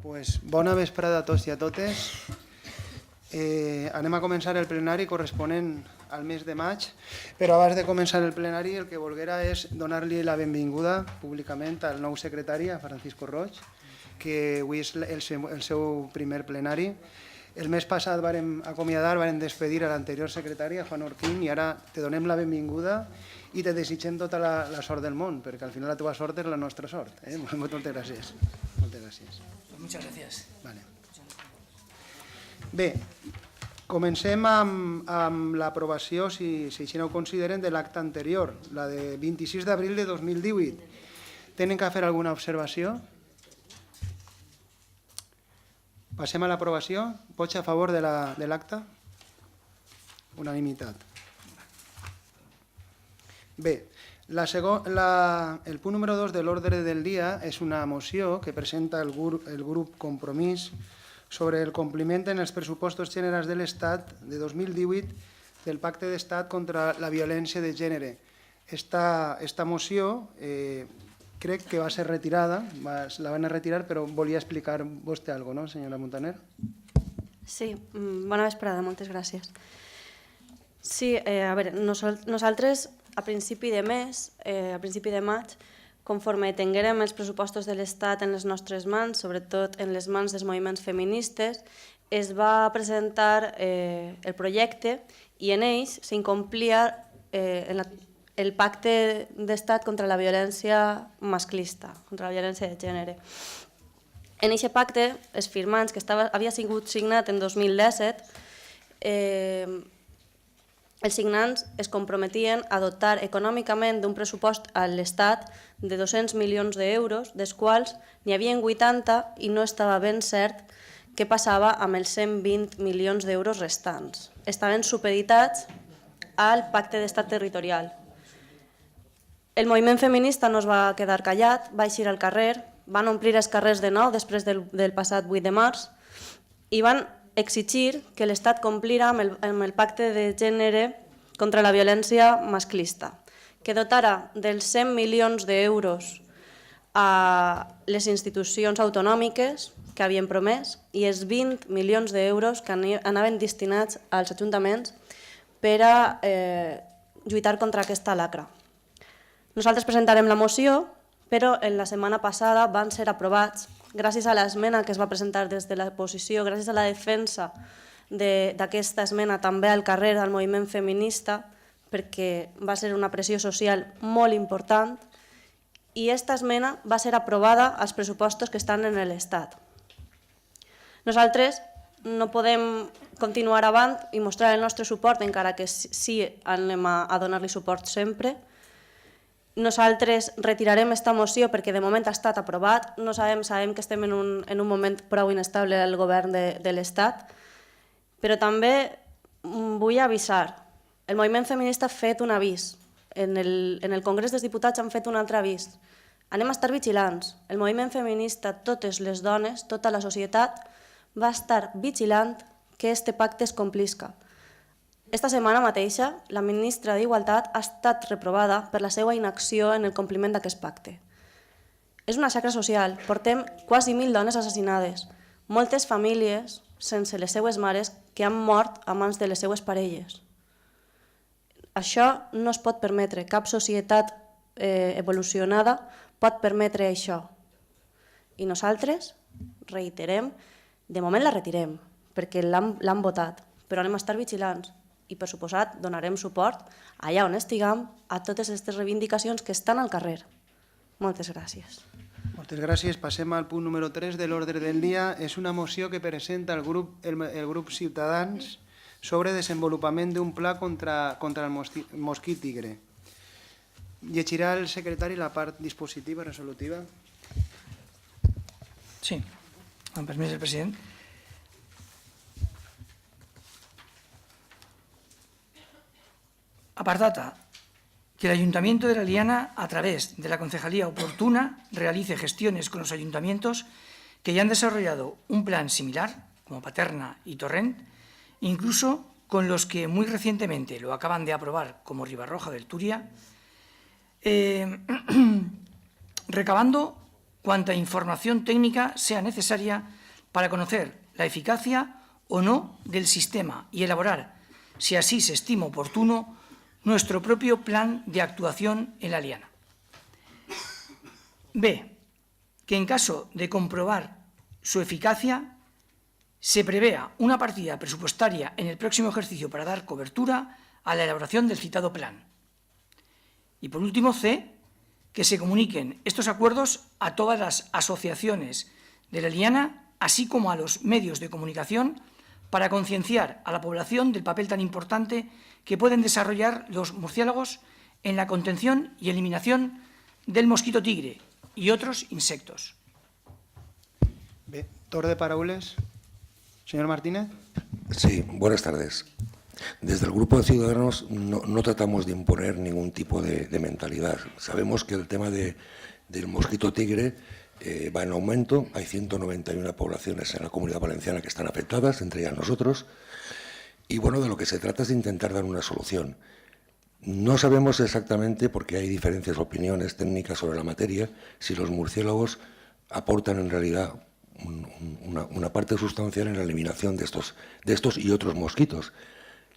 Pues, bona vesprada a tots i a totes. Anem a començar el plenari corresponent al mes de maig, però abans de començar el plenari el que volguera és donar-li la benvinguda públicament al nou secretari, a Francisco Roig, que avui és el seu primer plenari. El mes passat vàrem acomiadar, vàrem despedir a l'anterior secretari, a Juan Orquín, i ara te donem la benvinguda i te desitgem tota la sort del món, perquè al final la teva sort és la nostra sort. Moltes gràcies. Moltes gràcies. Muchas gracias. Vale. Bé, comencem amb l'aprovació, si així no ho consideren, de l'acte anterior, la de 26 d'abril de 2018. Tenen que fer alguna observació? Passem a l'aprovació. Vots a favor de l'acte? Unanimitat. Bé, el punt número 2 de l'ordre del dia és una moció que presenta el grup Compromís sobre el compliment en els pressupostos generals de l'Estat de 2018 del Pacte d'Estat contra la violència de gènere. Esta moció crec que va ser retirada, la van a retirar, però volia explicar vostè alguna cosa, no, senyora Montaner? Sí, bona vesprada, moltes gràcies. Sí, a veure, nosaltres a principi de mes, a principi de maig, conforme tinguérem els pressupostos de l'Estat en les nostres mans, sobretot en les mans dels moviments feministes, es va presentar el projecte i en ells s'incomplia el pacte d'Estat contra la violència masclista, contra la violència de gènere. En aquest pacte, els firmants, que havia sigut signat en 2017, els signants es comprometien a dotar econòmicament d'un pressupost a l'Estat de 200 milions d'euros, dels quals n'hi havia 80 i no estava ben cert què passava amb els 120 milions d'euros restants. Estaven supeditats al pacte d'Estat territorial. El moviment feminista no es va quedar callat, va eixir al carrer, van omplir els carrers de nou després del passat 8 de març i van exigir que l'Estat complira amb el pacte de gènere contra la violència masclista, que dotara dels 100 milions d'euros a les institucions autonòmiques que havien promès i els 20 milions d'euros que anaven destinats als ajuntaments per a lluitar contra aquesta lacra. Nosaltres presentarem la moció, però en la setmana passada van ser aprovats gràcies a l'esmena que es va presentar des de l'oposició, gràcies a la defensa d'aquesta esmena també al carrer del moviment feminista, perquè va ser una pressió social molt important, i aquesta esmena va ser aprovada als pressupostos que estan en l'Estat. Nosaltres no podem continuar avant i mostrar el nostre suport, encara que sí anem a donar-li suport sempre. Nosaltres retirarem aquesta moció perquè de moment ha estat aprovat. No sabem que estem en un moment prou inestable al govern de l'Estat, però també vull avisar. El moviment feminista ha fet un avís. En el Congrés dels Diputats han fet un altre avís. Anem a estar vigilants. El moviment feminista, totes les dones, tota la societat, va estar vigilant que aquest pacte es complisca. Esta setmana mateixa, la ministra d'Igualtat ha estat reprovada per la seva inacció en el compliment d'aquest pacte. És una xacra social. Portem quasi 1.000 dones assassinades, moltes famílies sense les seues mares que han mort a mans de les seues parelles. Això no es pot permetre. Cap societat evolucionada pot permetre això. I nosaltres reiterem, de moment la retirem, perquè l'han votat, però anem a estar vigilants. I, per suposat, donarem suport allà on estiguem a totes aquestes reivindicacions que estan al carrer. Moltes gràcies. Moltes gràcies. Passem al punt número 3 de l'ordre del dia. És una moció que presenta el grup Ciutadans sobre desenvolupament d'un pla contra el mosquit tigre. Llegirà el secretari la part dispositiva, resolutiva. Sí, amb permís del president. Apartata, que el Ayuntamiento de La Liana, a través de la Concejalía Oportuna, realice gestiones con los ayuntamientos que ya han desarrollado un plan similar, como Paterna y Torrent, incluso con los que muy recientemente lo acaban de aprobar, como Ribarroja del Turia, recabando cuanta información técnica sea necesaria para conocer la eficacia o no del sistema y elaborar, si así se estima oportuno, nuestro propio plan de actuación en la liana. B. Que en caso de comprobar su eficacia, se prevea una partida presupuestaria en el próximo ejercicio para dar cobertura a la elaboración del citado plan. Y por último, C. Que se comuniquen estos acuerdos a todas las asociaciones de la liana, así como a los medios de comunicación, para concienciar a la población del papel tan importante que pueden desarrollar los murciélagos en la contención y eliminación del mosquito tigre y otros insectos. Bé, torn de paraules. Señor Martínez. Sí, buenas tardes. Desde el Grupo de Ciudadanos no tratamos de imponer ningún tipo de mentalidad. Sabemos que el tema del mosquito tigre va en aumento. Hay 191 poblaciones en la Comunidad Valenciana que están afectadas, entre ellas nosotros. Y bueno, de lo que se trata es de intentar dar una solución. No sabemos exactamente, porque hay diferentes opiniones técnicas sobre la materia, si los murciélagos aportan en realidad una parte sustancial en la eliminación de estos y otros mosquitos.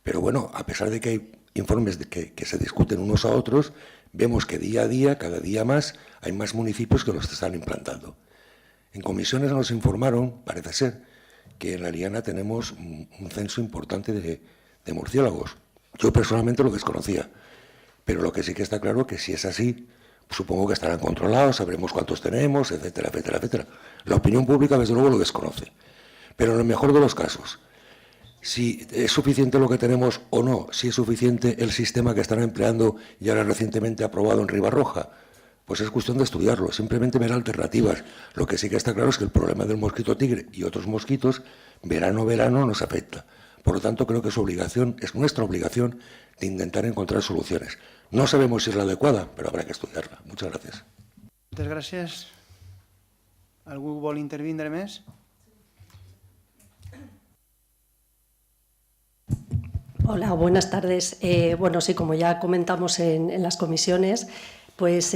Pero bueno, a pesar de que hay informes que se discuten unos a otros, vemos que día a día, cada día más, hay más municipios que los están implantando. En comisiones nos informaron, parece ser, que en la liana tenemos un censo importante de murciélagos. Yo personalmente lo desconocía, pero lo que sí que está claro es que si es así, supongo que estarán controlados, sabremos cuántos tenemos, etcétera, etcétera, etcétera. La opinión pública, desde luego, lo desconoce. Pero en el mejor de los casos, si es suficiente lo que tenemos o no, si es suficiente el sistema que están empleando y ahora recientemente aprobado en Ribarroja, pues es cuestión de estudiarlo, simplemente ver alternativas. Lo que sí que está claro es que el problema del mosquito tigre y otros mosquitos, verano nos afecta. Por lo tanto, creo que es nuestra obligación de intentar encontrar soluciones. No sabemos si es la adecuada, pero habrá que estudiarla. Muchas gracias. Moltes gràcies. Algú vol intervindre més? Hola, buenas tardes. Bueno, sí, como ya comentamos en las comisiones, pues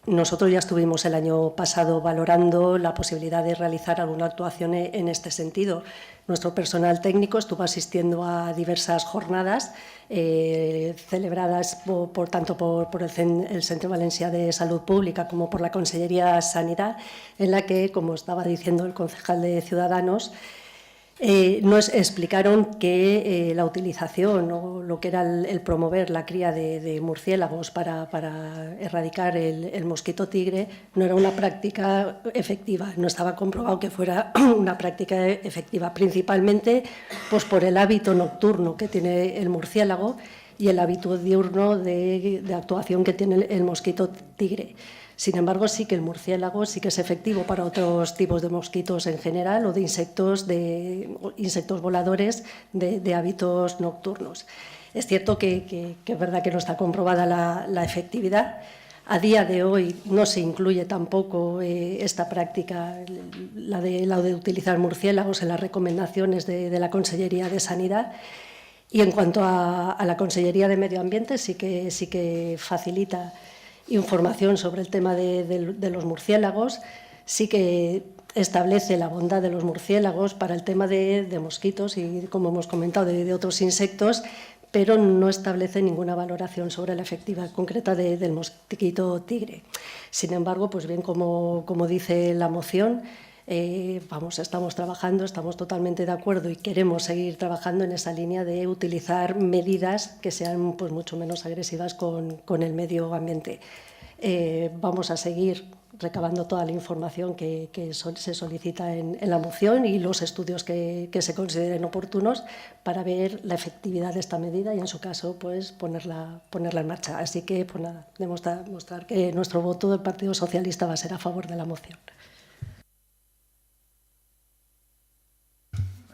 nosotros ya estuvimos el año pasado valorando la posibilidad de realizar alguna actuación en este sentido. Nuestro personal técnico estuvo asistiendo a diversas jornadas celebradas tanto por el Centro Valencià de Salud Pública como por la Consellería de Sanidad, en la que, como estaba diciendo el concejal de Ciudadanos, nos explicaron que la utilización o lo que era el promover la cría de murciélagos para erradicar el mosquito tigre no era una práctica efectiva, no estaba comprobado que fuera una práctica efectiva, principalmente pues, por el hábito nocturno que tiene el murciélago y el hábito diurno de actuación que tiene el mosquito tigre. Sin embargo, sí que el murciélago sí que es efectivo para otros tipos de mosquitos en general o de insectos voladores de hábitos nocturnos. Es cierto que es verdad que no está comprobada la efectividad. A día de hoy no se incluye tampoco esta práctica, la de utilizar murciélagos en las recomendaciones de la Consellería de Sanidad. Y en cuanto a la Consellería de Medio Ambiente, sí que facilita información sobre el tema de los murciélagos, sí que establece la bondad de los murciélagos para el tema de mosquitos y, como hemos comentado, de otros insectos, pero no establece ninguna valoración sobre la efectividad concreta del mosquito tigre. Sin embargo, pues bien, como dice la moción, estamos trabajando, estamos totalmente de acuerdo y queremos seguir trabajando en esa línea de utilizar medidas que sean pues, mucho menos agresivas con el medio ambiente. Vamos a seguir recabando toda la información que se solicita en la moción y los estudios que se consideren oportunos para ver la efectividad de esta medida y, en su caso, pues ponerla en marcha. Así que, pues nada, demostrar que nuestro voto del Partido Socialista va a ser a favor de la moción.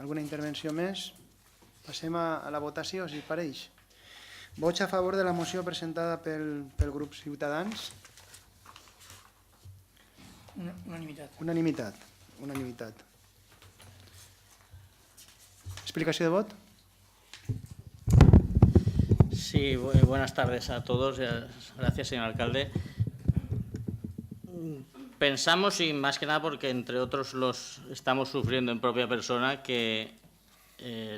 Alguna intervenció més? Passem a la votació, si pareix. Vots a favor de la moció presentada pel grup Ciutadans? Unanimitat. Unanimitat. Explicació de vot? Sí, buenas tardes a todos. Gracias, señor alcalde. Pensamos, y más que nada porque entre otros los estamos sufriendo en propia persona, que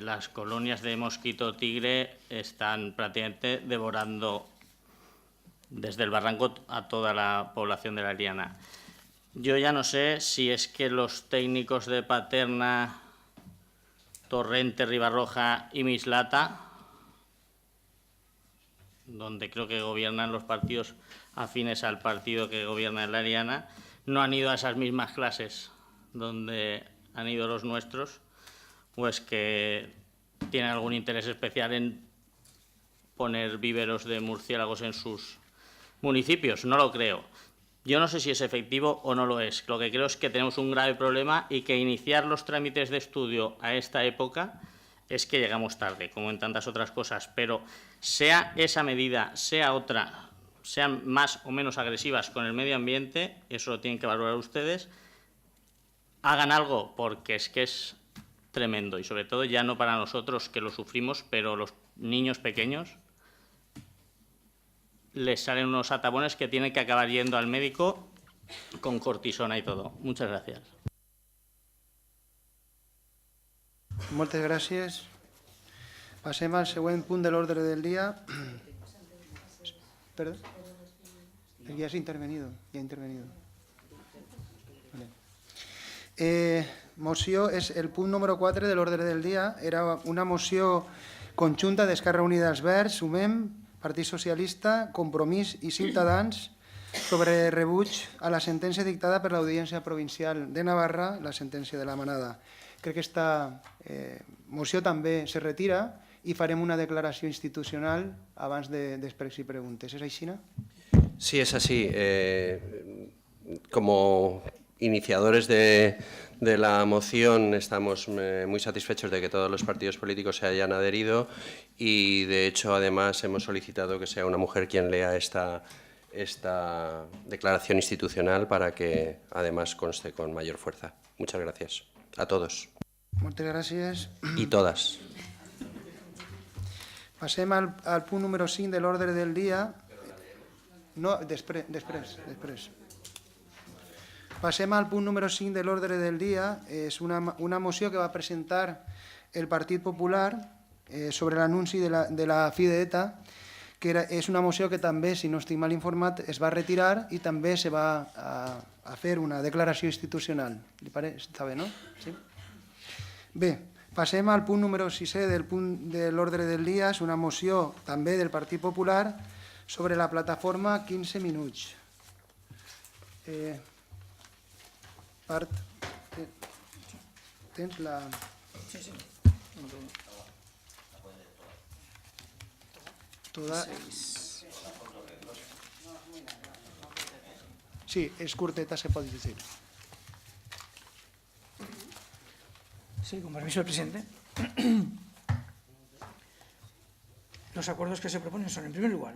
las colonias de mosquito tigre están prácticamente devorando desde el barranco a toda la población de la Liana. Yo ya no sé si es que los técnicos de Paterna, Torrente, Ribarroja y Mislata, donde creo que gobiernan los partidos afines al partido que gobierna en la Liana, no han ido a esas mismas clases donde han ido los nuestros, pues que tienen algún interés especial en poner víveros de murciélagos en sus municipios. No lo creo. Yo no sé si es efectivo o no lo es. Lo que creo es que tenemos un grave problema y que iniciar los trámites de estudio a esta época es que llegamos tarde, como en tantas otras cosas. Pero sea esa medida, sea otra, sean más o menos agresivas con el medio ambiente, eso lo tienen que valorar ustedes. Hagan algo, porque es que es tremendo, y sobre todo ya no para nosotros que lo sufrimos, pero los niños pequeños les salen unos atabones que tienen que acabar yendo al médico con cortisona y todo. Muchas gracias. Moltes gràcies. Passem al següent punt de l'ordre del dia. Perdó? Ya has intervenido. Ya ha intervenido. Vale. Moció és el punt número 4 de l'ordre del dia. Era una moció conjunta d'Esquerra Unida dels Verds, Sumem, Partit Socialista, Compromís i Ciutadans sobre rebuig a la sentència dictada per l'Audiència Provincial de Navarra, la sentència de la Manada. Crec que aquesta moció també se retira i farem una declaració institucional abans d'expressar preguntes. És així, no? Sí, es así. Como iniciadores de la moción estamos muy satisfechos de que todos los partidos políticos se hayan adherido y, de hecho, además hemos solicitado que sea una mujer quien lea esta declaración institucional para que, además, conste con mayor fuerza. Muchas gracias a todos. Moltes gràcies. Y todas. Passem al punt número 5 de l'ordre del dia. No, després. Passem al punt número 5 de l'ordre del dia. És una moció que va presentar el Partit Popular sobre l'anunci de la fi d'ETA, que és una moció que també, si no estic mal informat, es va retirar i també se va a fer una declaració institucional. Li pareix? Està bé, no? Sí? Bé, passem al punt número 6 de l'ordre del dia. És una moció també del Partit Popular sobre la plataforma 15 minuts. Part, tens la... Sí, sí. Toda... Sí, es curteta, se pot dir. Sí, con permiso del presidente. Los acuerdos que se proponen son, en primer lugar,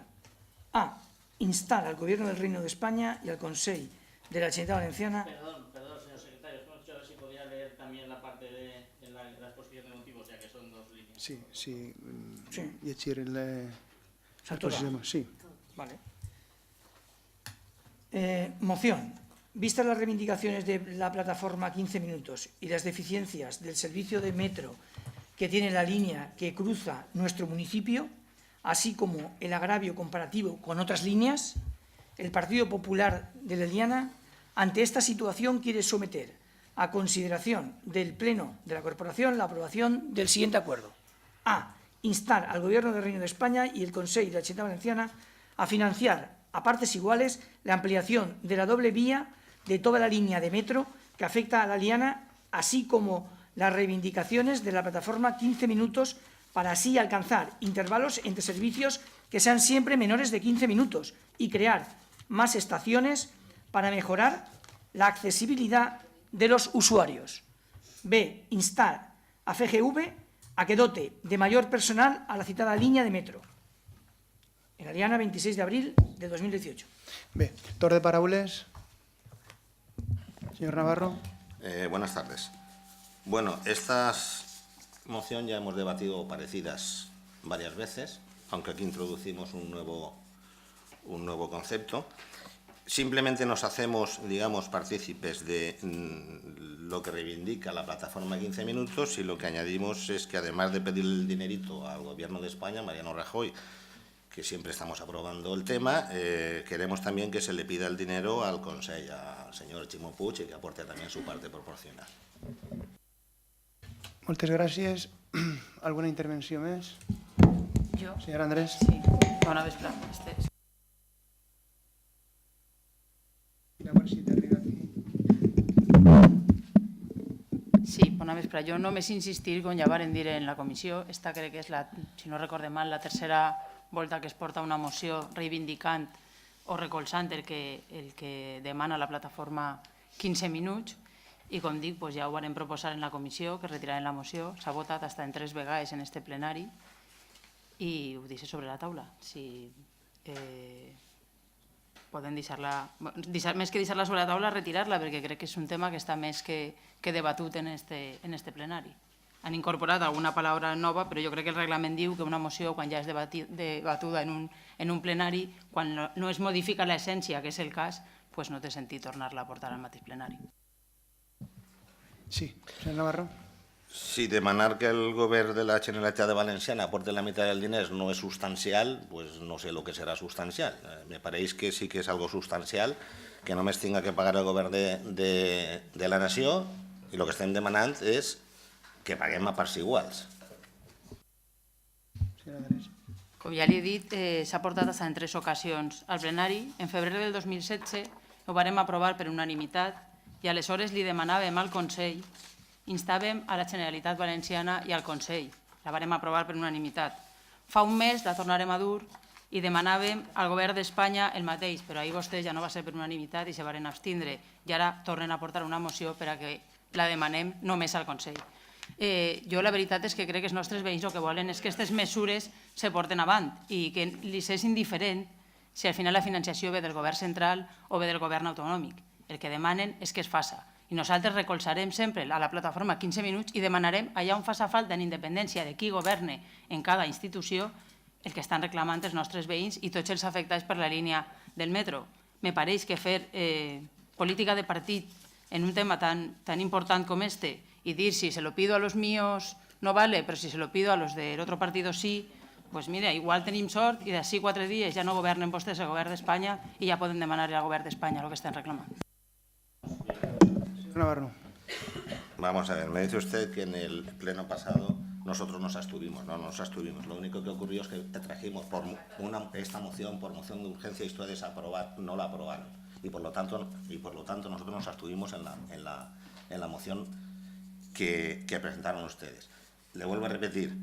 A. Instar al Gobierno del Reino de España y al Consell de la Generalitat Valenciana... Perdón, señor secretario, hemos dicho a ver si podía leer también la parte de la exposición de motivos, ya que son dos líneas. Sí, sí. Sí. Llegir Saltoda. Sí. Vale. Moción. Vistas las reivindicaciones de la plataforma 15 minutos y las deficiencias del servicio de metro que tiene la línea que cruza nuestro municipio, así como el agravio comparativo con otras líneas, el Partido Popular de la Liana, ante esta situación, quiere someter a consideración del Pleno de la Corporación la aprobación del siguiente acuerdo. A. Instar al Gobierno del Reino de España y el Consell de la Generalitat Valenciana a financiar a partes iguales la ampliación de la doble vía de toda la línea de metro que afecta a la Liana, así como las reivindicaciones de la plataforma 15 minutos para así alcanzar intervalos entre servicios que sean siempre menores de 15 minutos y crear más estaciones para mejorar la accesibilidad de los usuarios. B. Instar a FGV a que dote de mayor personal a la citada línea de metro. En la Liana, 26 de abril de 2018. Bé, torn de paraules. Señor Navarro. Buenas tardes. Bueno, esta moción ya hemos debatido parecidas varias veces, aunque aquí introducimos un nuevo concepto. simplemente nos hacemos, digamos, partícipes de lo que reivindica la plataforma 15 minutos y lo que añadimos es que además de pedir el dinerito al Gobierno de España, Mariano Rajoy, que siempre estamos aprobando el tema, queremos también que se le pida el dinero al Consell, al señor Ximo Puig, y que aporte también su parte proporcional. Moltes gràcies. Alguna intervenció més? Jo? Senyor Andrés. Sí, bona vespre. A veure si t'arriba aquí. Sí, bona vespre. Jo només insistir, com ja varen dir en la comissió, esta crec que és, si no recorde mal, la tercera volta que es porta una moció reivindicant o recolzant el que demana la plataforma 15 minuts i, com dic, ja ho vam proposar en la comissió, que retiraren la moció, s'ha votat fins en 3 vegades en este plenari i ho deixo sobre la taula. Si poden deixar-la, més que deixar-la sobre la taula, retirar-la, perquè crec que és un tema que està més que debatut en este plenari. Han incorporat alguna paraula nova, però jo crec que el reglament diu que una moció, quan ja és debatuda en un plenari, quan no es modifica l'essència, que és el cas, doncs no té sentit tornar-la a portar al mateix plenari. Sí, senyor Navarro. Si demanar que el Govern de la Generalitat de Valenciana aporte la mitad del dinero no es sustancial, pues no sé lo que será sustancial. Me parece que sí que es algo sustancial, que només tenga que pagar el Govern de la Nació, i el que estem demanant és que paguem a parts iguals. Com ja li he dit, s'ha portat fins en 3 ocasions al plenari. En febrer del 2016 ho vàrem aprovar per unanimitat i aleshores li demanàvem al Consell, instàvem a la Generalitat Valenciana i al Consell. La vàrem aprovar per unanimitat. Fa un mes la tornarem a dur i demanàvem al Govern d'Espanya el mateix, però ahir vostès ja no va ser per unanimitat i se varen abstindre. I ara tornen a portar una moció per a que la demanem només al Consell. Jo la veritat és que crec que els nostres veïns el que volen és que aquestes mesures se porten avant i que li és indiferent si al final la financiació ve del govern central o ve del govern autonòmic. El que demanen és que es faça. I nosaltres recolzarem sempre a la plataforma 15 minuts i demanarem allà on faça falta en independència de qui governe en cada institució el que estan reclamant els nostres veïns i tots els afectats per la línia del metro. Me pareix que fer política de partit en un tema tan important com este y decir si se lo pido a los míos no vale, pero si se lo pido a los del otro partido sí, pues mira, igual tenim sort i d'ací 4 dies ja no governen vostès el govern d'Espanya i ja poden demanar al govern d'Espanya el que estan reclamant. Navarro. Vamos a ver, me dice usted que en el pleno pasado nosotros nos abstuvimos. No nos abstuvimos. Lo único que ocurrió es que trajimos esta moción por moción de urgencia y ustedes no la aprobaron. Y por lo tanto nosotros nos abstuvimos en la moción que presentaron ustedes. Le vuelvo a repetir,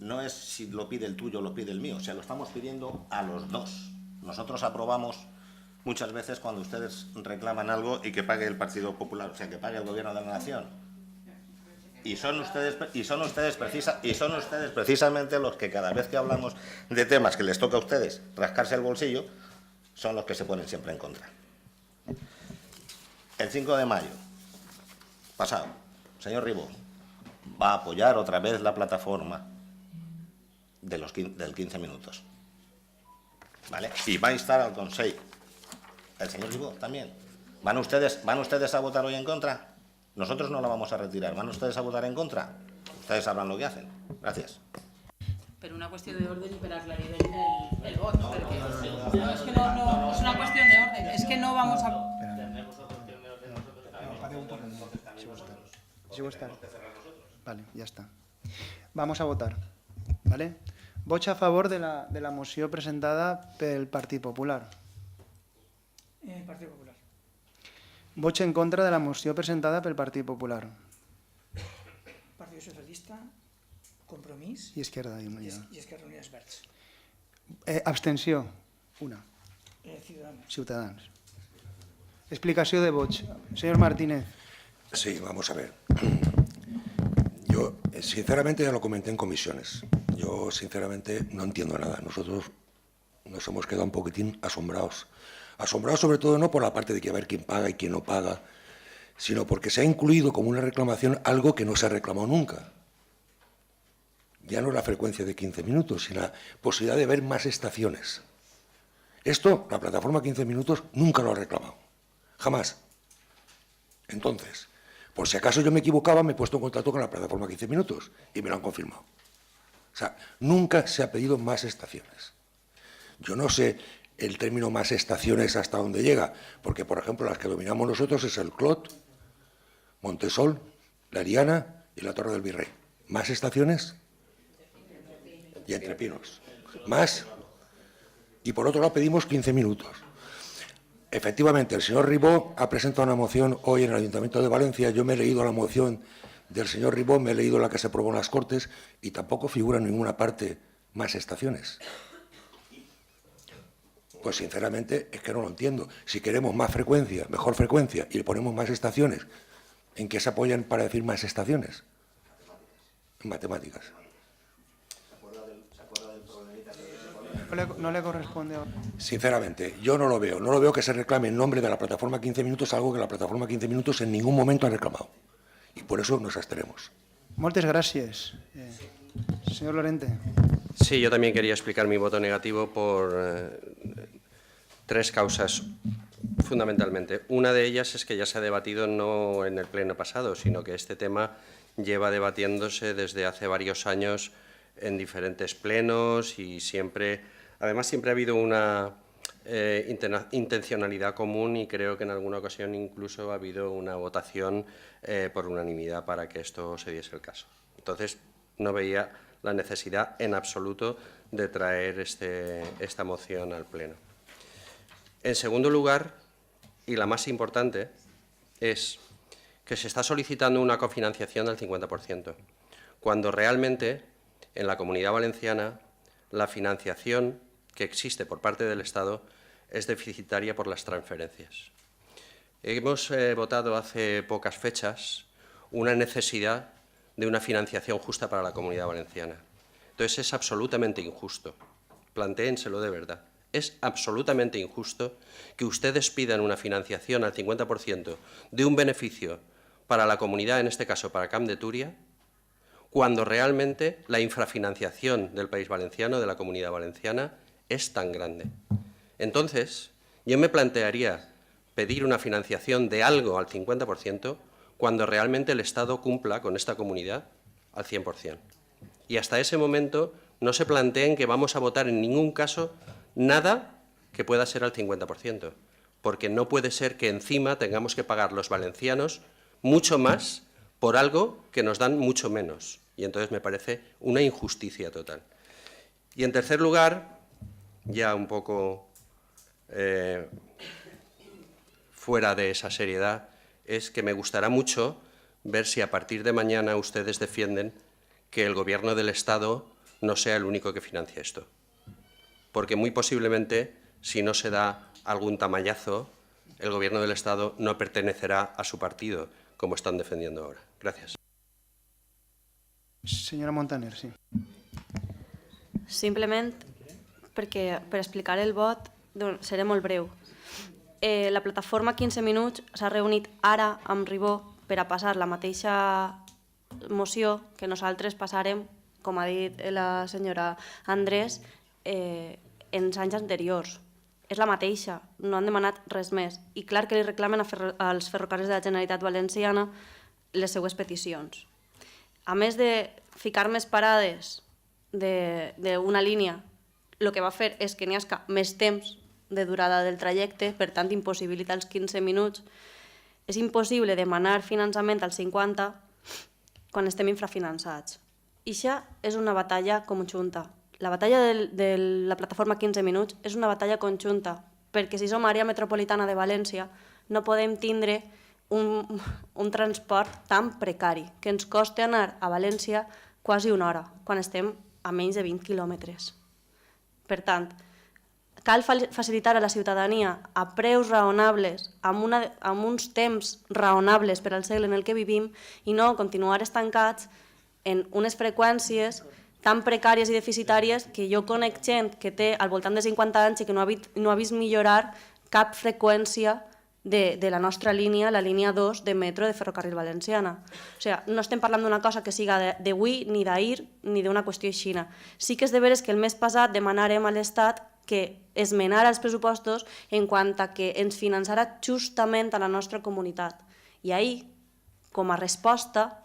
no es si lo pide el tuyo o lo pide el mío, o sea, lo estamos pidiendo a los dos. Nosotros aprobamos muchas veces cuando ustedes reclaman algo y que pague el Partido Popular, o sea, que pague el Gobierno de la Nación. Y son ustedes precisamente los que cada vez que hablamos de temas que les toca a ustedes rascarse el bolsillo, son los que se ponen siempre en contra. El 5 de mayo pasado, señor Ribó va a apoyar otra vez la plataforma del 15 minutos. ¿Vale? Y va a instar al Consell. El señor Ribó también. ¿Van ustedes a votar hoy en contra? Nosotros no la vamos a retirar. ¿Van ustedes a votar en contra? Ustedes sabrán lo que hacen. Gracias. Per una qüestió d'ordre i per aclarir el vot. No, és que no, és una qüestió d'ordre. És que no vamos a... Vale, ya está. Vamos a votar. ¿Vale? Vots a favor de la moció presentada pel Partit Popular. Partit Popular. Vots en contra de la moció presentada pel Partit Popular. Partit Socialista, Compromís I Esquerda Unida. i Esquerra Unida i Verds. Abstenció. Una. Ciutadans. Explicació de vots. Señor Martínez. Sí, vamos a ver. Yo, sinceramente, ya lo comenté en comisiones. Yo, sinceramente, no entiendo nada. Nosotros nos hemos quedado un poquitín asombrados. Asombrados sobre todo no por la parte de que a ver quién paga y quién no paga, sino porque se ha incluido como una reclamación algo que no se ha reclamado nunca. Ya no es la frecuencia de 15 minutos, sino la posibilidad de ver más estaciones. Esto, la plataforma 15 minutos, nunca lo ha reclamado. Jamás. Entonces, por si acaso yo me equivocaba, me he puesto en contacto con la plataforma 15 minutos y me lo han confirmado. O sea, nunca se ha pedido más estaciones. Yo no sé el término más estaciones hasta dónde llega, porque, por ejemplo, las que dominamos nosotros es el Clot, Montesol, la Ariana y la Torre del Virrey. ¿Más estaciones? Y Entre Pinos. ¿Más? Y por otro lado pedimos 15 minutos. Efectivamente, el señor Ribó ha presentado una moción hoy en el Ayuntamiento de Valencia. Yo me he leído la moción del señor Ribó, me he leído la que se aprobó en las Cortes y tampoco figura en ninguna parte más estaciones. Pues sinceramente es que no lo entiendo. Si queremos más frecuencia, mejor frecuencia y le ponemos más estaciones, ¿en qué se apoyan para decir más estaciones? En matemáticas. No le corresponde ahora. Sinceramente, yo no lo veo. No lo veo que se reclame en nombre de la plataforma 15 minutos, algo que la plataforma 15 minutos en ningún momento ha reclamado. Y por eso nos abstenemos. Moltes gràcies. Señor Lorente. Sí, yo también quería explicar mi voto negativo por tres causas, fundamentalmente. Una de ellas es que ya se ha debatido no en el pleno pasado, sino que este tema lleva debatiéndose desde hace varios años en diferentes plenos y además siempre ha habido una intencionalidad común y creo que en alguna ocasión incluso ha habido una votación por unanimidad para que esto se diese el caso. Entonces, no veía la necesidad en absoluto de traer esta moción al Pleno. En segundo lugar, y la más importante, es que se está solicitando una cofinanciación del 50%, cuando realmente en la Comunidad Valenciana la financiación que existe por parte del Estado es deficitaria por las transferencias. Hemos votado hace pocas fechas una necesidad de una financiación justa para la Comunidad Valenciana. Entonces es absolutamente injusto, plantéenselo de verdad, es absolutamente injusto que ustedes pidan una financiación al 50% de un beneficio para la comunidad, en este caso para Camp de Túria, cuando realmente la infrafinanciación del País Valenciano, de la Comunidad Valenciana, es tan grande. Entonces, yo me plantearía pedir una financiación de algo al 50% cuando realmente el Estado cumpla con esta comunidad al 100%. Y hasta ese momento no se planteen que vamos a votar en ningún caso nada que pueda ser al 50%, porque no puede ser que encima tengamos que pagar los valencianos mucho más por algo que nos dan mucho menos. Y entonces me parece una injusticia total. Y en tercer lugar, ya un poco fuera de esa seriedad, es que me gustará mucho ver si a partir de mañana ustedes defienden que el Gobierno del Estado no sea el único que financia esto. Porque muy posiblemente, si no se da algún tamallazo, el Gobierno del Estado no pertenecerá a su partido, como están defendiendo ahora. Gracias. Senyora Montaner, sí. Simplement perquè per explicar el vot seré molt breu. La plataforma 15 minuts s'ha reunit ara amb Ribó per a passar la mateixa moció que nosaltres passarem, com ha dit la senyora Andrés, en anys anteriors. És la mateixa, no han demanat res més. I clar que li reclamen als ferrocarrils de la Generalitat Valenciana les seues peticions. A més de ficar més parades d'una línia, el que va fer és que n'hi hagi més temps de durada del trajecte, per tant impossibilita els 15 minuts. És impossible demanar finançament al 50 quan estem infrafinançats. I això és una batalla conjunta. La batalla de la plataforma 15 minuts és una batalla conjunta, perquè si som àrea metropolitana de València no podem tindre un transport tan precari, que ens costa anar a València quasi una hora, quan estem a menys de 20 quilòmetres. Per tant, cal facilitar a la ciutadania a preus raonables, amb uns temps raonables per al segle en el que vivim, i no continuar estancats en unes freqüències tan precàries i deficitàries que jo conec gent que té al voltant de 50 anys i que no ha vist millorar cap freqüència de la nostra línia, la línia 2 de metro de Ferrocarril Valenciana. O sigui, no estem parlant d'una cosa que siga d'avui, ni d'ahir, ni d'una qüestió aixina. Sí que és de veres que el mes passat demanarem a l'Estat que esmenara els pressupostos en quant a que ens finançara justament a la nostra comunitat. I ahir, com a resposta,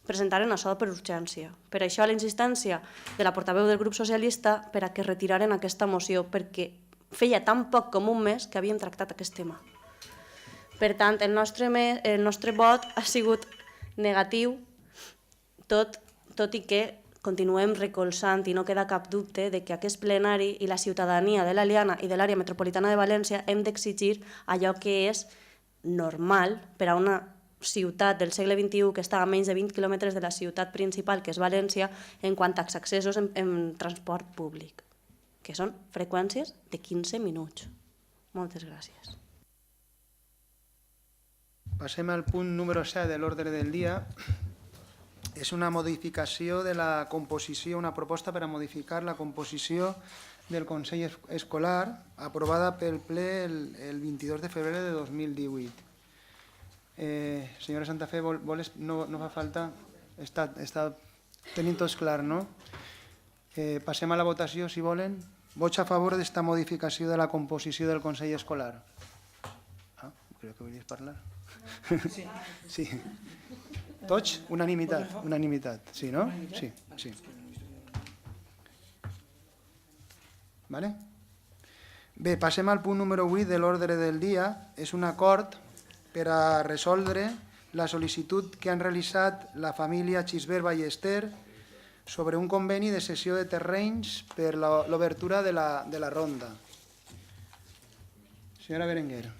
presentaren això per urgència. Per això la insistència de la portaveu del grup socialista per a que retiraren aquesta moció, perquè feia tan poc com un mes que havíem tractat aquest tema. Per tant, el nostre vot ha sigut negatiu, tot i que continuem recolzant i no queda cap dubte de que aquest plenari i la ciutadania de l'Eliana i de l'àrea metropolitana de València hem d'exigir allò que és normal per a una ciutat del segle XXI que està a menys de 20 quilòmetres de la ciutat principal, que és València, en quant als accessos en transport públic, que són freqüències de 15 minuts. Moltes gràcies. Passem al punt número 7 de l'ordre del dia. És una modificació de la composició, una proposta per a modificar la composició del Consell Escolar aprovada pel ple el 22 de febrer de 2018. Senyora Santa Fe, no fa falta? Està tenint tots clar, no? Passem a la votació, si volen. Vots a favor d'esta modificació de la composició del Consell Escolar. Crec que volies parlar. Sí. Tots? Unanimitat. Sí, no? Sí. Bé, passem al punt número 8 de l'ordre del dia. És un acord per a resoldre la sol·licitud que han realitzat la família Xisbert Ballester sobre un conveni de cessió de terrenys per l'obertura de la ronda. Senyora Berenguer.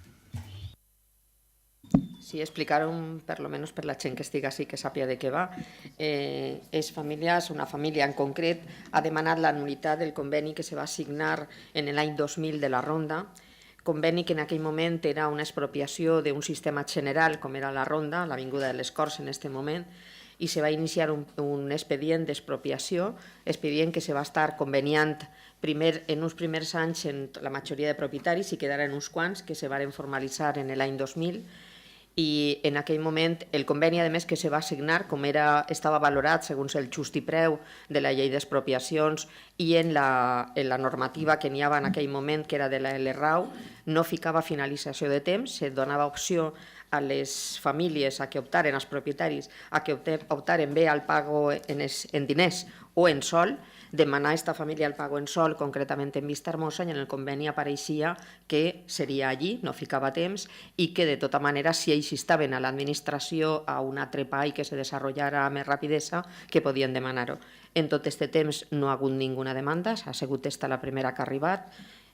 Sí, explicaron, per lo menos per la gent que estigui així, que sàpia de què va. Una família en concret ha demanat la nul·litat del conveni que se va signar en l'any 2000 de la ronda, conveni que en aquell moment era una expropiació d'un sistema general com era la ronda, l'Avinguda de les Corts en aquest moment, i se va iniciar un expedient d'expropiació, expedient que se va estar conveniant en uns primers anys en la majoria de propietaris i quedaren uns quants que se van formalitzar en l'any 2000, i en aquell moment el conveni, a més, que se va signar, com estava valorat segons el justi preu de la llei d'expropiacions i en la normativa que n'hi havia en aquell moment, que era de la LRAU, no ficava finalització de temps, se donava opció a les famílies a que optaren, als propietaris, a que optaren bé al pago en diners o en sol, demanar a esta família el pago en sol, concretament en Vista Hermosa, i en el conveni apareixia que seria allí, no ficava temps, i que de tota manera, si ells estaven a l'administració a un altre PAI que se desenvolupara amb més rapidesa, que podien demanar-ho. En tot aquest temps no ha hagut ninguna demanda, ha sigut esta la primera que ha arribat.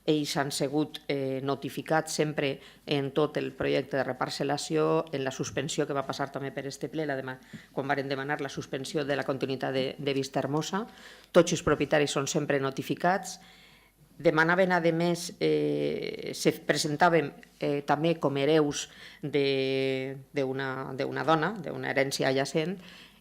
Ells han sigut notificats sempre en tot el projecte de reparcel·lació, en la suspensió que va passar també per este ple, quan van demanar la suspensió de la continuïtat de Vista Hermosa. Tots els propietaris són sempre notificats. Demanaven, a més, se presentaven també com hereus d'una dona, d'una herència adjacent,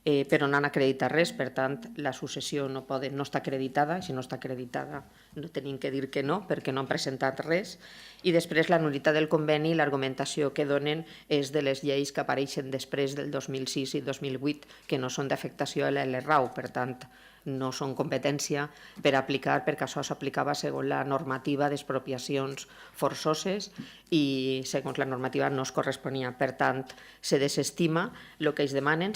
però no han acreditat res, per tant, la successió no està acreditada, si no està acreditada no tenim que dir que no, perquè no han presentat res, i després la nul·litat del conveni, l'argumentació que donen és de les lleis que apareixen després del 2006 i 2008, que no són d'afectació a la LRAU, per tant, no són competència per aplicar, perquè això s'aplicava segons la normativa d'expropiacions forçoses i segons la normativa no es corresponia. Per tant, se desestima el que ells demanen.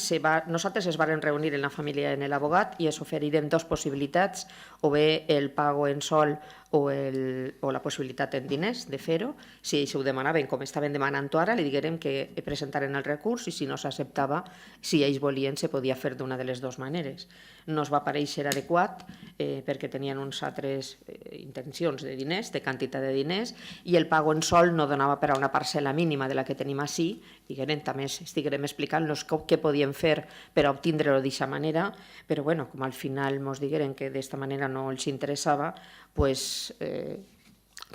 Nosaltres es varen reunir en la família en l'abogat i es oferirem dues possibilitats, o bé el pago en sol o la possibilitat en diners de fer-ho. Si ells ho demanaven com estaven demanant ara, li diguérem que presentaren el recurs i si no s'acceptava, si ells volien, se podia fer d'una de les dues maneres. No es va parèixer adequat perquè tenien uns altres intencions de diners, de quantitat de diners, i el pago en sol no donava per a una parcel·la mínima de la que tenim així, diguem, també estiguem explicant-los què podien fer per a obtindre-ho d'aquesta manera, però bueno, com al final ens digueren que d'esta manera no els interessava, doncs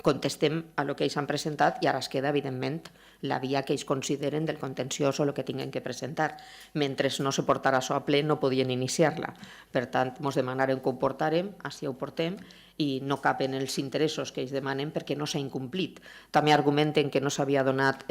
contestem a el que ells han presentat i ara es queda, evidentment, la via que ells consideren del contenciós o el que tinguin que presentar. Mentre no se portara això a ple, no podien iniciar-la. Per tant, ens demanaren que ho portàrem, així ho portem, i no caben els interessos que ells demanen perquè no s'ha incomplit. També argumenten que no s'havia donat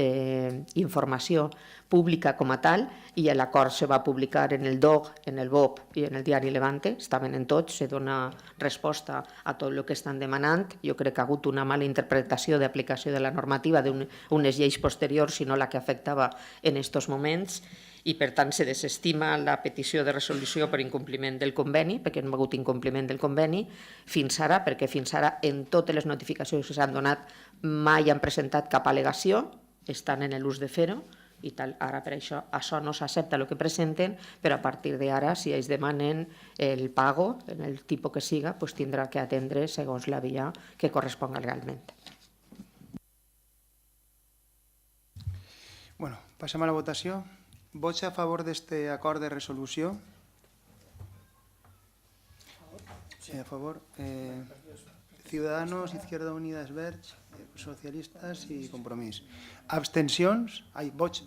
informació pública com a tal i l'acord se va publicar en el DOG, en el BOP i en el diari Levante, estaven en tots, se dona resposta a tot el que estan demanant. Jo crec que ha hagut una mala interpretació d'aplicació de la normativa d'unes lleis posteriors, sinó la que afectava en aquests moments, i per tant se desestima la petició de resolució per incompliment del conveni, perquè no ha hagut incompliment del conveni fins ara, perquè fins ara en totes les notificacions que s'han donat mai han presentat cap al·legació, estan en l'ús de fer-ho, i tal. Ara per això no s'accepta el que presenten, però a partir d'ara, si ells demanen el pago, en el tipus que siga, doncs tindrà que atendre segons la via que corresponga legalment. Bueno, passem a la votació. Vots a favor d'aquest acord de resolució? Sí, a favor. Ciudadanos, Izquierda Unida, Verds, Socialistes i Compromís. Abstencions? Vots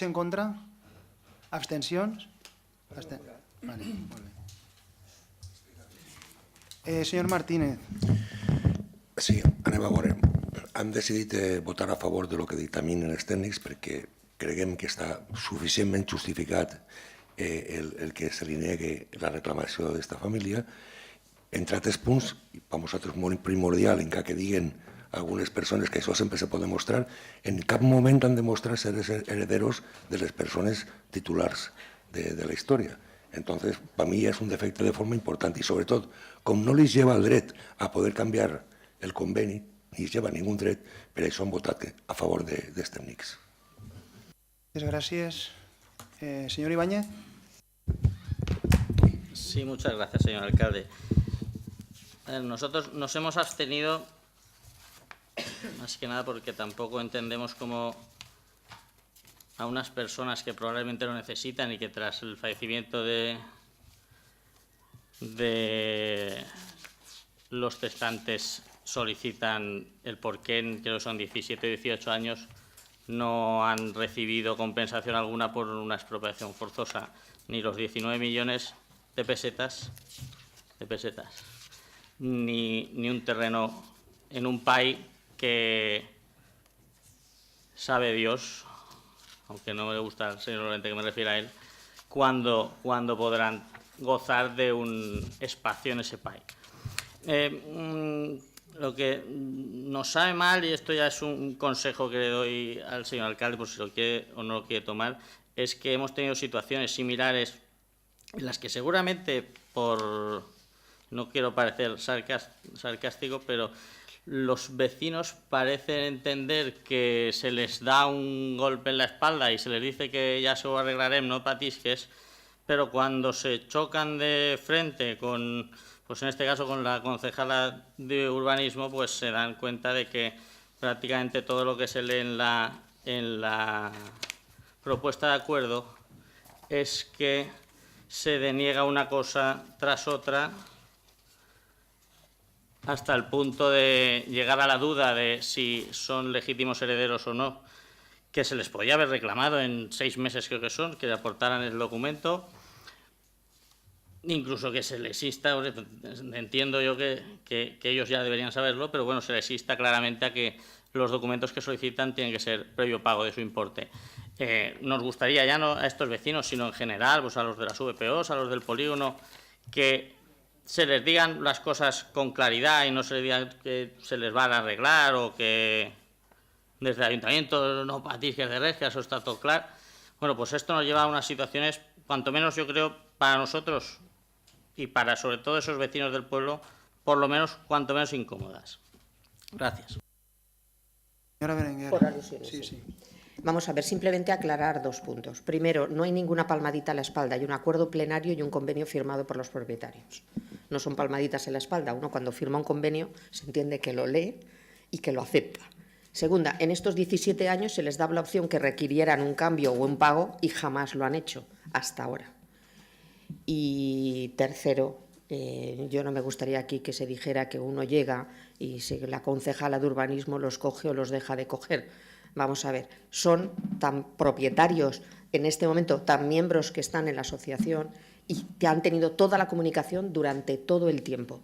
en contra? Abstencions? Vale, molt bé. Senyor Martínez. Sí, anem a veure. Hem decidit votar a favor de lo que dictaminen els tècnics perquè creguem que està suficientment justificat el que se li negui la reclamació d'aquesta família. Entre altres punts, per nosaltres molt primordial, encara que diguen algunes persones que això sempre se pot demostrar, en cap moment han demostrat ser herederos de les persones titulars de la història. Entonces, per mi és un defecte de forma important i, sobretot, com no li lleva el dret a poder canviar el conveni, ni lleva ningú dret, per això han votat a favor dels tècnics. Muchas gracias. Señor Ibáñez. Sí, muchas gracias, señor alcalde. Nosotros nos hemos abstenido más que nada porque tampoco entendemos cómo a unas personas que probablemente lo necesitan y que tras el fallecimiento de los testantes solicitan el porqué, creo que son 17 o 18 años, no han recibido compensación alguna por una expropiación forzosa, ni los 19 millones de pesetas, ni un terreno en un país que sabe Dios, aunque no me gusta el señor Lorente que me refiera a él, cuándo podrán gozar de un espacio en ese país. Lo que nos sabe mal, y esto ya es un consejo que le doy al señor alcalde, por si lo quiere o no lo quiere tomar, es que hemos tenido situaciones similares en las que seguramente no quiero parecer sarcástico, pero los vecinos parecen entender que se les da un golpe en la espalda y se les dice que ya se lo arreglarem, no patisques, pero cuando se chocan de frente con... pues en este caso con la concejala de urbanismo, pues se dan cuenta de que prácticamente todo lo que se lee en la propuesta de acuerdo es que se deniega una cosa tras otra hasta el punto de llegar a la duda de si son legítimos herederos o no, que se les podía haber reclamado en 6 meses, creo que son, que aportaran el documento. Incluso que se les insta, entiendo yo que ellos ya deberían saberlo, pero bueno, se les insta claramente a que los documentos que solicitan tienen que ser previo pago de su importe. Nos gustaría ya no a estos vecinos, sino en general, pues a los de las VPOs, a los del polígono, que se les digan las cosas con claridad y no se les diga que se les van a arreglar o que desde el ayuntamiento no patisques de res, que eso está todo claro. Bueno, pues esto nos lleva a unas situaciones, cuanto menos yo creo, para nosotros y para sobre todo esos vecinos del pueblo, por lo menos, cuanto menos incómodas. Gracias. Señora Berenguer. Por alusiones. Sí. Vamos a ver, simplemente aclarar 2 puntos. Primero, no hay ninguna palmadita a la espalda, hay un acuerdo plenario y un convenio firmado por los propietarios. No son palmaditas en la espalda. Uno cuando firma un convenio se entiende que lo lee y que lo acepta. Segunda, en estos 17 años se les daba la opción que requirieran un cambio o un pago y jamás lo han hecho hasta ahora. Y tercero, yo no me gustaría aquí que se dijera que uno llega y la concejala de urbanismo los coge o los deja de coger. Vamos a ver, son tan propietarios en este momento, tan miembros que están en la asociación, y que han tenido toda la comunicación durante todo el tiempo,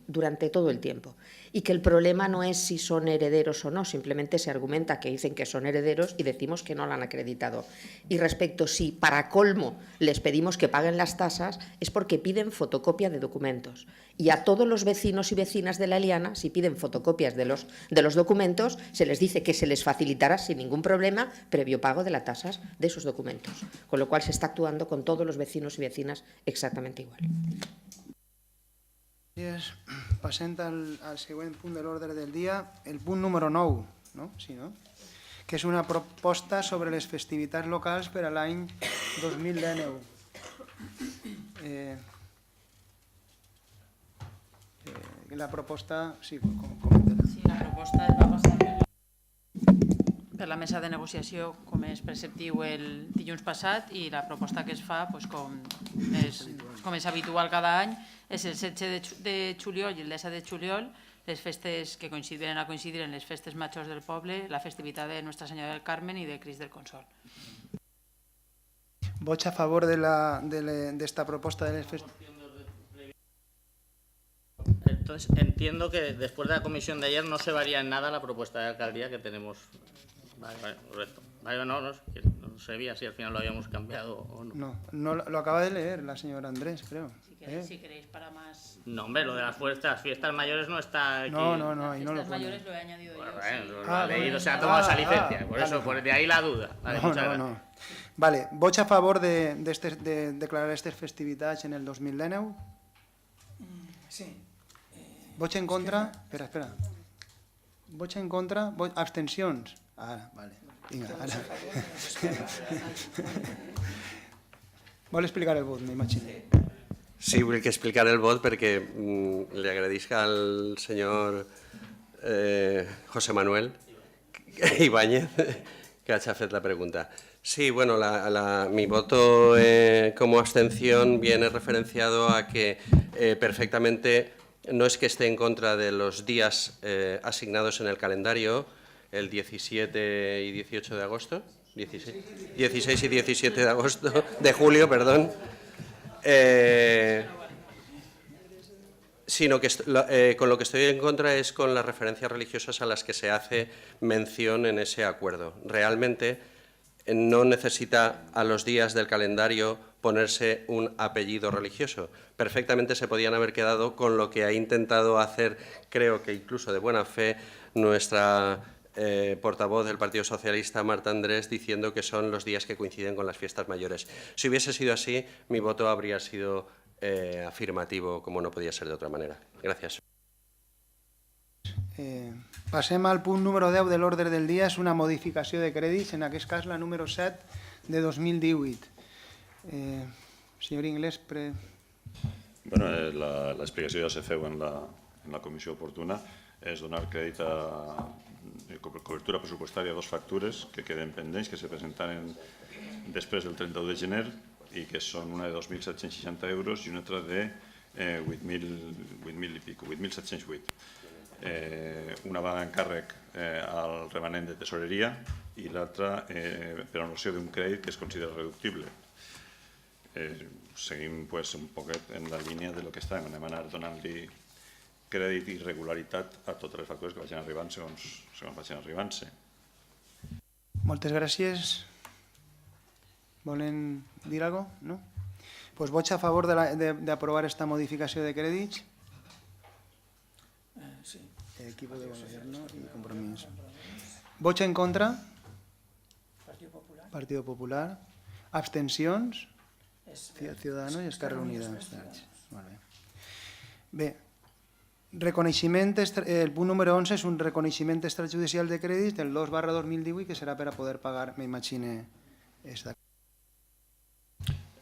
y que el problema no es si son herederos o no, simplemente se argumenta que dicen que son herederos y decimos que no lo han acreditado. Y respecto si para colmo les pedimos que paguen las tasas, es porque piden fotocopia de documentos. Y a todos los vecinos y vecinas de la Eliana, si piden fotocopias de los documentos, se les dice que se les facilitará sin ningún problema previo pago de las tasas de esos documentos. Con lo cual se está actuando con todos los vecinos y vecinas exactamente igual. Passem al següent punt de l'ordre del dia, el punt número 9, no? Sí, no? Que és una proposta sobre les festivitats locals per a l'any 2019. La proposta, sí, comenta-la. Sí, la proposta es va passar per la mesa de negociació, com és preceptiu el dilluns passat, i la proposta que es fa, com és habitual cada any, és el 16 de juliol i el 17 de juliol, les festes que coincidiran a coincidir en les festes majors del poble, la festivitat de Nuestra Senyora del Carmen i de Crist del Consol. Vots a favor d'esta proposta de les festes? Entonces, entiendo que después de la comisión de ayer no se varía en nada la propuesta de alcaldía que tenemos. Vale, correcto. Vale, no sabía si al final lo habíamos cambiado o no. No, lo acaba de leer la señora Andrés, creo. Si queréis para más... No, hombre, lo de las fiestas mayores no está aquí. No, ahí no lo Las pone. mayores lo he añadido yo. Lo ha leído, se ha tomado esa licencia, por eso, de ahí la duda. Vale, muchas gracias. Vale, vots a favor de declarar aquestes festivitats en el 2019? Sí. Vots en contra? Espera. Vots en contra? Abstencions? Ara, vale. Vinga, ara. Vol explicar el vot, m'imagino. Sí, vull explicar el vot perquè li agraïsc al senyor José Manuel Ibáñez que haya fet la pregunta. Sí, bueno, mi voto como abstención viene referenciado a que perfectamente no es que esté en contra de los días asignados en el calendario, el 17 y 18 de agosto, 16 y 17 de agosto, de julio, perdón, sino que con lo que estoy en contra es con las referencias religiosas a las que se hace mención en ese acuerdo. Realmente no necesita a los días del calendario ponerse un apellido religioso. Perfectamente se podían haber quedado con lo que ha intentado hacer, creo que incluso de buena fe, nuestra portavoz del Partido Socialista, Marta Andrés, diciendo que son los días que coinciden con las fiestas mayores. Si hubiese sido así, mi voto habría sido afirmativo, como no podía ser de otra manera. Gracias. Passem al punt número 10 de l'ordre del dia, és una modificació de crèdits, en aquest cas la número 7 de 2018. Senyor Inglés, Bueno, la explicació ja se feu en la comissió oportuna, és donar crèdit a cobertura pressupostària a dos factures que queden pendents, que se presentaran després del 31 de gener i que són una de 2.760 euros i una altra de 8.000 i pico, 8.708. Una va encàrrec al remanent de tesoreria i l'altra per anul·lació d'un crèdit que es considera reductible. Seguim un poquet en la línia de lo que estàvem, anem a anar donant-li crèdit i regularitat a totes les factures que vagin arribant segons vagin arribant-se. Moltes gràcies. Volen dir alguna cosa? No? Pues vots a favor d'aprovar esta modificació de crèdits? Sí. Equipo de gobierno y compromiso. Vots en contra? Partido Popular. Abstencions? Ciudadanos i Esquerra Unida. Bé, el punt número 11 és un reconeixement extrajudicial de crèdit del 2/2018 que serà per a poder pagar, m'imagine, esta.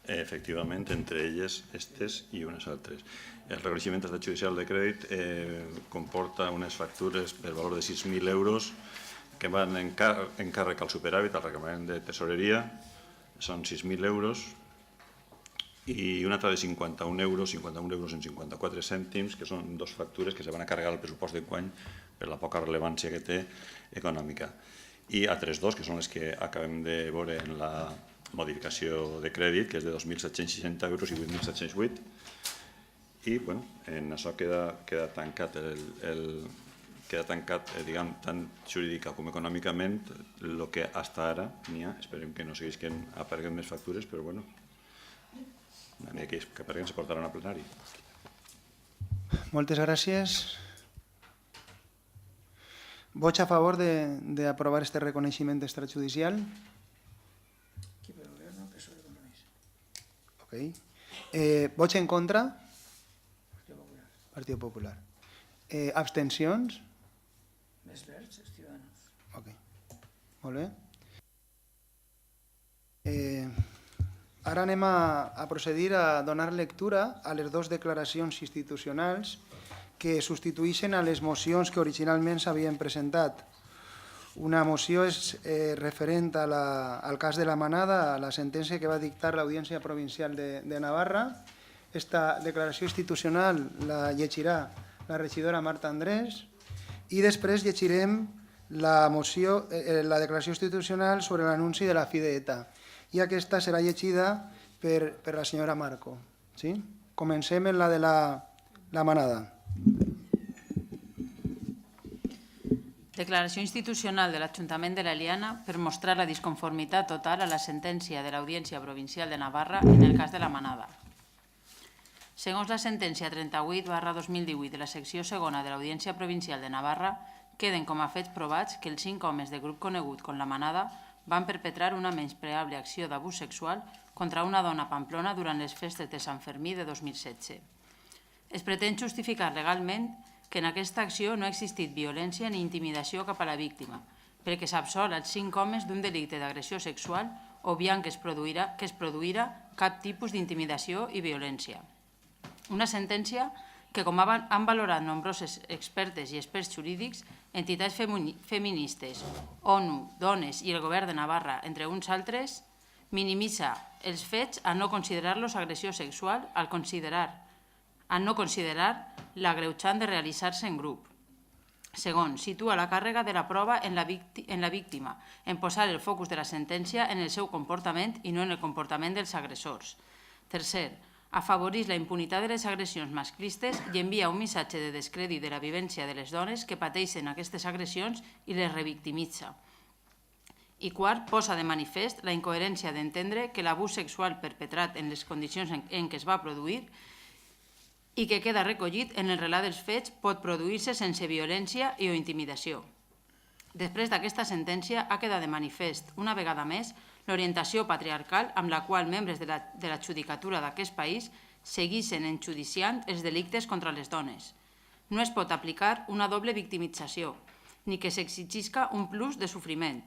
Efectivament, entre elles, aquestes i unes altres. El reconeixement extrajudicial de crèdit comporta unes factures per valor de 6.000 euros que van encàrrec al superàvit, al reglament de tesoreria, són 6.000 euros, i una altra de 51 euros en 54 cèntims, que són dues factures que se van a carregar al pressupost d'enguany per la poca rellevància que té econòmica. I altres dos, que són les que acabem de veure en modificació de crèdit, que és de 2.760 euros i 8.708, i bueno, en això queda tancat, diguem, tant jurídica com econòmicament, el que fins ara n'hi ha. Esperem que no segueix que apareguen més factures, però bueno, que apareguen se portaran a plenari. Moltes gràcies. Vots a favor d'aprovar este reconeixement extrajudicial? Ok. Vots en contra? Partido Popular. Abstencions? Més Verds, Ciudadanos. Ok. Molt bé. Ara anem a procedir a donar lectura a les dues declaracions institucionals que substitueixen a les mocions que originalment s'havien presentat. Una moció és referent al cas de la Manada, a la sentència que va dictar l'Audiència Provincial de Navarra. Esta declaració institucional la llegirà la regidora Marta Andrés i després llegirem la declaració institucional sobre l'anunci de la fi d'ETA i aquesta serà llegida per la senyora Marco. Comencem en la de la Manada. Declaració institucional de l'Ajuntament de l'Eliana per mostrar la disconformitat total a la sentència de l'Audiència Provincial de Navarra en el cas de la Manada. Segons la sentència 38/2018 de la secció segona de l'Audiència Provincial de Navarra, queden com a fets provats que els 5 homes de grup conegut com la Manada van perpetrar una menyspreable acció d'abús sexual contra una dona a Pamplona durant les festes de Sant Fermí de 2016. Es pretén justificar legalment que en aquesta acció no ha existit violència ni intimidació cap a la víctima, perquè s'absol als 5 homes d'un delicte d'agressió sexual obviant que es produïra cap tipus d'intimidació i violència. Una sentència que, com han valorat nombroses expertes i experts jurídics, entitats feministes, ONU, dones i el govern de Navarra, entre uns altres, minimitza els fets a no considerar-los agressió sexual a no considerar l'agreujant de realitzar-se en grup. Segon, situa la càrrega de la prova en la víctima, en posar el focus de la sentència en el seu comportament i no en el comportament dels agressors. Tercer, afavoreix la impunitat de les agressions masclistes i envia un missatge de descrèdit de la vivència de les dones que pateixen aquestes agressions i les revictimitza. I quart, posa de manifest la incoherència d'entendre que l'abús sexual perpetrat en les condicions en què es va produir i que queda recollit en el relat dels fets pot produir-se sense violència o intimidació. Després d'aquesta sentència ha quedat de manifest, una vegada més, l'orientació patriarcal amb la qual membres de la judicatura d'aquest país segueixen enjudiciant els delictes contra les dones. No es pot aplicar una doble victimització, ni que s'exigisca un plus de sofriment.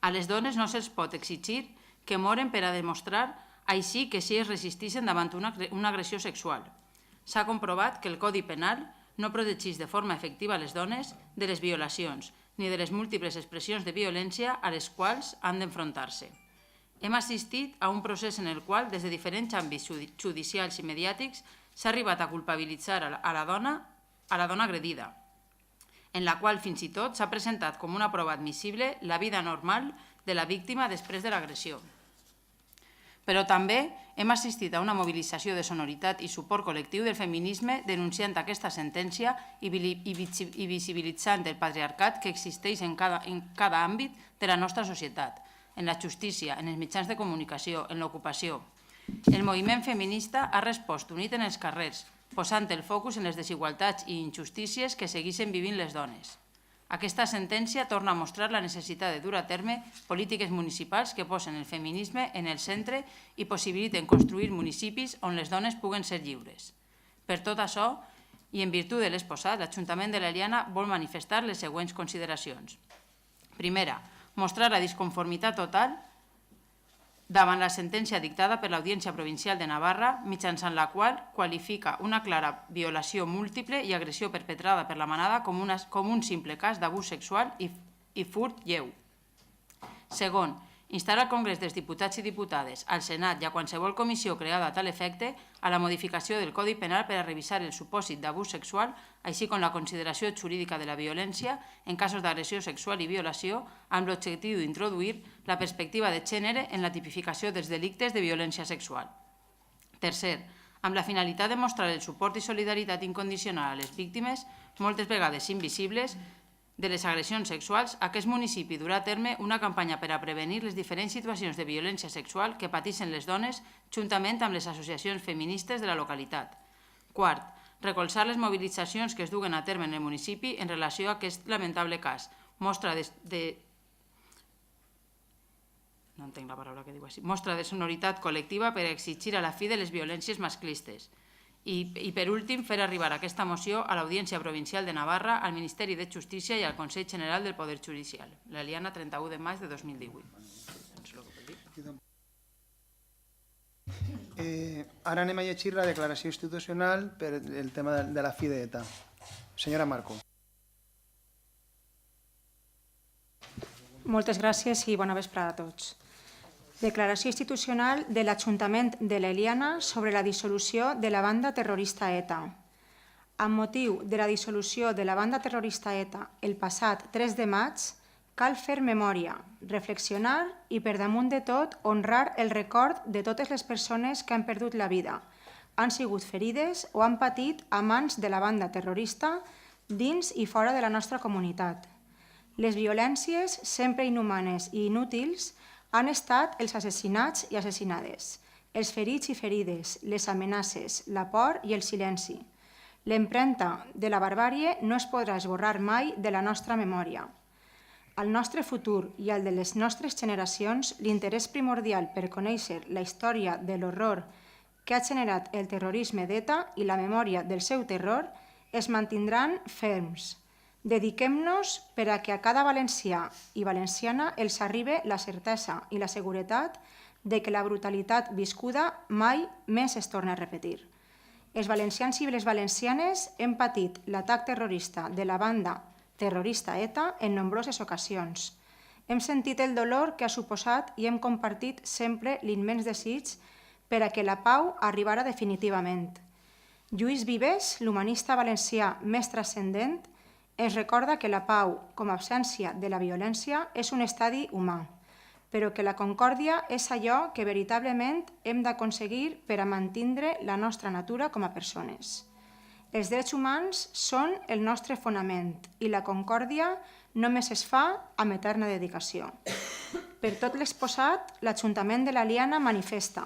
A les dones no se'ls pot exigir que moren per a demostrar així que sí es resisteixen davant una agressió sexual. S'ha comprovat que el Codi Penal no protegeix de forma efectiva les dones de les violacions ni de les múltiples expressions de violència a les quals han d'enfrontar-se. Hem assistit a un procés en el qual, des de diferents àmbits judicials i mediàtics, s'ha arribat a culpabilitzar a la dona agredida, en la qual fins i tot s'ha presentat com una prova admissible la vida normal de la víctima després de l'agressió. Però també hem assistit a una mobilització de sonoritat i suport col·lectiu del feminisme denunciant aquesta sentència i visibilitzant el patriarcat que existeix en cada àmbit de la nostra societat, en la justícia, en els mitjans de comunicació, en l'ocupació. El moviment feminista ha respost unit en els carrers, posant el focus en les desigualtats i injustícies que segueixen vivint les dones. Aquesta sentència torna a mostrar la necessitat de dur a terme polítiques municipals que posen el feminisme en el centre i possibiliten construir municipis on les dones puguen ser lliures. Per tot això, i en virtut de l'exposat, l'Ajuntament de l'Eliana vol manifestar les següents consideracions. Primera, mostrar la disconformitat total davant la sentència dictada per l'Audiència Provincial de Navarra, mitjançant la qual qualifica una clara violació múltiple i agressió perpetrada per la Manada com un simple cas d'abús sexual i furt lleu. Segon, Instar al Congrés dels Diputats i Diputades, al Senat i a qualsevol comissió creada a tal efecte a la modificació del Codi Penal per a revisar el supòsit d'abús sexual, així com la consideració jurídica de la violència en casos d'agressió sexual i violació, amb l'objectiu d'introduir la perspectiva de gènere en la tipificació dels delictes de violència sexual. Tercer, amb la finalitat de mostrar el suport i solidaritat incondicional a les víctimes, moltes vegades invisibles, de les agressions sexuals, aquest municipi durà a terme una campanya per a prevenir les diferents situacions de violència sexual que pateixen les dones juntament amb les associacions feministes de la localitat. Quart, recolzar les mobilitzacions que es duguen a terme en el municipi en relació a aquest lamentable cas. Mostra de sonoritat col·lectiva per a exigir a la fi de les violències masclistes. I, per últim, fer arribar aquesta moció a l'Audiència Provincial de Navarra, al Ministeri de Justícia i al Consell General del Poder Judicial. La Liana, 31 de maig de 2018. Ara anem a llegir la declaració institucional per el tema de la fi d'ETA. Senyora Marco. Moltes gràcies i bona vesprada a tots. Declaració institucional de l'Ajuntament de l'Eliana sobre la dissolució de la banda terrorista ETA. Amb motiu de la dissolució de la banda terrorista ETA el passat 3 de maig, cal fer memòria, reflexionar i, per damunt de tot, honrar el record de totes les persones que han perdut la vida, han sigut ferides o han patit a mans de la banda terrorista dins i fora de la nostra comunitat. Les violències, sempre inhumanes i inútils, han estat els assassinats i assassinades, els ferits i ferides, les amenaces, la por i el silenci. L'empremta de la barbàrie no es podrà esborrar mai de la nostra memòria. Al nostre futur i al de les nostres generacions, l'interès primordial per conèixer la història de l'horror que ha generat el terrorisme d'ETA i la memòria del seu terror es mantindran ferms. Dediquem-nos per a que a cada valencià i valenciana els arribi la certesa i la seguretat de que la brutalitat viscuda mai més es torna a repetir. Els valencians i les valencianes hem patit l'atac terrorista de la banda terrorista ETA en nombroses ocasions. Hem sentit el dolor que ha suposat i hem compartit sempre l'immens desig per a que la pau arribara definitivament. Lluís Vives, l'humanista valencià més transcendent, ens recorda que la pau, com a absència de la violència, és un estadi humà, però que la concòrdia és allò que veritablement hem d'aconseguir per a mantindre la nostra natura com a persones. Els drets humans són el nostre fonament i la concòrdia només es fa amb eterna dedicació. Per tot l'exposat, l'Ajuntament de l'Eliana manifesta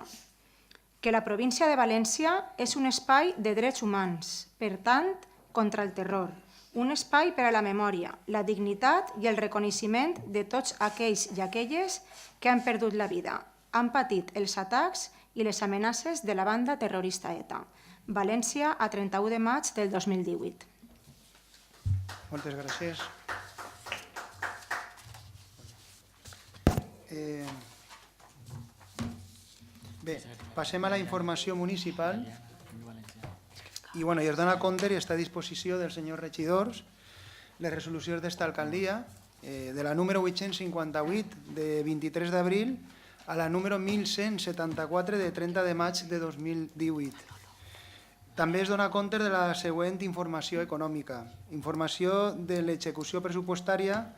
que la província de València és un espai de drets humans, per tant, contra el terror, un espai per a la memòria, la dignitat i el reconeixement de tots aquells i aquelles que han perdut la vida, han patit els atacs i les amenaces de la banda terrorista ETA. València, a 31 de maig del 2018. Moltes gràcies. Bé, passem a la informació municipal. I es dona compte i està a disposició dels senyors regidors les resolucions d'esta alcaldia, de la número 858 de 23 d'abril a la número 1174 de 30 de maig de 2018. També es dona compte de la següent informació econòmica. Informació de l'execució pressupostària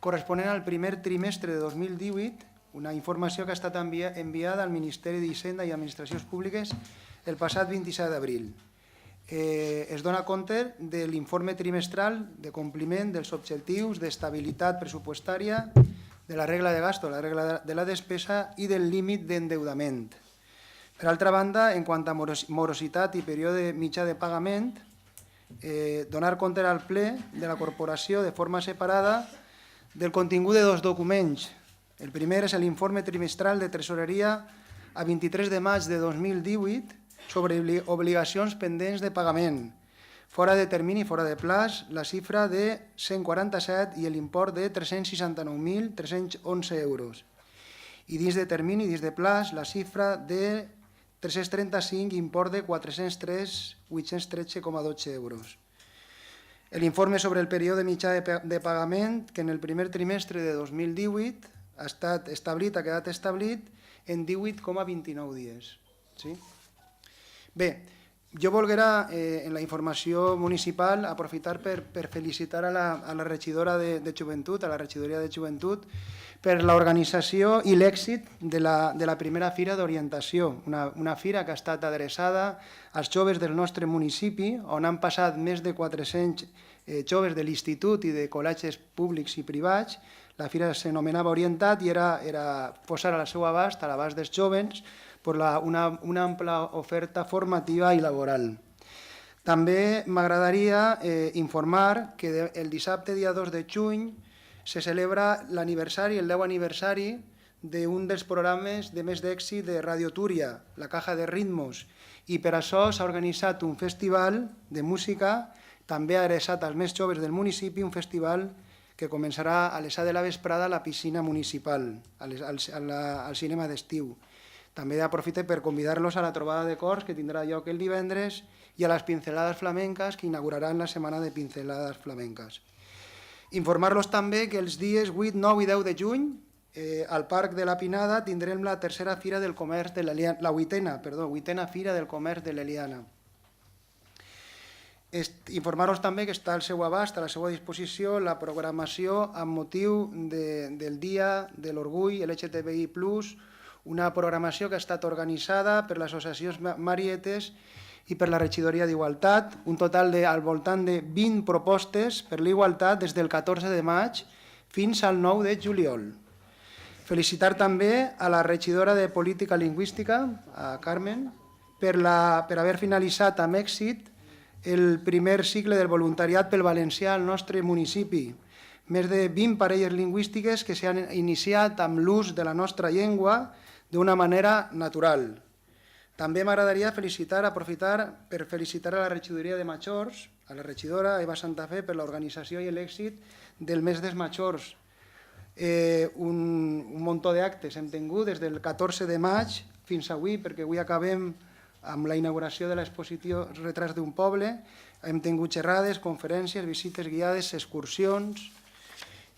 corresponent al primer trimestre de 2018, una informació que ha estat enviada al Ministeri d'Hisenda i Administracions Públiques el passat 27 d'abril. Es dona compte de l'informe trimestral de compliment dels objectius d'estabilitat pressupostària, de la regla de gasto, la regla de la despesa i del límit d'endeudament. Per altra banda, en quant a morositat i període mitjà de pagament, donar compte al ple de la corporació de forma separada del contingut de dos documents. El primer és l'informe trimestral de tresoreria a 23 de maig de 2018 sobre obligacions pendents de pagament, fora de termini, fora de plaç, la xifra de 147 i l'import de 369.311 euros. I dins de termini, dins de plaç, la xifra de 335 i import de 403.813,12 euros. L'informe sobre el període mitjà de pagament, que en el primer trimestre de 2018 ha estat establit, ha quedat establit en 18,29 dies. Sí? Bé, jo volguera, en la informació municipal, aprofitar per felicitar a la regidora de Joventut, a la regidoria de Joventut, per l'organització i l'èxit de la primera fira d'orientació, una fira que ha estat adreçada als joves del nostre municipi, on han passat més de 400 joves de l'institut i de col·legis públics i privats. La fira s'anomenava Orientat i era posar a la seu abast, a l'abast dels joves, una ampla oferta formativa i laboral. També m'agradaria informar que el dissabte, dia 2 de juny, se celebra l'aniversari, el 10 aniversari d'un dels programes de més d'èxit de Radio Túria, la Caja de Ritmos, i per això s'ha organitzat un festival de música, també adreçat als més joves del municipi, un festival que començarà a les 7 de la vesprada a la piscina municipal, al cinema d'estiu. També aprofito per convidar-los a la trobada de cors que tindrà lloc el divendres i a les pincelades flamenques que inauguraran la setmana de pincelades flamenques. Informar-los també que els dies 8, 9 i 10 de juny al Parc de la Pinada tindrem la tercera fira del comerç de l'Eliana, la vuitena fira del comerç de l'Eliana. Informar-los també que està al seu abast, a la seva disposició, la programació amb motiu del Dia de l'Orgull LGTBI+, una programació que ha estat organitzada per l'associació Marietes i per la regidoria d'Igualtat, un total al voltant de 20 propostes per l'igualtat des del 14 de maig fins al 9 de juliol. Felicitar també a la regidora de Política Lingüística, a Carmen, per haver finalitzat amb èxit el primer cicle del voluntariat pel valencià al nostre municipi. Més de 20 parelles lingüístiques que s'han iniciat amb l'ús de la nostra llengua d'una manera natural. També m'agradaria aprofitar per felicitar a la regidoria de Majors, a la regidora Eva Santafé, per l'organització i l'èxit del mes dels Majors. Un munt d'actes hem tingut des del 14 de maig fins avui, perquè avui acabem amb la inauguració de l'exposició Retrats d'un poble. Hem tingut xerrades, conferències, visites guiades, excursions,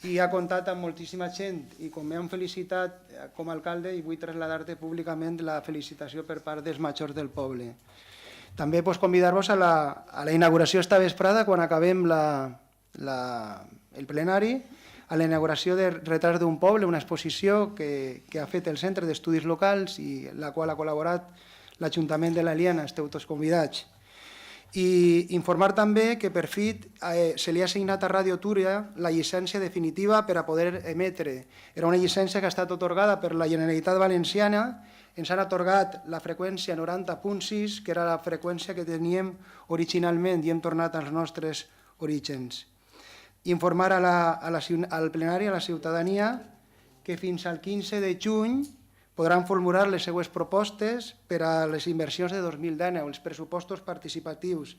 i ha comptat amb moltíssima gent, i com m'han felicitat com a alcalde, i vull traslladar-te públicament la felicitació per part dels majors del poble. També convidar-vos a la inauguració esta vesprada, quan acabem el plenari, a la inauguració de Retrats d'un poble, una exposició que ha fet el Centre d'Estudis Locals i la qual ha col·laborat l'Ajuntament de l'Eliana. Esteu tots convidats. I informar també que per fi se li ha assignat a Radio Túria la llicència definitiva per a poder emetre. Era una llicència que ha estat atorgada per la Generalitat Valenciana. Ens han atorgat la freqüència 90.6, que era la freqüència que teníem originalment, i hem tornat als nostres orígens. Informar al plenari, a la ciutadania, que fins al 15 de juny podran formular les seues propostes per a les inversions de 2019, els pressupostos participatius.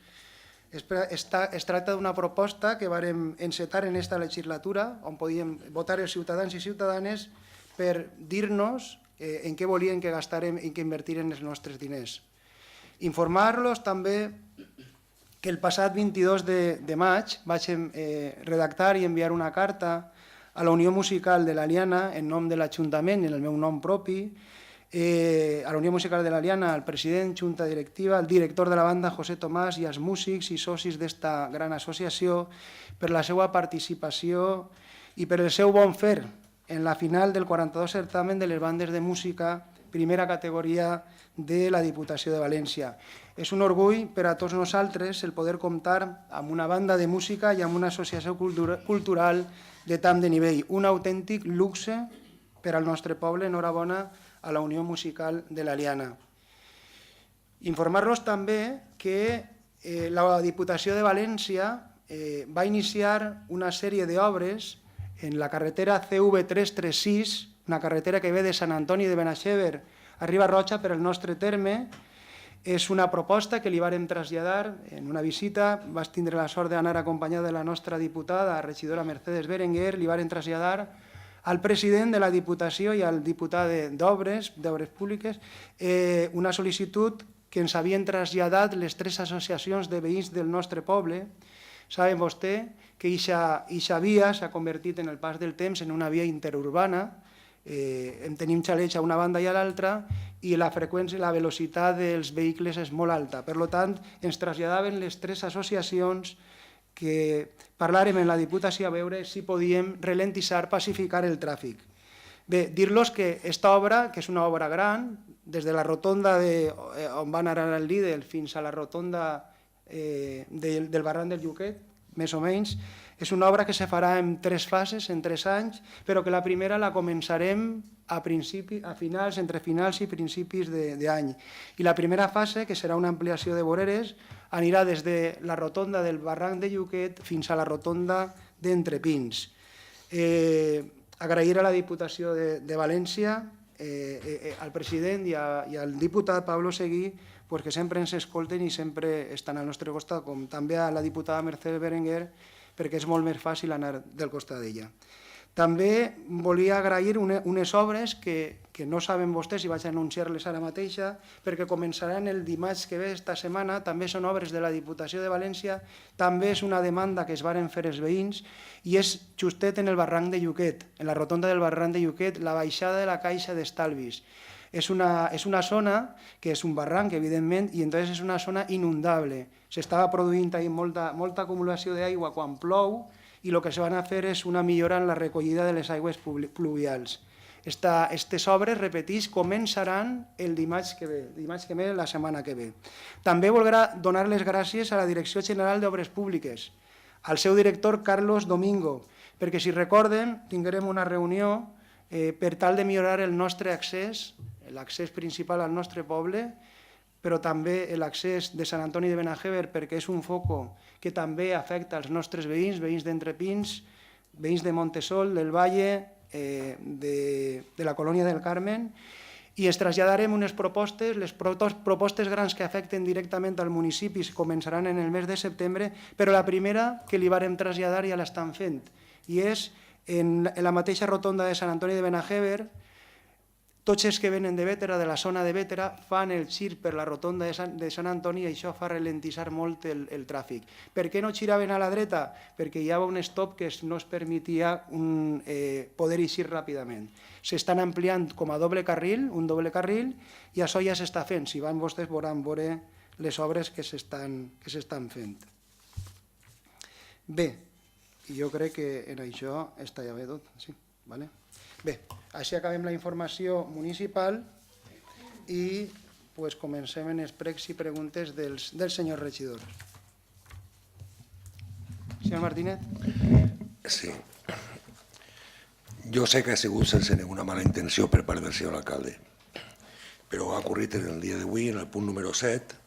Es tracta d'una proposta que vàrem encetar en aquesta legislatura, on podíem votar els ciutadans i ciutadanes per dir-nos en què volien que gastarem i que invertirem els nostres diners. Informar-los també que el passat 22 de maig vaig redactar i enviar una carta a la Unió Musical de l'Eliana, en nom de l'Ajuntament i en el meu nom propi, a la Unió Musical de l'Eliana, al president, junta directiva, al director de la banda, José Tomàs, i als músics i socis d'esta gran associació per la seva participació i per el seu bon fer en la final del 42 certamen de les bandes de música, primera categoria de la Diputació de València. És un orgull per a tots nosaltres el poder comptar amb una banda de música i amb una associació cultural de tant de nivell. Un autèntic luxe per al nostre poble. Enhorabona a la Unió Musical de l'Eliana. Informar-los també que la Diputació de València va iniciar una sèrie d'obres en la carretera CV336, una carretera que ve de Sant Antoni de Benaixever a Riba-roja per el nostre terme. És una proposta que li vàrem traslladar en una visita. Vaig tindre la sort d'anar acompanyada de la nostra diputada, la regidora Mercedes Berenguer. Li vàrem traslladar al president de la Diputació i al diputat d'Obres Públiques una sol·licitud que ens havien traslladat les 3 associacions de veïns del nostre poble. Saben vostè que eixa via s'ha convertit en el pas del temps en una via interurbana Tenim xalets a una banda i a l'altra i la freqüència, la velocitat dels vehicles és molt alta. Per tant, ens traslladaven les 3 associacions que parlàrem en la Diputació a veure si podíem ralentitzar, pacificar el tràfic. Bé, dir-los que aquesta obra, que és una obra gran, des de la rotonda on va anar el Lidl fins a la rotonda del barranc del Lluquet, més o menys, és una obra que se farà en 3 fases, en 3 anys, però que la primera la començarem entre finals i principis d'any. I la primera fase, que serà una ampliació de voreres, anirà des de la rotonda del barranc de Lluquet fins a la rotonda d'Entrepins. Agrair a la Diputació de València, al president i al diputat Pablo Seguí, que sempre ens escolten i sempre estan al nostre costat, com també a la diputada Mercedes Berenguer, perquè és molt més fàcil anar del costat d'ella. També volia agrair unes obres que no saben vostès i vaig anunciar-les ara mateixa, perquè començaran el dimarts que ve, esta setmana, també són obres de la Diputació de València, també és una demanda que es varen fer els veïns, i és justet en el barranc de Lluquet, en la rotonda del barranc de Lluquet, la baixada de la Caixa d'Estalvis. És una zona que és un barranc, evidentment, i entonces és una zona inundable. S'estava produint molta acumulació d'aigua quan plou i el que es van a fer és una millora en la recollida de les aigües pluvials. Aquestes obres, repetís, començaran el dimarts que ve, la setmana que ve. També voldrà donar les gràcies a la Direcció General d'Obres Públiques, al seu director Carlos Domingo, perquè si recorden tindrem una reunió per tal de millorar el nostre accés, l'accés principal al nostre poble, però també l'accés de Sant Antoni de Benajever, perquè és un foco que també afecta els nostres veïns, veïns d'Entrepins, veïns de Montesol, del Valle, de la Colònia del Carmen, i es traslladarem unes propostes, les propostes grans que afecten directament al municipi començaran en el mes de setembre, però la primera que li vàrem traslladar ja l'estan fent, i és en la mateixa rotonda de Sant Antoni de Benajever. Tots els que venen de Bétera, de la zona de Bétera, fan el gir per la rotonda de Sant Antoni i això fa ralentitzar molt el tràfic. Per què no giraven a la dreta? Perquè hi havia un stop que no es permetia poder eixir ràpidament. S'estan ampliant com a doble carril, i això ja s'està fent. Si van vostès veuran les obres que s'estan fent. Bé, jo crec que en això està ja bé tot. Bé, així acabem la informació municipal i comencem en els pregs i preguntes dels senyors regidors. Senyor Martínez. Sí. Jo sé que ha sigut sense ninguna mala intenció per part del senyor alcalde, però ha ocorrit en el dia d'avui, en el punt número 7,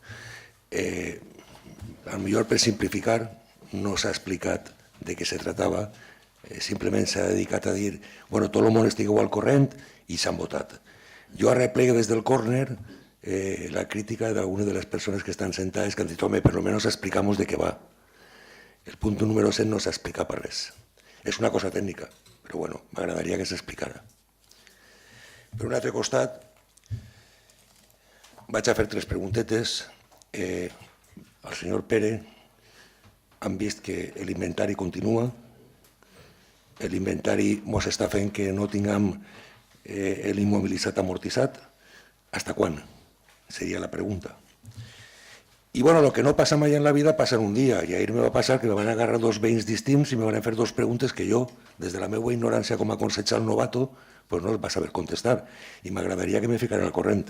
potser per simplificar, no s'ha explicat de què se tratava. Simplement s'ha dedicat a dir tot el món estigueu al corrent i s'han votat. Jo arreplega des del córner la crítica d'alguna de les persones que estan sentades que han dit, home, per lo menos explicamos de què va. El punt número 7 no s'ha explicat per res. És una cosa tècnica, però m'agradaria que s'explicara. Per un altre costat, vaig a fer 3 preguntetes. Al senyor Pere han vist que l'inventari continua. L'inventari ens està fent que no tinguem l'immobilitzat amortitzat. ¿Hasta quan? Seria la pregunta. I el que no passa mai en la vida passa en un dia. I ahir me va passar que me van agarrar 2 veïns distints i me van fer 2 preguntes que jo, des de la meva ignorància com a consejal novato, no els va saber contestar. I m'agradaria que me ficaran al corrent.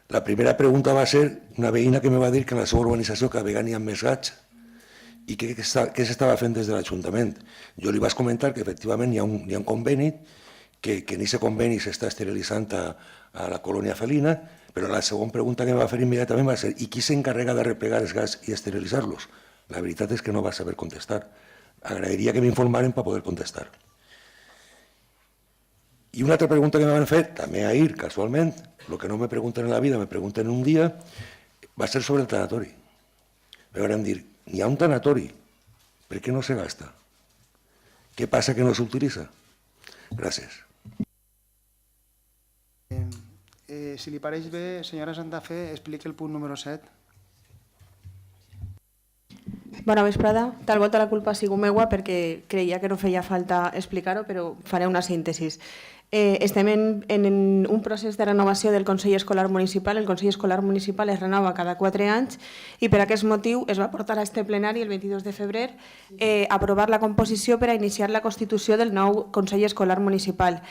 La primera pregunta va ser una veïna que me va dir que en la seva urbanització cada vegada n'hi ha més gats i què s'estava fent des de l'Ajuntament. Jo li vaig comentar que efectivament hi ha un conveni, que en aquest conveni s'està esterilitzant a la colònia felina, però la segona pregunta que em va fer immediatament va ser i qui s'encarrega de replegar els gats i esterilitzar-los? La veritat és que no va saber contestar. Agrairia que m'informaren per poder contestar. I una altra pregunta que me van fer, també ahir, casualment, el que no me pregunten en la vida, me pregunten un dia, va ser sobre el tanatori. Me van dir, n'hi ha un tanatori, per què no se gasta? Què passa que no s'utilitza? Gràcies. Si li pareix bé, senyora Santa Fe, expliqui el punt número 7. Bona vesprada. Tal volta la culpa ha sigut meua perquè creia que no feia falta explicar-ho, però faré una síntesi. Estem en un procés de renovació del Consell Escolar Municipal. El Consell Escolar Municipal es renova cada 4 anys i per aquest motiu es va portar a este plenari el 22 de febrer aprovar la composició per a iniciar la constitució del nou Consell Escolar Municipal.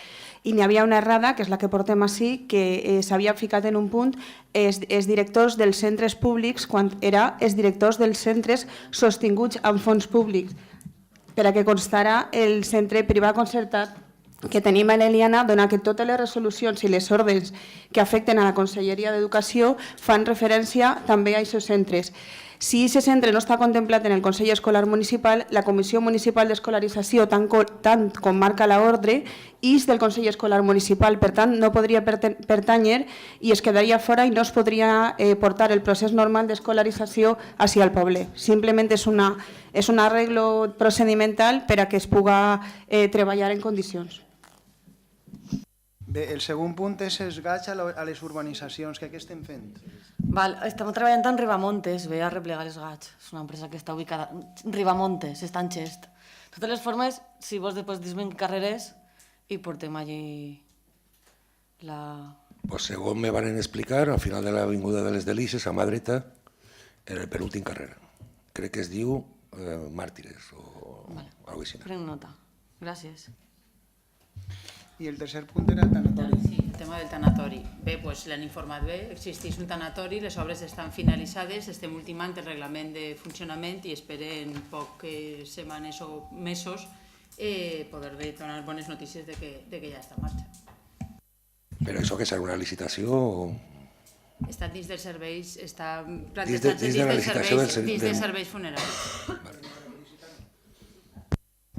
I n'hi havia una errada, que és la que portem així, que s'havia ficat en un punt els directors dels centres públics quan era els directors dels centres sostinguts amb fons públics, per a que constara el centre privat concertat que tenim a l'Eliana, dona que totes les resolucions i les ordres que afecten a la Conselleria d'Educació fan referència també a aquests centres. Si aquest centre no està contemplat en el Consell Escolar Municipal, la Comissió Municipal d'Escolarització, tant com marca l'ordre, és del Consell Escolar Municipal, per tant, no podria pertànyer i es quedaria fora i no es podria portar el procés normal d'escolarització hacia el poble. Simplement és un arreglo procedimental per a que es puga treballar en condicions. Bé, el segon punt és els gags a les urbanitzacions. Què estem fent? Estem treballant amb Ribamontes, ve a replegar els gats. És una empresa que està ubicada... Ribamontes, està en Xest. De totes les formes, si vols després dis-me què carreres i portem allí la... Pues segons me van explicar, al final de l'Avinguda de les Delícies, a mà dreta, era el penúltim carrer. Crec que es diu Màrtires o alguna cosa així. Prenc nota. Gràcies. I el tercer punt era el tanatori. Sí, el tema del tanatori. Bé, doncs l'han informat bé, existeix un tanatori, les obres estan finalitzades, estem ultimant el reglament de funcionament i esperen poques setmanes o mesos poder donar bones notícies de que ja està en marxa. Però això que serà una licitació o...? Està dins dels serveis, està plantejant-se dins dels serveis funeraris.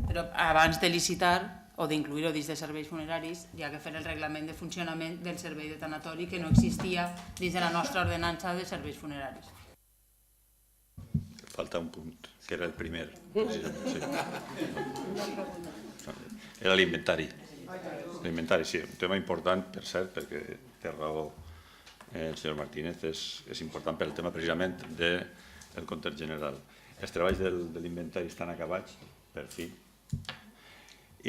Però abans de licitar o d'incluir-ho dins de serveis funeraris, hi ha que fer el reglament de funcionament del servei de tanatori que no existia dins de la nostra ordenança de serveis funeraris. Falta un punt, que era el primer. Sí. Era l'inventari. L'inventari, sí, un tema important, per cert, perquè té raó el senyor Martínez, és important pel tema precisament del context general. Els treballs de l'inventari estan acabats, per fi,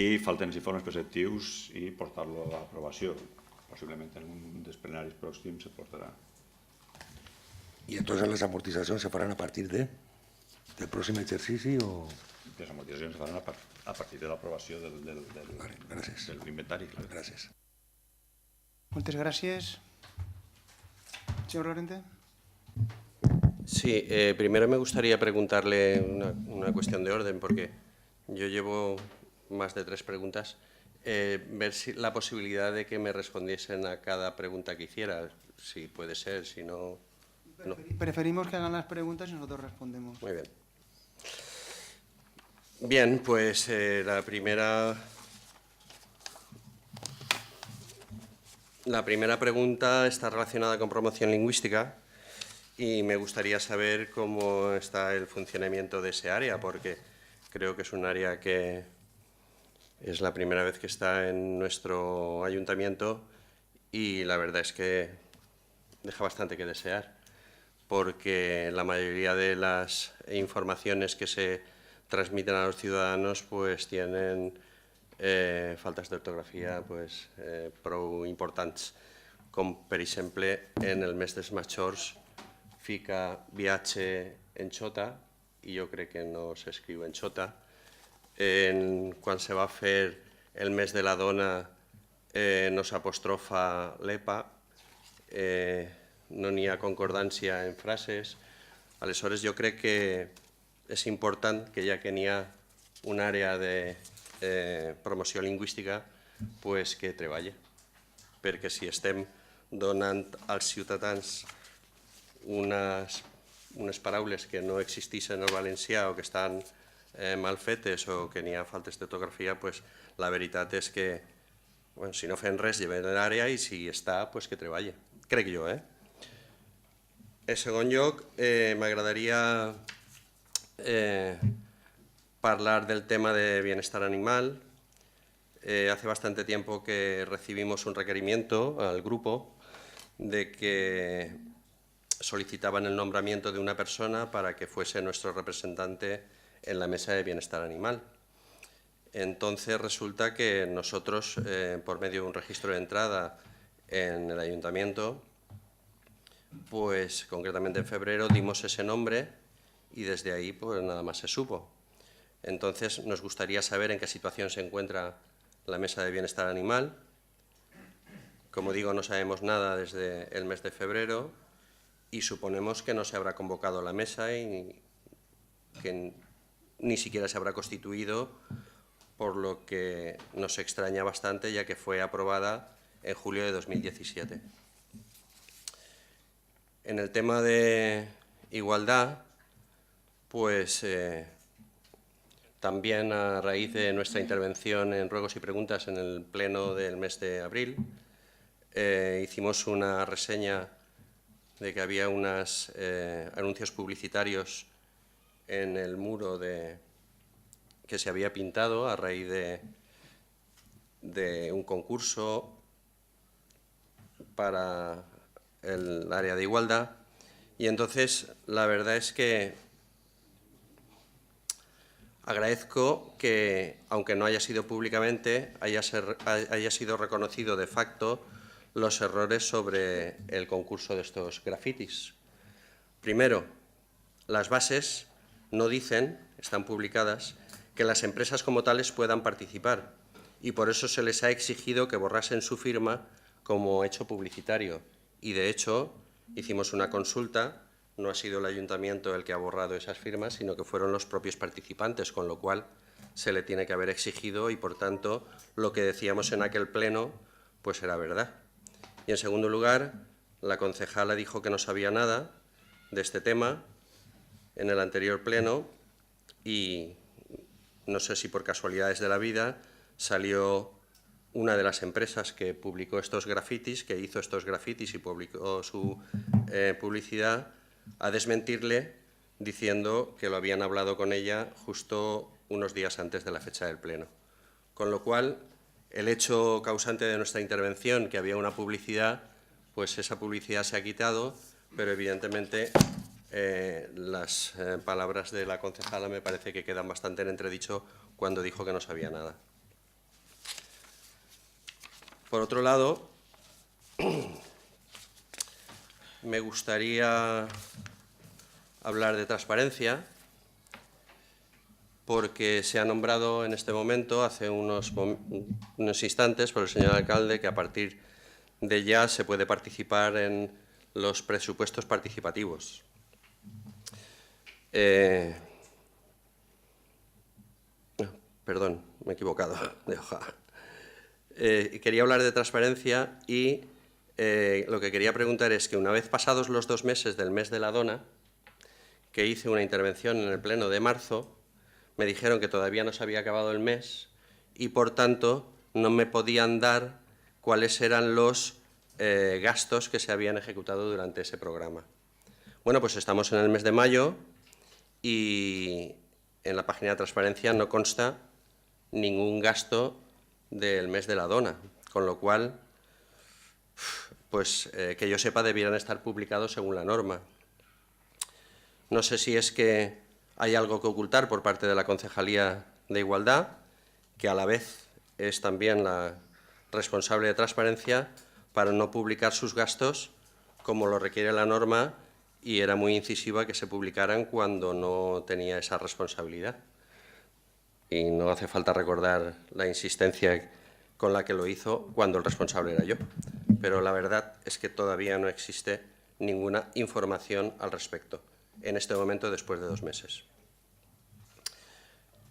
i falten els informes preceptius i portar-lo a l'aprovació. Possiblement en un dels plenaris pròxims se portarà. I entonces les amortitzacions se faran a partir del pròxim exercici o...? Les amortitzacions se faran a partir de l'aprovació del inventari. Gràcies. Moltes gràcies. Señor Lorente. Sí, primero me gustaría preguntarle una cuestión de orden, porque yo llevo más de 3 preguntas, ver si la posibilidad de que me respondiesen a cada pregunta que hiciera, si puede ser, si no... Preferimos que hagan las preguntas y nosotros respondemos. Muy bien. Bien, pues la primera pregunta está relacionada con promoción lingüística y me gustaría saber cómo está el funcionamiento de ese área, porque creo que es un área que es la primera vez que está en nuestro ayuntamiento y la verdad es que deja bastante que desear, porque la mayoría de las informaciones que se transmiten a los ciudadanos pues tienen faltas de ortografia pues, prou importants, com per exemple en el mes dels majors fica viatge en xota i jo crec que no s'escriu en xota. Quan se va fer el mes de la dona no s'apostrofa l'EPA, no n'hi ha concordància en frases. Aleshores jo crec que és important que ja que n'hi ha una àrea de promoció lingüística pues que treballi, perquè si estem donant als ciutadans unes paraules que no existeixen en el valencià o que estan mal fetes o que n'hi ha faltes d'ortografia, pues la veritat és que si no fem res lleven l'àrea i si està, pues que treballi. Crec jo, En segon lloc, m'agradaria hablar del tema de bienestar animal. Hace bastante tiempo que recibimos un requerimiento al grupo de que solicitaban el nombramiento de una persona para que fuese nuestro representante en la mesa de bienestar animal. Entonces resulta que nosotros, por medio de un registro de entrada en el ayuntamiento, pues concretamente en febrero dimos ese nombre y desde ahí pues nada más se supo. Entonces nos gustaría saber en qué situación se encuentra la Mesa de Bienestar Animal. Como digo, no sabemos nada desde el mes de febrero y suponemos que no se habrá convocado la mesa y que ni siquiera se habrá constituido, por lo que nos extraña bastante, ya que fue aprobada en julio de 2017. En el tema de igualdad, pues también a raíz de nuestra intervención en ruegos y preguntas en el pleno del mes de abril, hicimos una reseña de que había unos anuncios publicitarios en el muro que se había pintado a raíz de un concurso para el área de igualdad. Y entonces la verdad es que agradezco que, aunque no haya sido públicamente, haya sido reconocido de facto los errores sobre el concurso de estos grafitis. Primero, las bases no dicen, están publicadas, que las empresas como tales puedan participar y por eso se les ha exigido que borrasen su firma como hecho publicitario. Y de hecho, hicimos una consulta, no ha sido el ayuntamiento el que ha borrado esas firmas, sino que fueron los propios participantes, con lo cual se le tiene que haber exigido y, por tanto, lo que decíamos en aquel pleno, pues era verdad. Y en segundo lugar, la concejala dijo que no sabía nada de este tema en el anterior pleno y no sé si por casualidades de la vida salió una de las empresas que publicó estos grafitis, que hizo estos grafitis y publicó su publicidad, a desmentirle diciendo que lo habían hablado con ella justo unos días antes de la fecha del pleno. Con lo cual, el hecho causante de nuestra intervención, que había una publicidad, pues esa publicidad se ha quitado, pero evidentemente las palabras de la concejala me parece que quedan bastante en entredicho cuando dijo que no sabía nada. Por otro lado, me gustaría hablar de transparencia, porque se ha nombrado en este momento, hace unos instantes, por el señor alcalde, que a partir de ya se puede participar en los presupuestos participativos. Perdón, me he equivocado de hoja. Quería hablar de transparencia y lo que quería preguntar es que una vez pasados los 2 meses del mes de la dona, que hice una intervención en el pleno de marzo, me dijeron que todavía no se había acabado el mes y, por tanto, no me podían dar cuáles eran los gastos que se habían ejecutado durante ese programa. Bueno, pues estamos en el mes de mayo y en la página de transparencia no consta ningún gasto del mes de la dona, con lo cual, pues que yo sepa, debieran estar publicados según la norma. No sé si es que hay algo que ocultar por parte de la Concejalía de Igualdad, que a la vez es también la responsable de transparencia, para no publicar sus gastos como lo requiere la norma, y era muy incisiva que se publicaran cuando no tenía esa responsabilidad. Y no hace falta recordar la insistencia con la que lo hizo cuando el responsable era yo. Pero la verdad es que todavía no existe ninguna información al respecto, en este momento, después de 2 meses.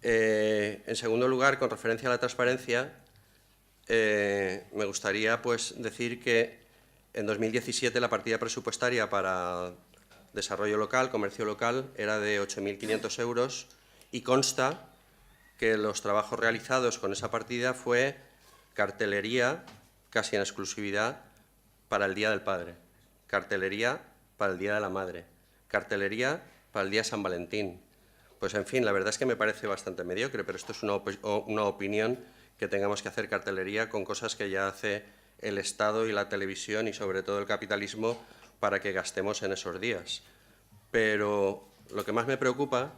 En segundo lugar, con referencia a la transparencia, me gustaría pues, decir que en 2017 la partida presupuestaria para desarrollo local, comercio local, era de 8.500 euros y consta que los trabajos realizados con esa partida fue cartelería, casi en exclusividad, para el Día del Padre, cartelería para el Día de la Madre, cartelería para el Día de San Valentín. Pues, en fin, la verdad es que me parece bastante mediocre, pero esto es una opinión, que tengamos que hacer cartelería con cosas que ya hace el Estado y la televisión y, sobre todo, el capitalismo para que gastemos en esos días. Pero lo que más me preocupa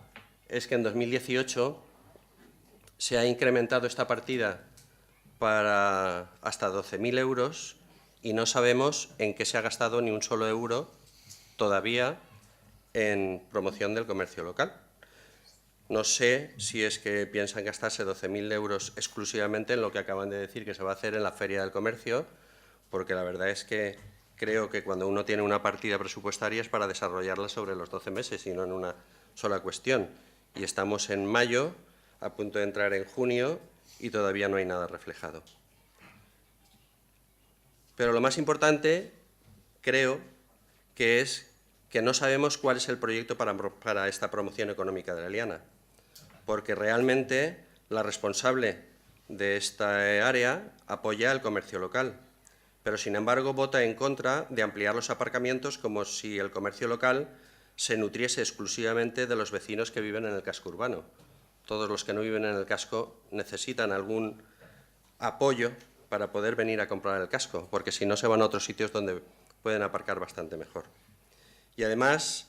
es que en 2018 se ha incrementado esta partida para hasta 12.000 euros y no sabemos en qué se ha gastado ni un solo euro todavía en promoción del comercio local. No sé si es que piensan gastarse 12.000 euros exclusivamente en lo que acaban de decir que se va a hacer en la Feria del Comercio, porque la verdad es que creo que cuando uno tiene una partida presupuestaria es para desarrollarla sobre los 12 meses y no en una sola cuestión. Y estamos en mayo, a punto de entrar en junio, y todavía no hay nada reflejado. Pero lo más importante, creo, que es que no sabemos cuál es el proyecto para esta promoción económica de la Eliana, porque realmente la responsable de esta área apoya el comercio local, pero sin embargo vota en contra de ampliar los aparcamientos como si el comercio local se nutriese exclusivamente de los vecinos que viven en el casco urbano. Todos los que no viven en el casco necesitan algún apoyo para poder venir a comprar el casco, porque si no se van a otros sitios donde pueden aparcar bastante mejor. Y además,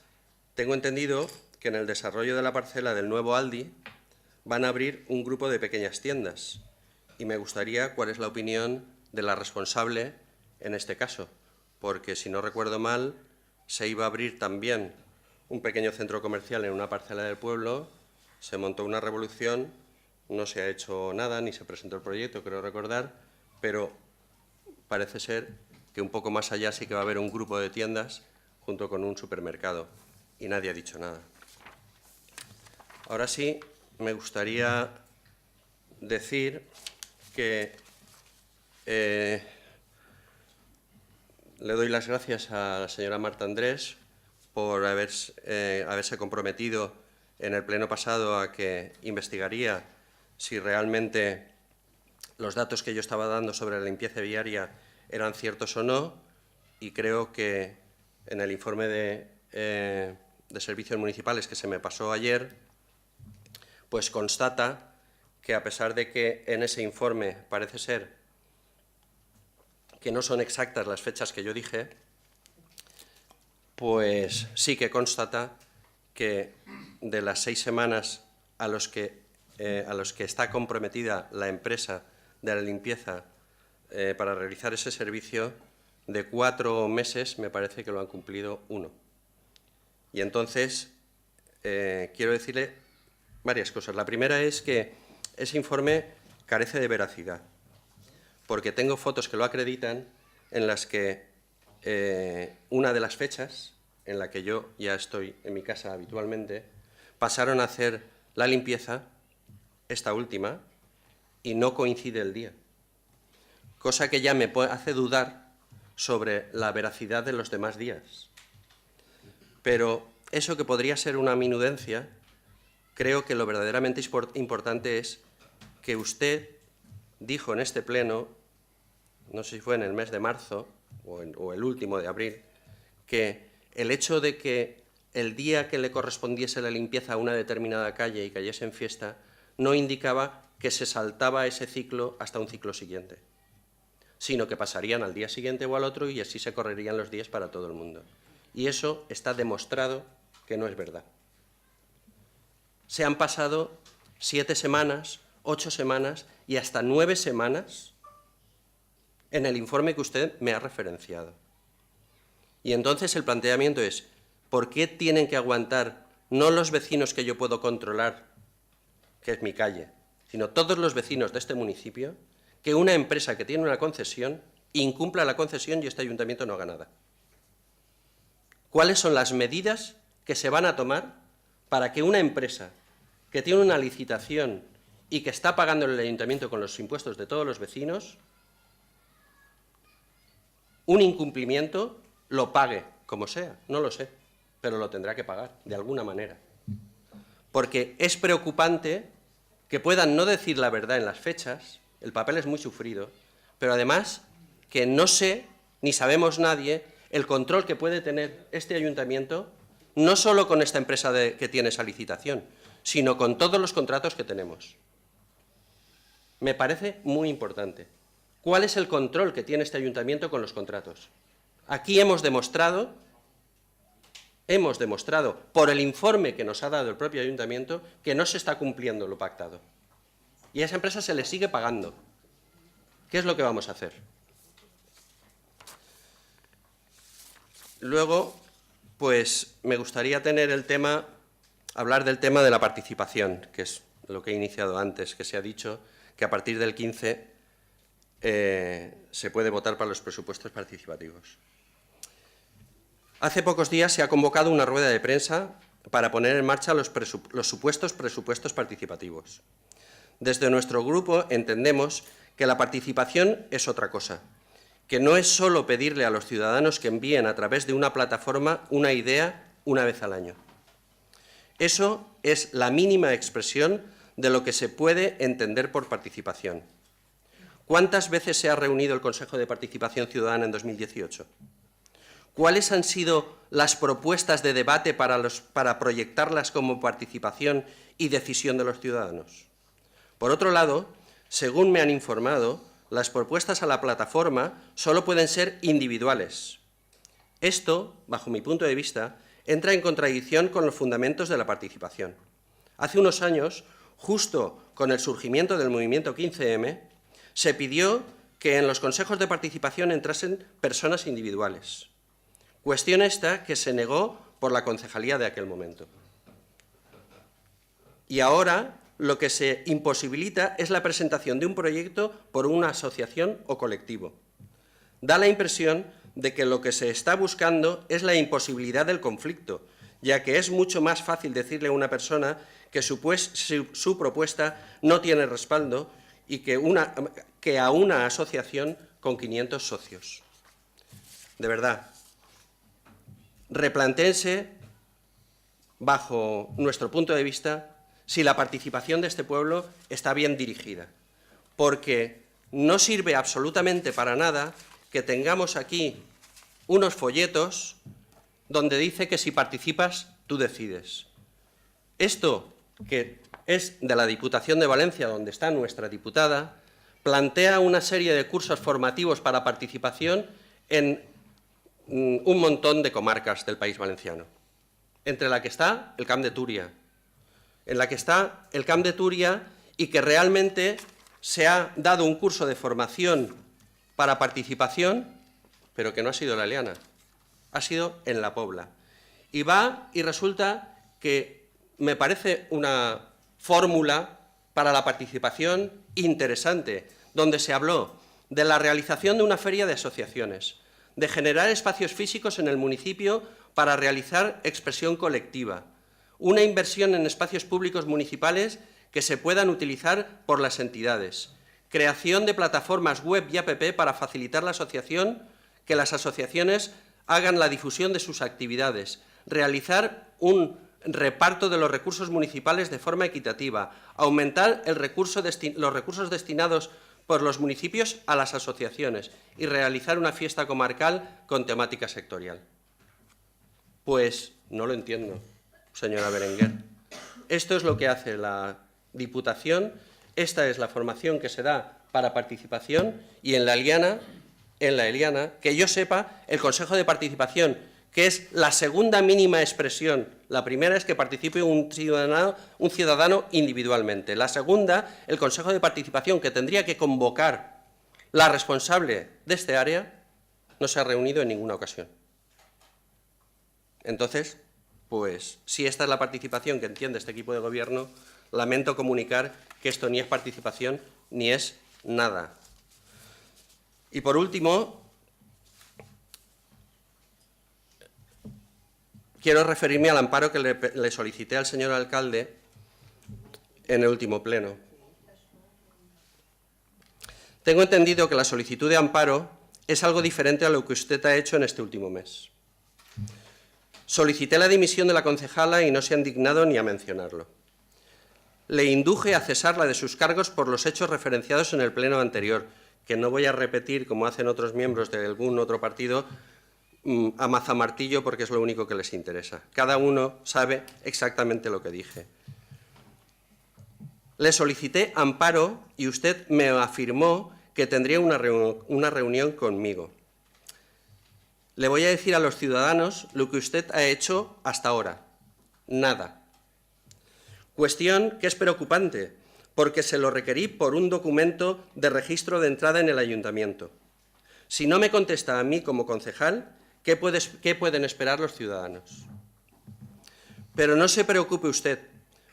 tengo entendido que en el desarrollo de la parcela del nuevo Aldi van a abrir un grupo de pequeñas tiendas y me gustaría cuál es la opinión de la responsable en este caso, porque si no recuerdo mal, se iba a abrir también un pequeño centro comercial en una parcela del pueblo, se montó una revolución, no se ha hecho nada, ni se presentó el proyecto, creo recordar, pero parece ser que un poco más allá sí que va a haber un grupo de tiendas junto con un supermercado, y nadie ha dicho nada. Ahora sí, me gustaría decir que le doy las gracias a la señora Marta Andrés por haberse comprometido en el pleno pasado a que investigaría si realmente los datos que yo estaba dando sobre la limpieza viaria eran ciertos o no, y creo que en el informe de servicios municipales que se me pasó ayer, pues constata que a pesar de que en ese informe parece ser que no son exactas las fechas que yo dije, pues sí que constata que de las 6 semanas a los que está comprometida la empresa de la limpieza para realizar ese servicio, de 4 meses me parece que lo han cumplido 1. Y entonces quiero decirle varias cosas. La primera es que ese informe carece de veracidad, porque tengo fotos que lo acreditan en las que una de las fechas en la que yo ya estoy en mi casa habitualmente, pasaron a hacer la limpieza, esta última, y no coincide el día. Cosa que ya me hace dudar sobre la veracidad de los demás días. Pero eso que podría ser una minudencia, creo que lo verdaderamente importante es que usted dijo en este pleno, no sé si fue en el mes de marzo o el último de abril, que el hecho de que el día que le correspondiese la limpieza a una determinada calle y cayese en fiesta no indicaba que se saltaba ese ciclo hasta un ciclo siguiente, sino que pasarían al día siguiente o al otro y así se correrían los días para todo el mundo. Y eso está demostrado que no es verdad. Se han pasado 7 semanas, 8 semanas y hasta 9 semanas en el informe que usted me ha referenciado. Y entonces el planteamiento es, ¿por qué tienen que aguantar no los vecinos que yo puedo controlar, que es mi calle, sino todos los vecinos de este municipio, que una empresa que tiene una concesión incumpla la concesión y este ayuntamiento no haga nada? ¿Cuáles son las medidas que se van a tomar para que una empresa que tiene una licitación y que está pagando el ayuntamiento con los impuestos de todos los vecinos, un incumplimiento lo pague, como sea, no lo sé, pero lo tendrá que pagar, de alguna manera? Porque es preocupante que puedan no decir la verdad en las fechas, el papel es muy sufrido, pero además que no sé, ni sabemos nadie, el control que puede tener este ayuntamiento, no solo con esta empresa que tiene esa licitación, sino con todos los contratos que tenemos. Me parece muy importante. ¿Cuál es el control que tiene este ayuntamiento con los contratos? Aquí hemos demostrado por el informe que nos ha dado el propio ayuntamiento que no se está cumpliendo lo pactado. y a esa empresa se le sigue pagando. ¿Qué es lo que vamos a hacer? Luego, pues me gustaría hablar del tema de la participación, que es lo que he iniciado antes, que se ha dicho que a partir del 15 se puede votar para los presupuestos participativos. Hace pocos días se ha convocado una rueda de prensa para poner en marcha los supuestos presupuestos participativos. Desde nuestro grupo entendemos que la participación es otra cosa, que no es solo pedirle a los ciudadanos que envíen a través de una plataforma una idea una vez al año. Eso es la mínima expresión de lo que se puede entender por participación. ¿Cuántas veces se ha reunido el Consejo de Participación Ciudadana en 2018? ¿Cuáles han sido las propuestas de debate para proyectarlas como participación y decisión de los ciudadanos? Por otro lado, según me han informado, las propuestas a la plataforma solo pueden ser individuales. Esto, bajo mi punto de vista, entra en contradicción con los fundamentos de la participación. Hace unos años, justo con el surgimiento del movimiento 15M, se pidió que en los consejos de participación entrasen personas individuales. Cuestión esta que se negó por la concejalía de aquel momento. Y ahora lo que se imposibilita es la presentación de un proyecto por una asociación o colectivo. Da la impresión de que lo que se está buscando es la imposibilidad del conflicto, ya que es mucho más fácil decirle a una persona que su propuesta no tiene respaldo y que a una asociación con 500 socios. De verdad, replantéense, bajo nuestro punto de vista, si la participación de este pueblo está bien dirigida, porque no sirve absolutamente para nada que tengamos aquí unos folletos donde dice que si participas, tú decides. Esto, que es de la Diputación de Valencia, donde está nuestra diputada, plantea una serie de cursos formativos para participación en un montón de comarcas del País Valenciano, entre la que está el Camp de Túria, y que realmente se ha dado un curso de formación para participación, pero que no ha sido en la Eliana, ha sido en la Pobla. Y resulta que me parece una fórmula para la participación interesante, donde se habló de la realización de una feria de asociaciones, de generar espacios físicos en el municipio para realizar expresión colectiva, una inversión en espacios públicos municipales que se puedan utilizar por las entidades, creación de plataformas web y app para facilitar la asociación, que las asociaciones hagan la difusión de sus actividades, realizar un reparto de los recursos municipales de forma equitativa, aumentar los recursos destinados por los municipios a las asociaciones y realizar una fiesta comarcal con temática sectorial. Pues no lo entiendo, señora Berenguer. Esto es lo que hace la Diputación, esta es la formación que se da para participación y en la Eliana, que yo sepa, el Consejo de Participación, que es la segunda mínima expresión, la primera es que participe un ciudadano individualmente, la segunda, el Consejo de Participación, que tendría que convocar la responsable de este área, no se ha reunido en ninguna ocasión. Entonces, pues, si esta es la participación que entiende este equipo de gobierno, lamento comunicar que esto ni es participación ni es nada. Y por último, quiero referirme al amparo que le solicité al señor alcalde en el último pleno. Tengo entendido que la solicitud de amparo es algo diferente a lo que usted ha hecho en este último mes. Solicité la dimisión de la concejala y no se han dignado ni a mencionarlo. Le induje a cesarla de sus cargos por los hechos referenciados en el pleno anterior, que no voy a repetir, como hacen otros miembros de algún otro partido, a mazamartillo, porque es lo único que les interesa. Cada uno sabe exactamente lo que dije. Le solicité amparo y usted me afirmó que tendría una reunión conmigo. Le voy a decir a los ciudadanos lo que usted ha hecho hasta ahora. Nada. Cuestión que es preocupante, porque se lo requerí por un documento de registro de entrada en el ayuntamiento. Si no me contesta a mí como concejal, ¿qué pueden esperar los ciudadanos? Pero no se preocupe usted.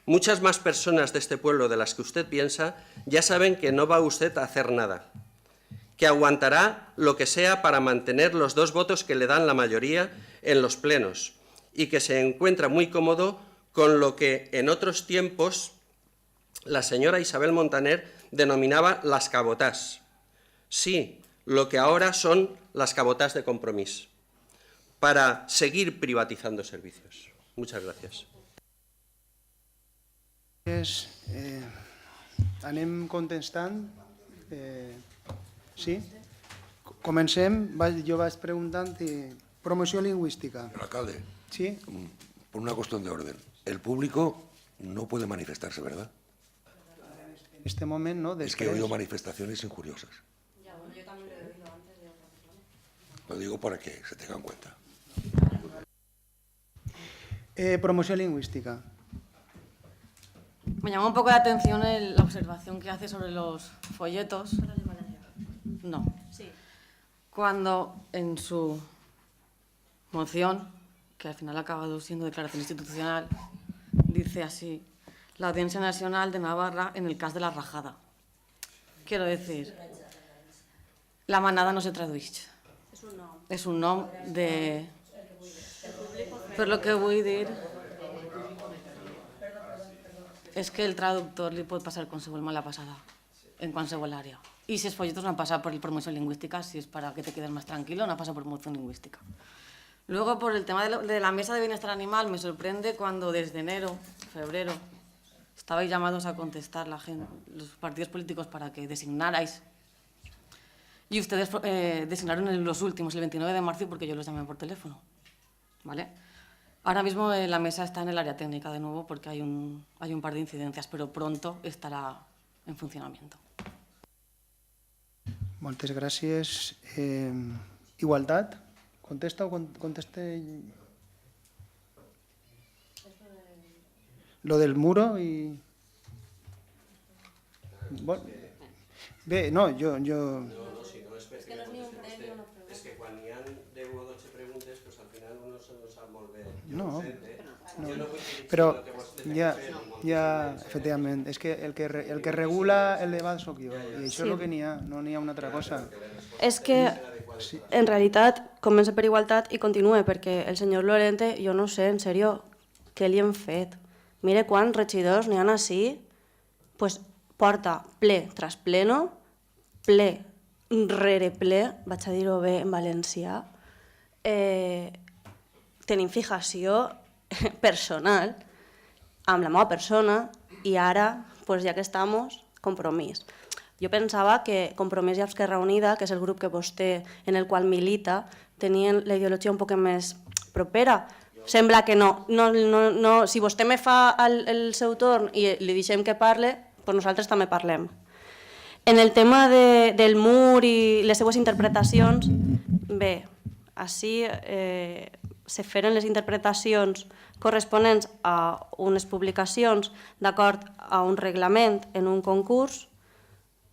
Muchas más personas de este pueblo de las que usted piensa ya saben que no va usted a hacer nada, que aguantará lo que sea para mantener los 2 votos que le dan la mayoría en los plenos y que se encuentra muy cómodo con lo que en otros tiempos la señora Isabel Montaner denominaba las cabotás. Sí, lo que ahora son las cabotás de Compromís, para seguir privatizando servicios. Muchas gracias. Anem contestant. Sí? Comencem. Jo vaig preguntant promoció lingüística. Alcalde, ¿Sí? por una cuestión de orden. El público no puede manifestarse, ¿verdad? En este moment, no. Es que he oído manifestaciones injuriosas. Lo digo para que se tenga en cuenta. Promoció lingüística. Me llama un poco la atención la observación que hace sobre los folletos. No. Sí. Cuando en su moción, que al final ha acabado siendo declaración institucional, dice así: la Audiencia Nacional de Navarra en el cas de la rajada. Quiero decir, la manada no se tradueix. És un nom de... Però el que vull dir és que el traductor li pot passar qualsevol mala passada en qualsevol àrea. Y si es folletos no han pasado por promoción lingüística, si es para que te quedes más tranquilo, no ha pasado por promoción lingüística. Luego, por el tema de la mesa de bienestar animal, me sorprende cuando desde enero, febrero, estabais llamados a contestar los partidos políticos para que designarais. Y ustedes designaron en los últimos, el 29 de marzo, porque yo los llamé por teléfono. ¿Vale? Ahora mismo la mesa está en el área técnica de nuevo porque hay un par de incidencias, pero pronto estará en funcionamiento. Moltes gràcies. Igualtat? Contesta o conteste? Lo del muro i... Bé, no, jo... És que quan hi ha 10 o 12 preguntes, pues al final uno se no sap molt bé. No, però ja, efectivament, és que el que regula el debat sóc jo, i això és el que n'hi ha, no n'hi ha una altra cosa. És que, en realitat, comença per igualtat i continua, perquè el senyor Lorente, jo no sé, en sèrio, què li hem fet? Mire quants regidors n'hi ha així, pues porta ple tras pleno, ple rere ple, vaig a dir-ho bé en valencià, tenim fijació personal amb la meva persona i ara, pues ja que estamos, Compromís. Jo pensava que Compromís i Esquerra Unida, que és el grup que vostè en el qual milita, tenien la ideologia un poc més propera. Sembla que no. Si vostè me fa el seu torn i li deixem que parle, pues nosaltres també parlem. En el tema del mur i les seues interpretacions, bé, així se feren les interpretacions corresponents a unes publicacions d'acord a un reglament en un concurs.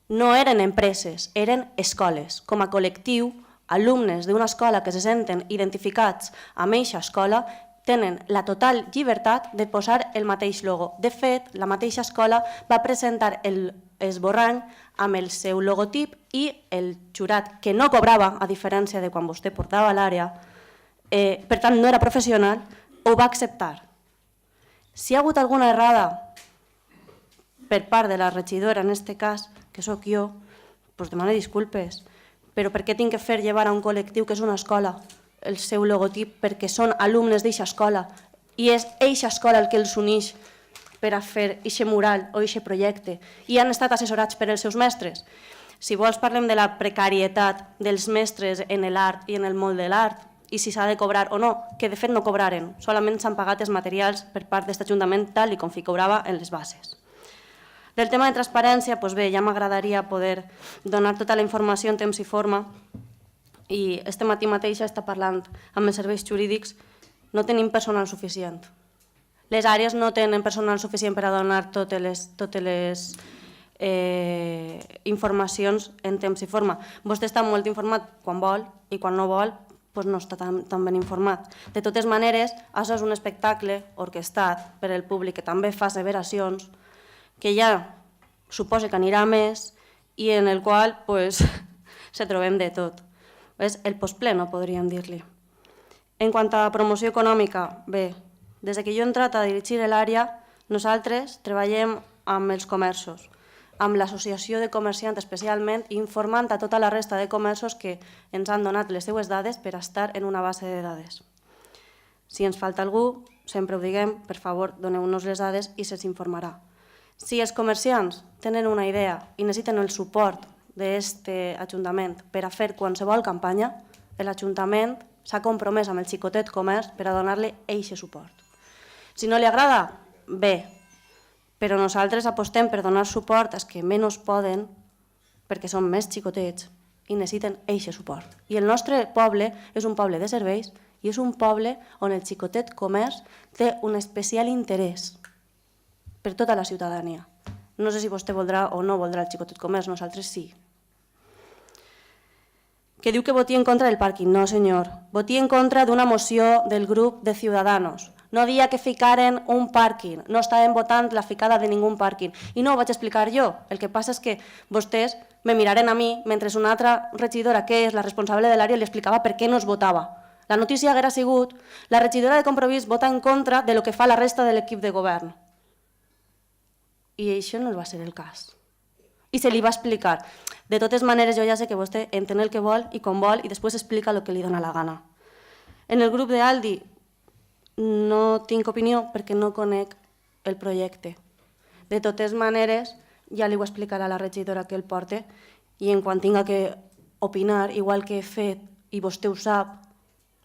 No eren empreses, eren escoles. Com a col·lectiu, alumnes d'una escola que se senten identificats amb aquesta escola tenen la total llibertat de posar el mateix logo. De fet, la mateixa escola va presentar l'esborrany amb el seu logotip i el jurat, que no cobrava, a diferència de quan vostè portava a l'àrea, per tant no era professional, ho va acceptar. Si hi ha hagut alguna errada per part de la regidora, en aquest cas, que sóc jo, doncs demano disculpes, però per què tinc que fer llevar a un col·lectiu que és una escola el seu logotip perquè són alumnes d'aquesta escola i és aquesta escola el que els uneix per a fer aquest mural o aquest projecte i han estat assessorats per els seus mestres? Si vols parlem de la precarietat dels mestres en l'art i en el món de l'art i si s'ha de cobrar o no, que de fet no cobraren, solament s'han pagat els materials per part d'aquest Ajuntament tal i com figurava en les bases. Del tema de transparència, doncs bé, ja m'agradaria poder donar tota la informació en temps i forma i este matí mateix està parlant amb els serveis jurídics, no tenim personal suficient. Les àrees no tenen personal suficient per a donar totes les informacions en temps i forma. Vostè està molt informat quan vol i quan no vol no està tan ben informat. De totes maneres, això és un espectacle orquestat per el públic que també fa asseveracions, que ja suposa que anirà més i en el qual se trobem de tot. És el postpleno, podríem dir-li. En quant a promoció econòmica, bé, des que jo he entrat a dirigir l'àrea, nosaltres treballem amb els comerços, amb l'associació de comerciants especialment, informant a tota la resta de comerços que ens han donat les seues dades per estar en una base de dades. Si ens falta algú, sempre ho diguem, per favor, doneu-nos les dades i se'ls informarà. Si els comerciants tenen una idea i necessiten el suport d'aquest Ajuntament per a fer qualsevol campanya, l'Ajuntament s'ha compromès amb el xicotet comerç per a donar-li eixe suport. Si no li agrada, bé, però nosaltres apostem per donar suport als que menys poden perquè són més xicotets i necessiten eixe suport. I el nostre poble és un poble de serveis i és un poble on el xicotet comerç té un especial interès per tota la ciutadania. No sé si vostè voldrà o no voldrà el xicotet comerç, nosaltres sí. Que diu que voti en contra del pàrquing. No, senyor. Voti en contra d'una moció del grup de Ciudadanos. No dia que ficaren un pàrquing, no estàvem votant la ficada de ningú pàrquing. I no ho vaig explicar jo, el que passa és que vostès me miraren a mi mentre una altra regidora, que és la responsable de l'àrea, li explicava per què no es votava. La notícia haguera sigut la regidora de Compromís vota en contra de lo que fa la resta de l'equip de govern. I això no va ser el cas. I se li va explicar. De totes maneres, jo ja sé que vostè entén el que vol i com vol i després explica el que li dóna la gana. En el grup d'Aldi no tinc opinió perquè no conec el projecte. De totes maneres, ja li ho explicarà la regidora que el porta i en quan tinga que opinar, igual que he fet, i vostè ho sap,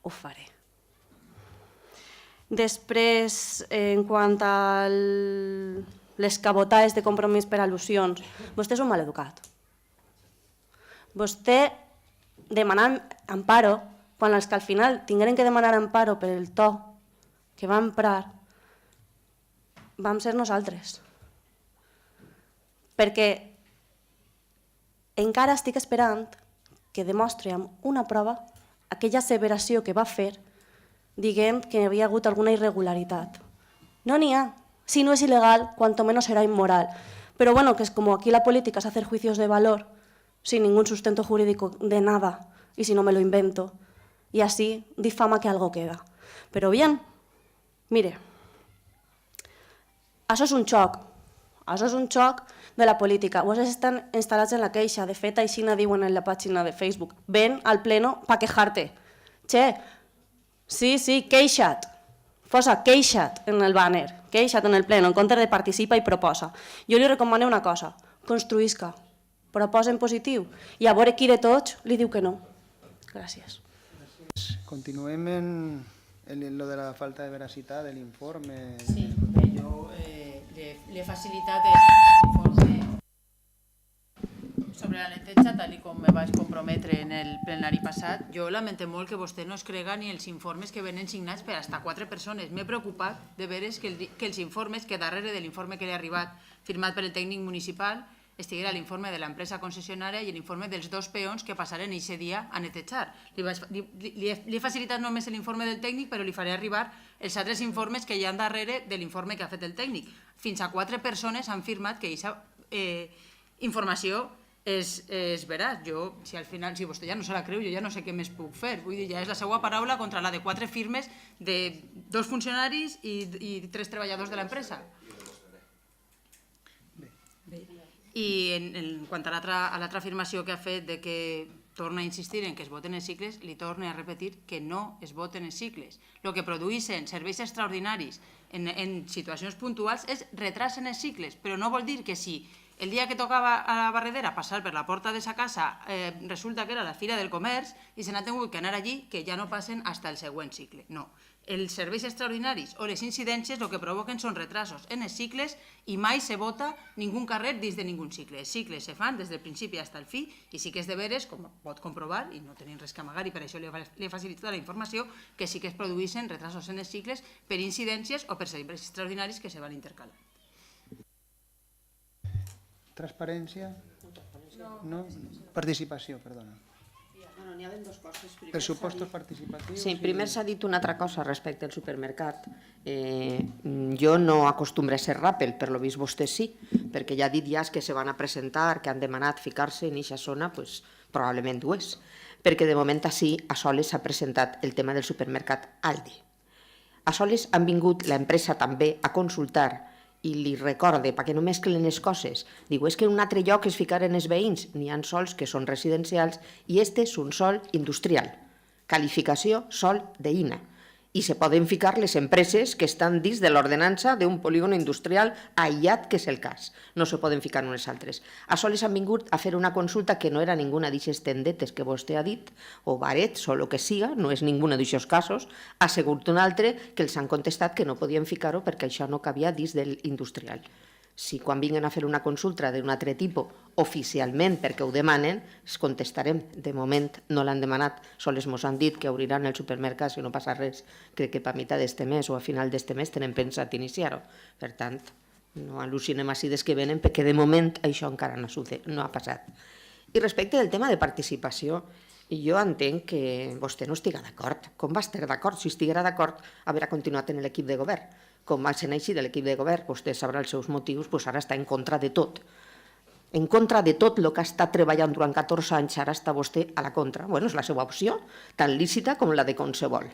ho faré. Després, en quant a les cabotades de Compromís per al·lusions, vostè és un maleducat. Vostè demanant amparo, quan els que al final tingueren que demanar amparo per el to que va emprar, vam ser nosaltres. Perquè encara estic esperant que demostri amb una prova aquella asseveració que va fer dient que hi havia hagut alguna irregularitat. No n'hi ha. Si no és il·legal, cuanto menos será inmoral. Pero bueno, que es como aquí la política es hacer juicios de valor sin ningún sustento jurídico de nada y si no me lo invento y así difama que algo queda. Pero bien, mire, això és un xoc. Això és un xoc de la política. Vostès estan instal·lats en la queixa. De fet, així no diuen en la pàgina de Facebook. Ven al pleno pa quejarte. Che, sí, queixa't. Fosa, queixa't en el banner. Queixa't en el pleno, en compte de participa i proposa. Jo li recomano una cosa. Construïsca. Proposa en positiu. I a veure qui de tots li diu que no. Gràcies. Continuem en lo de la falta de veracitat de l'informe. Sí, jo li he facilitat l'informe sobre la neteja, tal com me vaig comprometre en el plenari passat. Jo lamento molt que vostè no es crega ni els informes que venen signats per hasta 4 persones. M'he preocupat de veure que els informes, que darrere de l'informe que li ha arribat firmat per el tècnic municipal, estiguera l'informe de l'empresa concessionària i l'informe dels 2 peons que passaren aquest dia a netejar. Li he facilitat només l'informe del tècnic, però li faré arribar els altres informes que hi ha darrere de l'informe que ha fet el tècnic. Fins a 4 persones han firmat que aquesta informació és veraç. Si al final, si vostè ja no se la creu, jo ja no sé què més puc fer. Vull dir, ja és la seva paraula contra la de 4 firmes de 2 funcionaris i 3 treballadors de l'empresa. I en quant a l'altra afirmació que ha fet de que torna a insistir en que es voten els cicles, li torno a repetir que no es voten els cicles. El que produeixen serveis extraordinaris en situacions puntuals és retras en els cicles, però no vol dir que si el dia que tocava a la barredera passar per la porta de sa casa resulta que era la Fira del Comerç i se n'ha tingut que anar allí, que ja no passen fins al següent cicle. No. Els serveis extraordinaris o les incidències el que provoquen són retrasos en els cicles i mai se vota ningú carrer dins de ningú cicle. Els cicles se fan des del principi fins al fi i sí que és de veres, com pot comprovar, i no tenim res que amagar i per això li he facilitat la informació, que sí que es produeixen retrasos en els cicles per incidències o per serveis extraordinaris que se van intercalant. Transparència? No? Participació, perdona. N'hi ha dues coses. Pressupostos participatius... Sí, primer s'ha dit una altra cosa respecte al supermercat. Jo no acostumbre a ser ràpel, per lo vist vostè sí, perquè ja ha dit ja que se van a presentar, que han demanat ficar-se en eixa zona, pues, probablement ho és. Perquè de moment així a Soles s'ha presentat el tema del supermercat Aldi. A Soles han vingut l'empresa també a consultar i li recorde, perquè no mesclen les coses. Diu, és que en un altre lloc es ficaren els veïns, n'hi ha sols que són residencials i este és un sòl industrial. Qualificació sòl d'EINA. I se poden ficar les empreses que estan dins de l'ordenança d'un polígon industrial aïllat, que és el cas. No se poden ficar unes altres. A Soles han vingut a fer una consulta que no era ninguna d'aixes tendetes que vostè ha dit, o barets, o el que siga, no és ninguna d'aixos casos, ha sigut un altre que els han contestat que no podien ficar-ho perquè això no cabia dins de l'industrial. Si quan vinguen a fer una consulta d'un altre tipus, oficialment, perquè ho demanen, es contestarem. De moment no l'han demanat, sols ens han dit que obriran el supermercat si no passa res. Crec que per meitat d'este mes o a final d'este mes tenen pensat iniciar-ho. Per tant, no al·lucinem així des que venen, perquè de moment això encara no ha passat. I respecte del tema de participació, jo entenc que vostè no estiga d'acord. Com va estar d'acord? Si estiguera d'acord, haurà continuat en l'equip de govern. Com va ser així de l'equip de govern, vostè sabrà els seus motius, doncs ara està en contra de tot. En contra de tot el que ha estat treballant durant 14 anys, ara està vostè a la contra. Bueno, és la seva opció, tan lícita com la de qualsevol.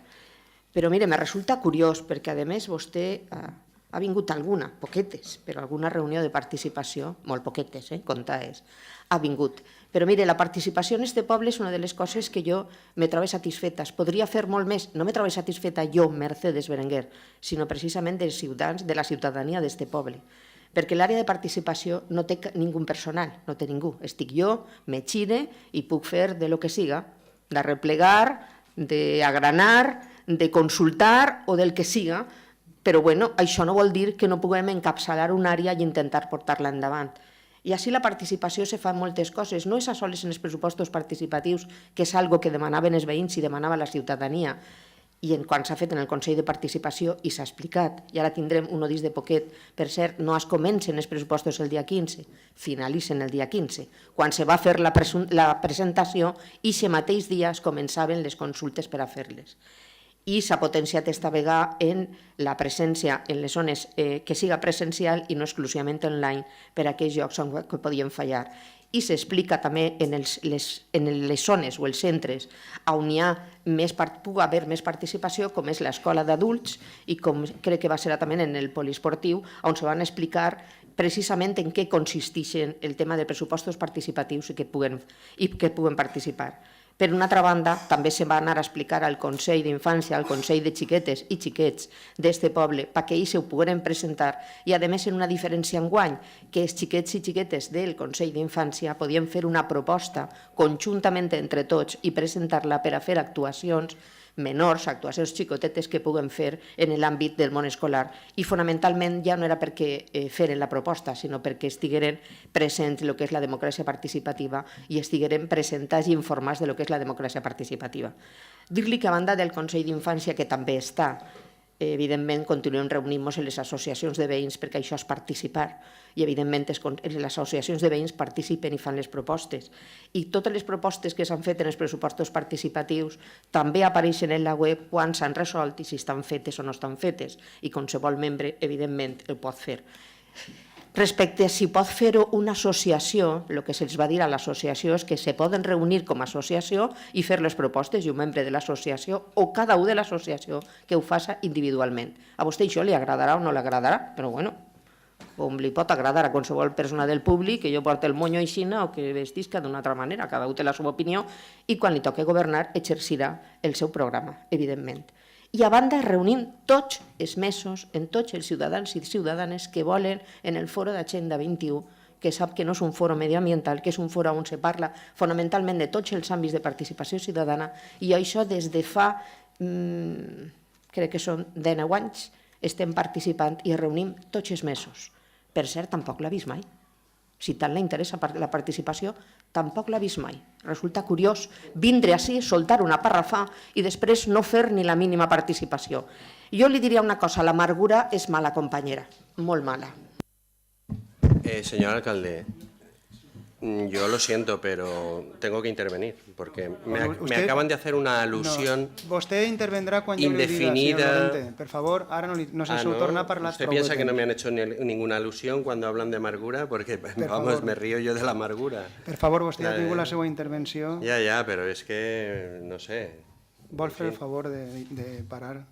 Però mire, me resulta curiós, perquè a més vostè ha vingut alguna, poquetes, però alguna reunió de participació, molt poquetes, comptades, ha vingut. Però mire, la participació en este poble és una de les coses que jo me trobo satisfeta. Es podria fer molt més. No me trobo satisfeta jo, Mercedes Berenguer, sinó precisament dels ciutadans, de la ciutadania d'este poble. Perquè l'àrea de participació no té ningú personal, no té ningú. Estic jo, me xire i puc fer de lo que siga, de replegar, d'agranar, de consultar o del que siga, però bueno, això no vol dir que no puguem encapçalar una àrea i intentar portar-la endavant. I així la participació se fa en moltes coses. No és a soles en els pressupostos participatius, que és algo que demanaven els veïns i demanava la ciutadania. I quan s'ha fet en el Consell de Participació i s'ha explicat, i ara tindrem un disc de poquet, per cert, no es comencen els pressupostos el dia 15, finalitzen el dia 15. Quan se va fer la presentació, i aquest mateix dia es començaven les consultes per a fer-les. I s'ha potenciat esta vegada en la presència en les zones que siga presencial i no exclusivament online per a aquells llocs que podien fallar. I s'explica també en les zones o els centres on pugui haver més participació, com és l'escola d'adults i com crec que va ser també en el poliesportiu, on se van explicar precisament en què consisteixen el tema de pressupostos participatius i que puguen participar. Per una altra banda, també se va anar a explicar al Consell d'Infància, al Consell de Xiquetes i Xiquets d'este poble, perquè ells ho pogueren presentar, i a més en una diferència enguany, que els xiquets i xiquetes del Consell d'Infància podien fer una proposta conjuntament entre tots i presentar-la per a fer actuacions menors, actuacions xicotetes que puguen fer en l'àmbit del món escolar. I fonamentalment ja no era perquè feren la proposta, sinó perquè estigueren presents el que és la democràcia participativa i estigueren presentats i informats de lo que és la democràcia participativa. Dir-li que a banda del Consell d'Infància, que també està, evidentment continuem reunint-nos en les associacions de veïns perquè això és participar i evidentment les associacions de veïns participen i fan les propostes i totes les propostes que s'han fet en els pressupostos participatius també apareixen en la web quan s'han resolt i si estan fetes o no estan fetes i qualsevol membre evidentment el pot fer. Respecte a si pot fer-ho una associació, el que se'ls va dir a l'associació és que se poden reunir com a associació i fer les propostes i un membre de l'associació o cada un de l'associació que ho faci individualment. A vostè això li agradarà o no li agradarà, però bueno, com li pot agradar a qualsevol persona del públic que jo porti el monyo aixina o que vestisca d'una altra manera, cada un té la seva opinió i quan li toqui governar exercirà el seu programa, evidentment. I a banda reunim tots els mesos en tots els ciutadans i ciutadanes que volen en el foro d'Agenda 21, que sap que no és un foro medioambiental, que és un foro on se parla fonamentalment de tots els àmbits de participació ciutadana i això des de fa, crec que són 19 anys, estem participant i reunim tots els mesos. Per cert, tampoc l'ha vist mai. Si tant li interessa la participació, tampoc l'ha vist mai. Resulta curiós vindre així, soltar una parrafà i després no fer ni la mínima participació. Jo li diria una cosa, l'amargura és mala companyera, molt mala. Señor alcalde, Yo lo siento, pero tengo que intervenir, porque me Usted- acaban de hacer una alusión Vostè intervendrá quan jo li diga, indefinida. senyor Lorente. Per favor, ara no se ¿no? torna a parlar ¿Usted prou piensa de que no temps. me han hecho ninguna alusión cuando hablan de amargura? Porque, vamos, favor. me río yo de la amargura. Per favor, vostè ha La de- tingut la seva intervenció. Ya, pero es que, no sé. Vol fer el favor de parar?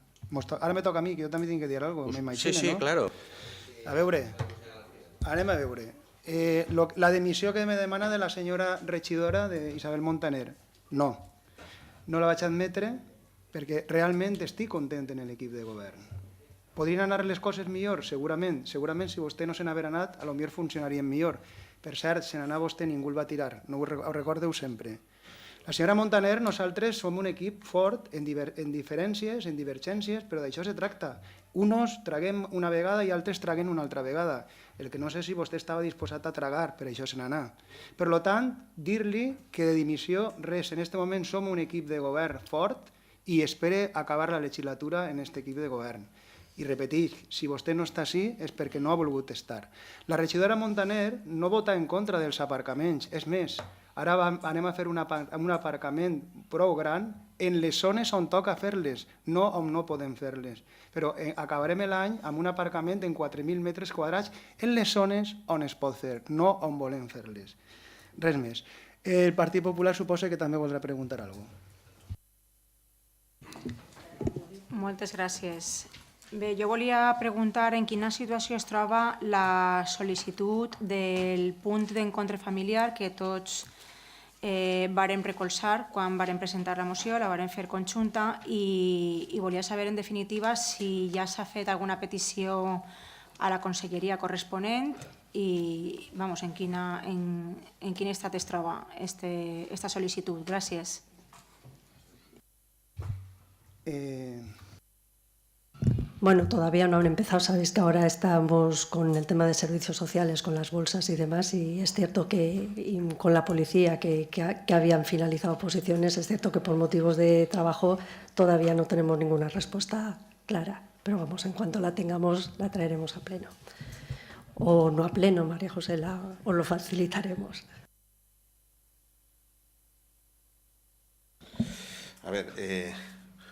Ara me toca a mi, que jo també tinc que dir alguna cosa, m'imagino, Sí, no? claro. A veure, anem a veure. La dimissió que me demana de la senyora regidora d'Isabel Montaner, no la vaig admetre perquè realment estic content en l'equip de govern. Podrien anar les coses millor? Segurament si vostè no se n'haver anat, potser funcionarien millor. Per cert, se n'anà vostè, ningú el va tirar, no ho recordeu sempre. La senyora Montaner, nosaltres som un equip fort en diferències, en divergències, però d'això se tracta. Uns traguem una vegada i altres traguen una altra vegada. El que no sé si vostè estava disposat a tragar, per això se n'anà. Per tant, dir-li que de dimissió res, en aquest moment som un equip de govern fort i espere acabar la legislatura en aquest equip de govern. I repetir, si vostè no està així és perquè no ha volgut estar. La regidora Montaner no vota en contra dels aparcaments, és més, ara anem a fer un aparcament prou gran en les zones on toca fer-les, no on no podem fer-les. Però acabarem l'any amb un aparcament en 4.000 metres quadrats en les zones on es pot fer, no on volem fer-les. Res més. El Partit Popular suposa que també voldrà preguntar alguna cosa. Moltes gràcies. Bé, jo volia preguntar en quina situació es troba la sol·licitud del punt d'encontre familiar que tots vàrem recolzar quan vàrem presentar la moció, la vàrem fer conjunta i volia saber, en definitiva, si ja s'ha fet alguna petició a la conselleria corresponent i en quin estat es troba aquesta sol·licitud. Gràcies. Bueno, todavía no han empezado, sabéis que ahora estamos con el tema de servicios sociales, con las bolsas y demás, y es cierto que y con la policía que habían finalizado posiciones, es cierto que por motivos de trabajo todavía no tenemos ninguna respuesta clara, pero vamos, en cuanto la tengamos la traeremos a pleno. O no a pleno, María José, os lo facilitaremos. A ver,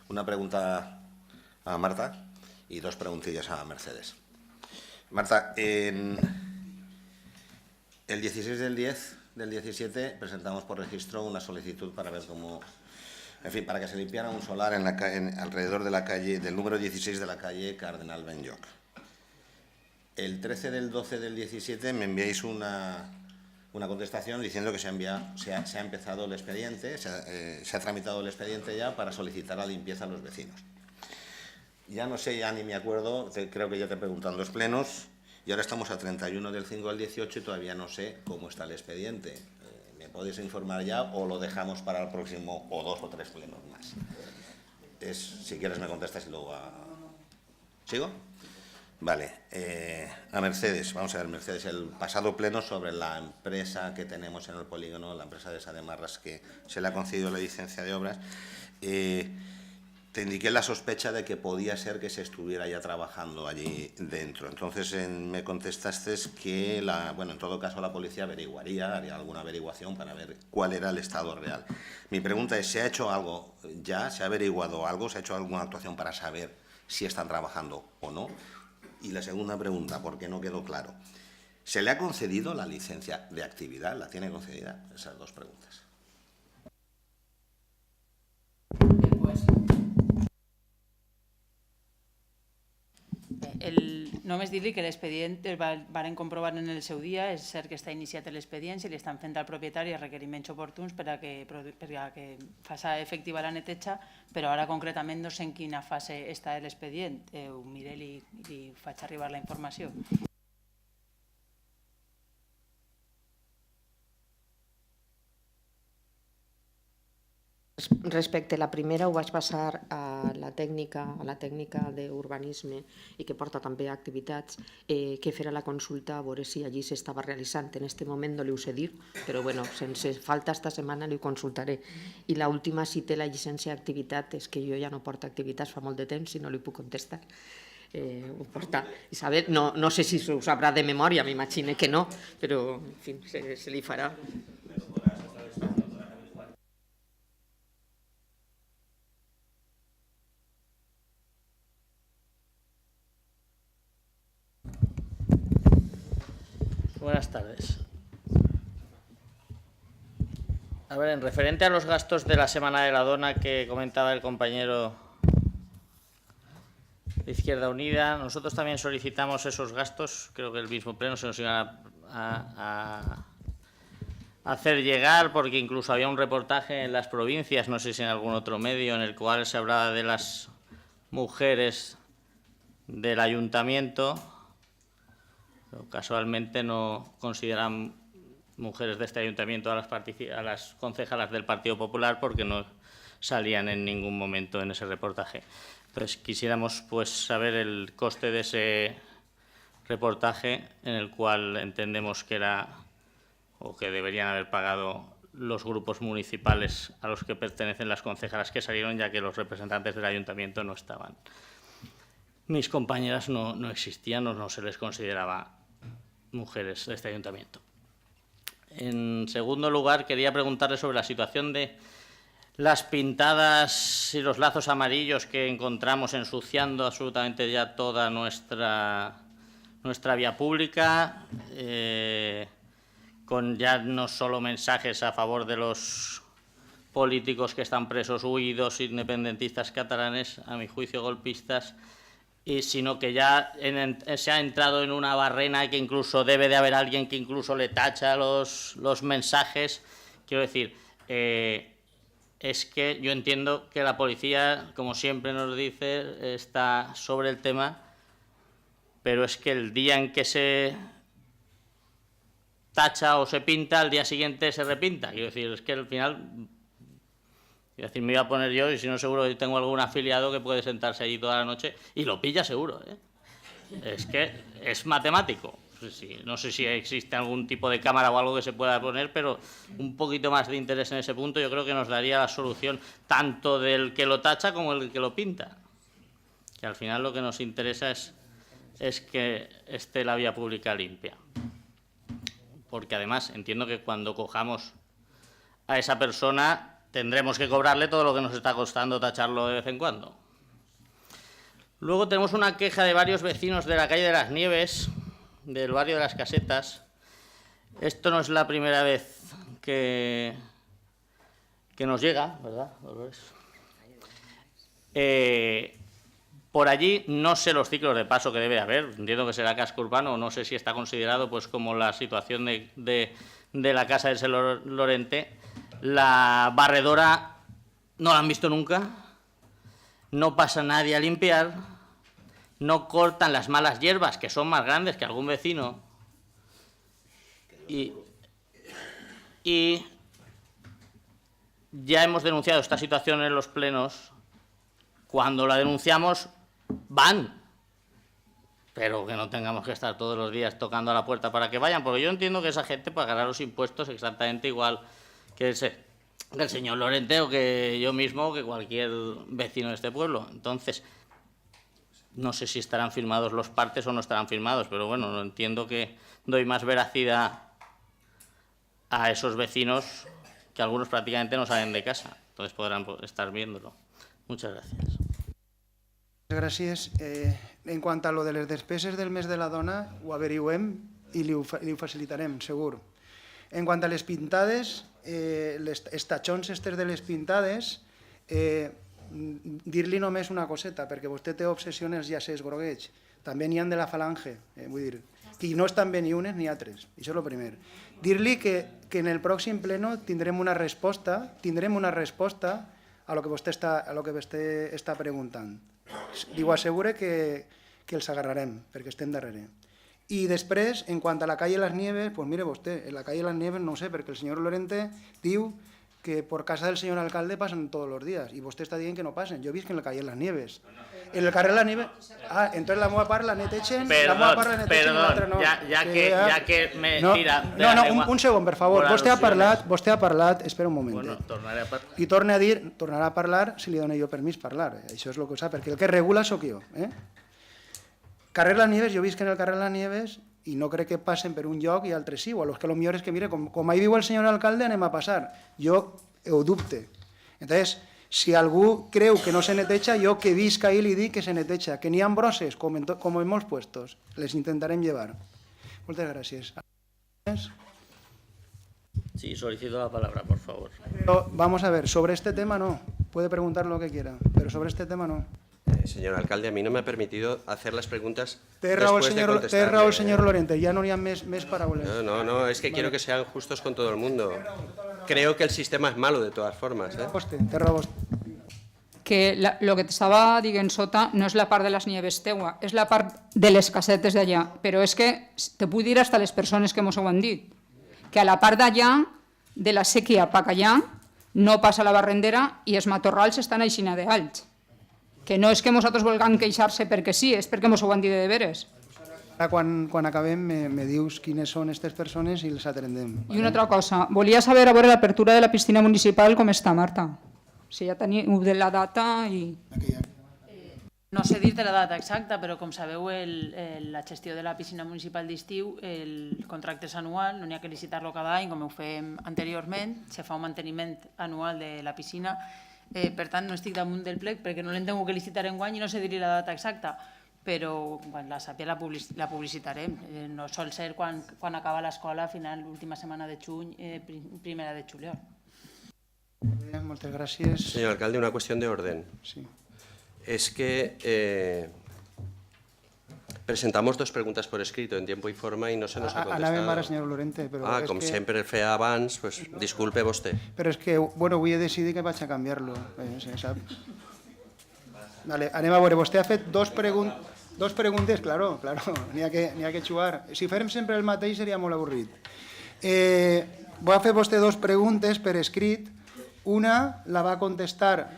una pregunta a Marta y dos preguntillas a Mercedes. Marta, el 16 del 10 del 17 presentamos por registro una solicitud para ver cómo, en fin, para que se limpiara un solar alrededor de la calle, del número 16 de la calle Cardenal Benlloch. El 13 del 12 del 17 me enviáis una contestación diciendo que se ha empezado el expediente, se ha tramitado el expediente ya para solicitar la limpieza a los vecinos. Ya no sé, ya ni me acuerdo, creo que ya te he preguntado en los plenos, y ahora estamos a 31 del 5 al 18 y todavía no sé cómo está el expediente. ¿Me podéis informar ya o lo dejamos para el próximo o 2 o 3 plenos más? Si quieres me contestas y luego ¿Sigo? Vale. A Mercedes, vamos a ver, Mercedes, el pasado pleno sobre la empresa que tenemos en el polígono, la empresa de Sademarras, que se le ha concedido la licencia de obras, te indiqué la sospecha de que podía ser que se estuviera ya trabajando allí dentro. Entonces me contestaste que, en todo caso la policía haría alguna averiguación para ver cuál era el estado real. Mi pregunta es, ¿se ha hecho algo ya? ¿Se ha averiguado algo? ¿Se ha hecho alguna actuación para saber si están trabajando o no? Y la segunda pregunta, porque no quedó claro, ¿se le ha concedido la licencia de actividad? ¿La tiene concedida? Esas dos preguntas. Només dir-li que l'expedient el varen comprovar en el seu dia, és cert que està iniciat l'expedient, si li estan fent al propietari els requeriments oportuns per a que faci efectiva la neteja, però ara concretament no sé en quina fase està l'expedient. Ho miré i li faig arribar la informació. Respecte a la primera, ho vaig passar a la tècnica d'urbanisme i que porta també activitats, que farà la consulta a veure si allí s'estava realitzant. En aquest moment no li ho sé dir, però sense falta esta setmana li ho consultaré. I l'última, si té la llicència d'activitat, és que jo ja no porto activitats fa molt de temps i no li puc contestar. ho porta Isabel. No sé si s'ho sabrà de memòria, m'imagino que no, però en fi, se li farà. Buenas tardes. A ver, en referente a los gastos de la Semana de la Dona que comentaba el compañero de Izquierda Unida, nosotros también solicitamos esos gastos. Creo que el mismo pleno se nos iban a hacer llegar, porque incluso había un reportaje en las provincias, no sé si en algún otro medio, en el cual se hablaba de las mujeres del ayuntamiento. Pero casualmente no consideran mujeres de este ayuntamiento a las concejalas del Partido Popular, porque no salían en ningún momento en ese reportaje. Entonces quisiéramos pues saber el coste de ese reportaje, en el cual entendemos que era o que deberían haber pagado los grupos municipales a los que pertenecen las concejalas que salieron, ya que los representantes del ayuntamiento no estaban. Mis compañeras no existían o no se les consideraba mujeres de este ayuntamiento. En segundo lugar, quería preguntarle sobre la situación de las pintadas y los lazos amarillos que encontramos ensuciando absolutamente ya toda nuestra vía pública, con ya no solo mensajes a favor de los políticos que están presos, huidos, independentistas catalanes, a mi juicio golpistas, sino que ya se ha entrado en una barrena que incluso debe de haber alguien que incluso le tacha los mensajes. Quiero decir, es que yo entiendo que la policía, como siempre nos dice, está sobre el tema, pero es que el día en que se tacha o se pinta, al día siguiente se repinta. Quiero decir, es que al final... Es decir, me iba a poner yo, y si no, seguro que tengo algún afiliado que puede sentarse allí toda la noche y lo pilla seguro, ¿eh? Es que es matemático. Sí, no sé si existe algún tipo de cámara o algo que se pueda poner, pero un poquito más de interés en ese punto yo creo que nos daría la solución tanto del que lo tacha como del que lo pinta. Que al final lo que nos interesa es que esté la vía pública limpia. Porque además entiendo que cuando cojamos a esa persona tendremos que cobrarle todo lo que nos está costando tacharlo de vez en cuando. Luego tenemos una queja de varios vecinos de la calle de las Nieves, del barrio de las Casetas. Esto no es la primera vez que nos llega, ¿verdad, Dolores? Por allí no sé los ciclos de paso que debe haber, entiendo que será casco urbano, no sé si está considerado pues como la situación de la casa del señor Lorente. La barredora no la han visto nunca, no pasa nadie a limpiar, no cortan las malas hierbas, que son más grandes que algún vecino, y ya hemos denunciado esta situación en los plenos. Cuando la denunciamos, van, pero que no tengamos que estar todos los días tocando a la puerta para que vayan, porque yo entiendo que esa gente pagará los impuestos exactamente igual que el señor Lorente o que yo mismo o que cualquier vecino de este pueblo. Entonces, no sé si estarán firmados los partes o no estarán firmados, pero bueno, no entiendo que doy más veracidad a esos vecinos que algunos prácticamente no salen de casa. Entonces podrán estar viéndolo. Muchas gracias. Gràcies. En quant a lo de les despeses del mes de la dona, ho averiguem i li ho facilitarem, segur. En quant a les pintades, els tachons estes de les pintades, dir-li només una coseta, perquè vostè té obsessió en els llacers grogueig. També n'hi ha de la falange, vull dir, i no estan bé ni unes ni altres, això és el primer. Dir-li que en el pròxim pleno tindrem una resposta a lo que vostè està preguntant. Li ho assegure que els agarrarem, perquè estem darrere. I després, en quant a la calle Las Nieves, pues mire vostè, en la calle Las Nieves no ho sé, perquè el senyor Lorente diu que por casa del señor alcalde pasan todos los días, y vostè està dient que no passen. Jo visc en la calle Las Nieves. En el carrer Las Nieves... Ah, entonces la meva part la netechen... Perdón, ya que me tira... No, un segon, per favor. Vostè ha parlat... Espera un moment. Bueno, tornaré a parlar. I tornarà a parlar si li dono jo permís parlar. Això és el que ho sap, perquè el que regula sóc jo. Carrer Las Nieves, jo visc en el carrer Las Nieves i no crec que passen per un lloc i altres sí, o a los que lo millor és que, mire, com ahí viu el senyor alcalde, anem a passar. Jo ho dubte. Entonces, si algú creu que no se neteja, jo que visc ahí li dic que se neteja, que n'hi ha brosses, com en molts puestos. Les intentarem llevar. Moltes gràcies. Sí, solicito la palabra, por favor. Pero, vamos a ver, sobre este tema no. Puede preguntar lo que quiera, pero sobre este tema no. Señor alcalde, a mí no me ha permitido hacer las preguntas Té después de raó contestarle. el señor Lorente, ya no hi ha més paraules. No, es que quiero que sean justos con todo el mundo. Creo que el sistema es malo de todas formas. Té raó vostè. Que lo que t'estava dient sota no és la part de les nieves teua, és la part de les casetes d'allà. Però és que te puc dir hasta les persones que mos ho han dit, que a la part d'allà, de la sèquia pa allà, no passa la barrendera i els matorrals estan aixina d'alts. Que no és que nosaltres vulguem queixar-se perquè sí, és perquè mos ho han dit de veres. Ara, quan acabem, me dius quines són aquestes persones i les atendem. I una altra cosa, volia saber a veure l'apertura de la piscina municipal com està, Marta. Si ja teniu de la data i... No sé dir-te la data exacta, però com sabeu, la gestió de la piscina municipal d'estiu, el contracte és anual, no n'hi ha que licitar-lo cada any, com ho fem anteriorment, se fa un manteniment anual de la piscina, per tant no estic damunt del plec perquè no l'hem tingut que licitar enguany i no sé dir-li la data exacta, però quan la sàpia la publicitarem. No sol ser quan acaba l'escola, a final, l'última setmana de juny, primera de juliol. Moltes gràcies. Señor alcalde, una cuestión de orden. Sí. Es que presentamos dos preguntas por escrito en tiempo y forma y no se nos ha contestado. Anàvem ara, senyor Lorente, però com sempre el feia abans, pues, disculpe vostè. Però és que, bueno, avui he decidit que vaig a canviar-lo, sap? Vale, anem a veure, vostè ha fet dos preguntes, claro, n'hi ha que jugar. Si fèrem sempre el mateix seria molt avorrit. Va fer vostè dos preguntes per escrit. Una la va contestar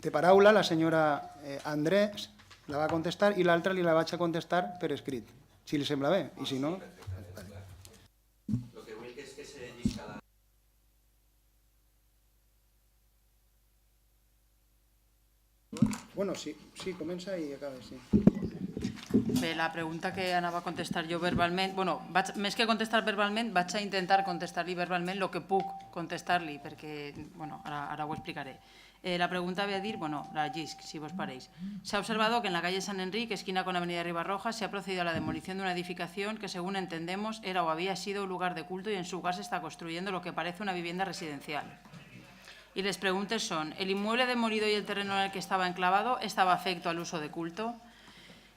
de paraula la senyora Andrés, la va contestar, i l'altra li la vaig a contestar per escrit, si li sembla bé, i si no... Lo que vull és que se llisca la... Bueno, sí, comença i acaba, sí. Bé, la pregunta que anava a contestar jo verbalment, bueno, més que contestar verbalment, vaig a intentar contestar-li verbalment el que puc contestar-li, perquè, bueno, ara ho explicaré. La pregunta ve a dir, bueno, la llisc, si vos pareix. Se ha observado que en la calle San Enrique, esquina con Avenida Ribarroja, se ha procedido a la demolición de una edificación que, según entendemos, era o había sido un lugar de culto y en su lugar se está construyendo lo que parece una vivienda residencial. Y les preguntes son, ¿el inmueble demolido y el terreno en el que estaba enclavado estaba afecto al uso de culto?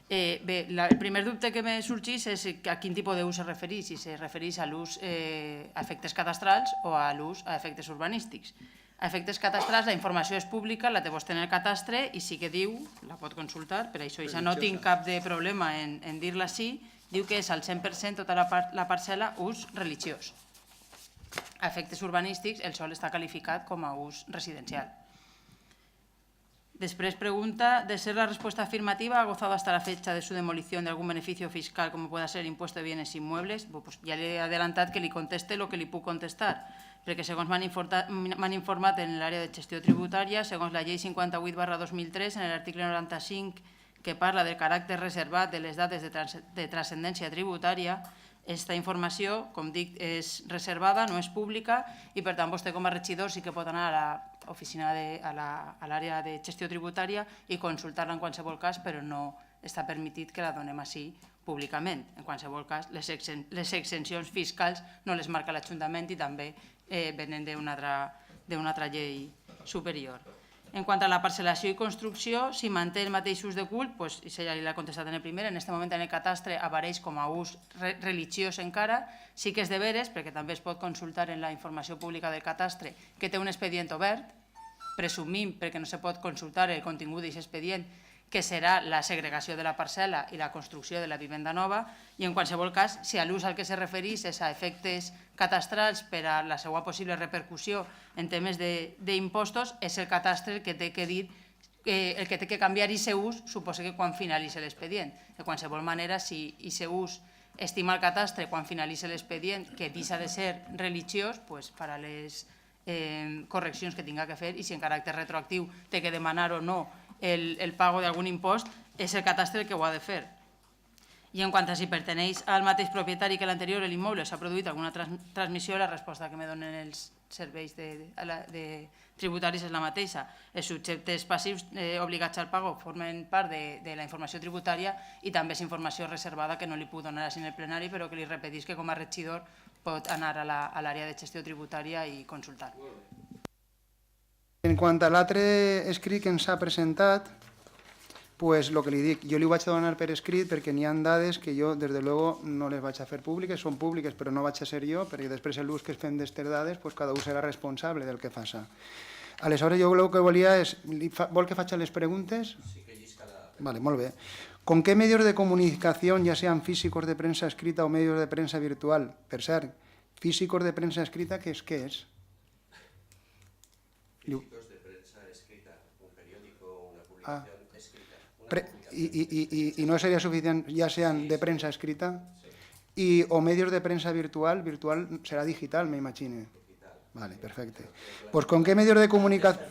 Bé, el primer dubte que me sorgís és a quin tipus d'ús se referís, si se referís a l'ús a efectes cadastrals o a l'ús a efectes urbanístics. A efectes cadastrals la informació és pública, la té vostè en el catastre i sí que diu, la pot consultar, per això ja no tinc cap de problema en dir-la així, diu que és al 100% tota la parcel·la ús religiós. A efectes urbanístics el sòl està qualificat com a ús residencial. Después pregunta, de ser la respuesta afirmativa, ¿ha gozado hasta la fecha de su demolición de algún beneficio fiscal como pueda ser el impuesto de bienes inmuebles? Pues ja li he adelantat que li conteste el que li puc contestar, perquè segons m'han informat en l'àrea de gestió tributària, segons la llei 58/2003, en l'article 95, que parla del caràcter reservat de les dates de transcendència tributària, aquesta informació, com dic, és reservada, no és pública i, per tant, vostè com a regidor sí que pot anar a l'oficina, a l'àrea de gestió tributària i consultar-la en qualsevol cas, però no està permitit que la donem així públicament. En qualsevol cas, les exencions fiscals no les marca l'Ajuntament i també venen d'una altra llei superior. En quant a la parcel·lació i construcció, si manté el mateix ús de cult, això ja l'he contestat en el primer, en aquest moment en el catastre apareix com a ús religiós encara, sí que és de veres, perquè també es pot consultar en la informació pública del catastre, que té un expedient obert, presumim, perquè no se pot consultar el contingut d'aquest expedient, que serà la segregació de la parcel·la i la construcció de la vivenda nova, i en qualsevol cas, si a l'ús al que se referís és a efectes catastrals per a la seva possible repercussió en temes d'impostos, és el catastre el que té que dir, el que té que canviar aquest ús, suposa que quan finalitzi l'expedient. De qualsevol manera, si aquest ús estima el catastre quan finalitzi l'expedient que deixa de ser religiós, farà les correccions que tinga que fer i si en caràcter retroactiu té que demanar o no el pago d'algun impost, és el catastre el que ho ha de fer. I en quant a si perteneix al mateix propietari que l'anterior, l'immoble, s'ha produït alguna transmissió, la resposta que me donen els serveis tributaris és la mateixa. Els subjectes passius obligats al pago formen part de la informació tributària i també és informació reservada que no li puc donar en el plenari, però que li repetis que com a regidor pot anar a l'àrea de gestió tributària i consultar. En quant a l'altre escrit que ens ha presentat, pues el que li dic, jo li ho vaig donar per escrit perquè n'hi ha dades que jo, des de luego, no les vaig a fer públiques, són públiques, però no vaig a ser jo, perquè després l'ús que es fem d'aquestes dades, pues cada un serà responsable del que faça. Aleshores, jo el que volia és... Vol que faci les preguntes? Sí, que llisca la... Vale, molt bé. ¿Con qué medios de comunicación, ya sean físicos de prensa escrita o medios de prensa virtual? Per cert, físicos de prensa escrita, ¿qué es? Físicos de prensa escrita, un periódico, una publicación escrita. ¿Y no sería suficiente, ya sean de prensa escrita? Sí. ¿O medios de prensa virtual? Virtual será digital, me imagino. Vale, perfecto. Pues ¿con qué medios de comunicación?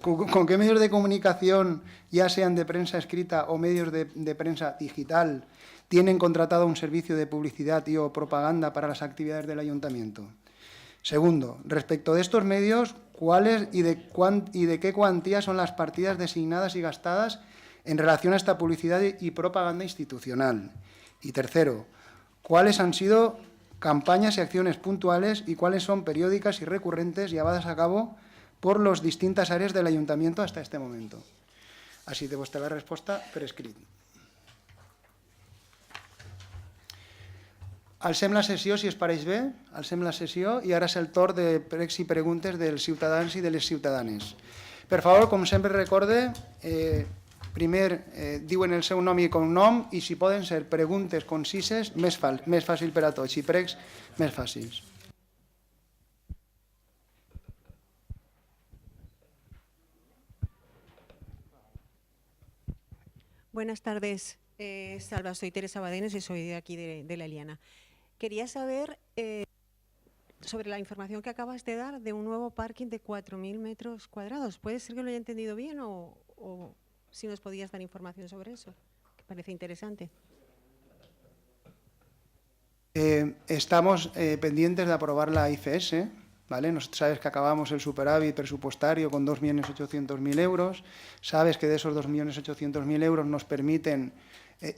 ¿Con qué medios de comunicación, ya sean de prensa escrita o medios de prensa digital, tienen contratado un servicio de publicidad y o propaganda para las actividades del ayuntamiento? Segundo, respecto de estos medios, ¿cuáles y de qué cuantía son las partidas designadas y gastadas en relación a esta publicidad y propaganda institucional? Y tercero, ¿cuáles han sido campañas y acciones puntuales y cuáles son periódicas y recurrentes llevadas a cabo por las distintas áreas del ayuntamiento hasta este momento? Així de vostè la resposta per escrit. Alcem la sessió, si es pareix bé, alcem la sessió i ara és el torn de pregs i preguntes dels ciutadans i de les ciutadanes. Per favor, com sempre recorde, primer diuen el seu nom i cognom i si poden ser preguntes concises, més fàcil per a tots, i pregs més fàcils. Buenas tardes, Salva, soy Teresa Badenes y soy de aquí de La Eliana. Quería saber sobre la información que acabas de dar de un nuevo parking de 4.000 metros cuadrados. ¿Puede ser que lo haya entendido bien o si nos podías dar información sobre eso? Que parece interesante. Estamos pendientes de aprobar la IFS, ¿vale? Sabes que acabamos el superávit presupuestario con 2.800.000 euros. Sabes que de esos 2.800.000 euros nos permiten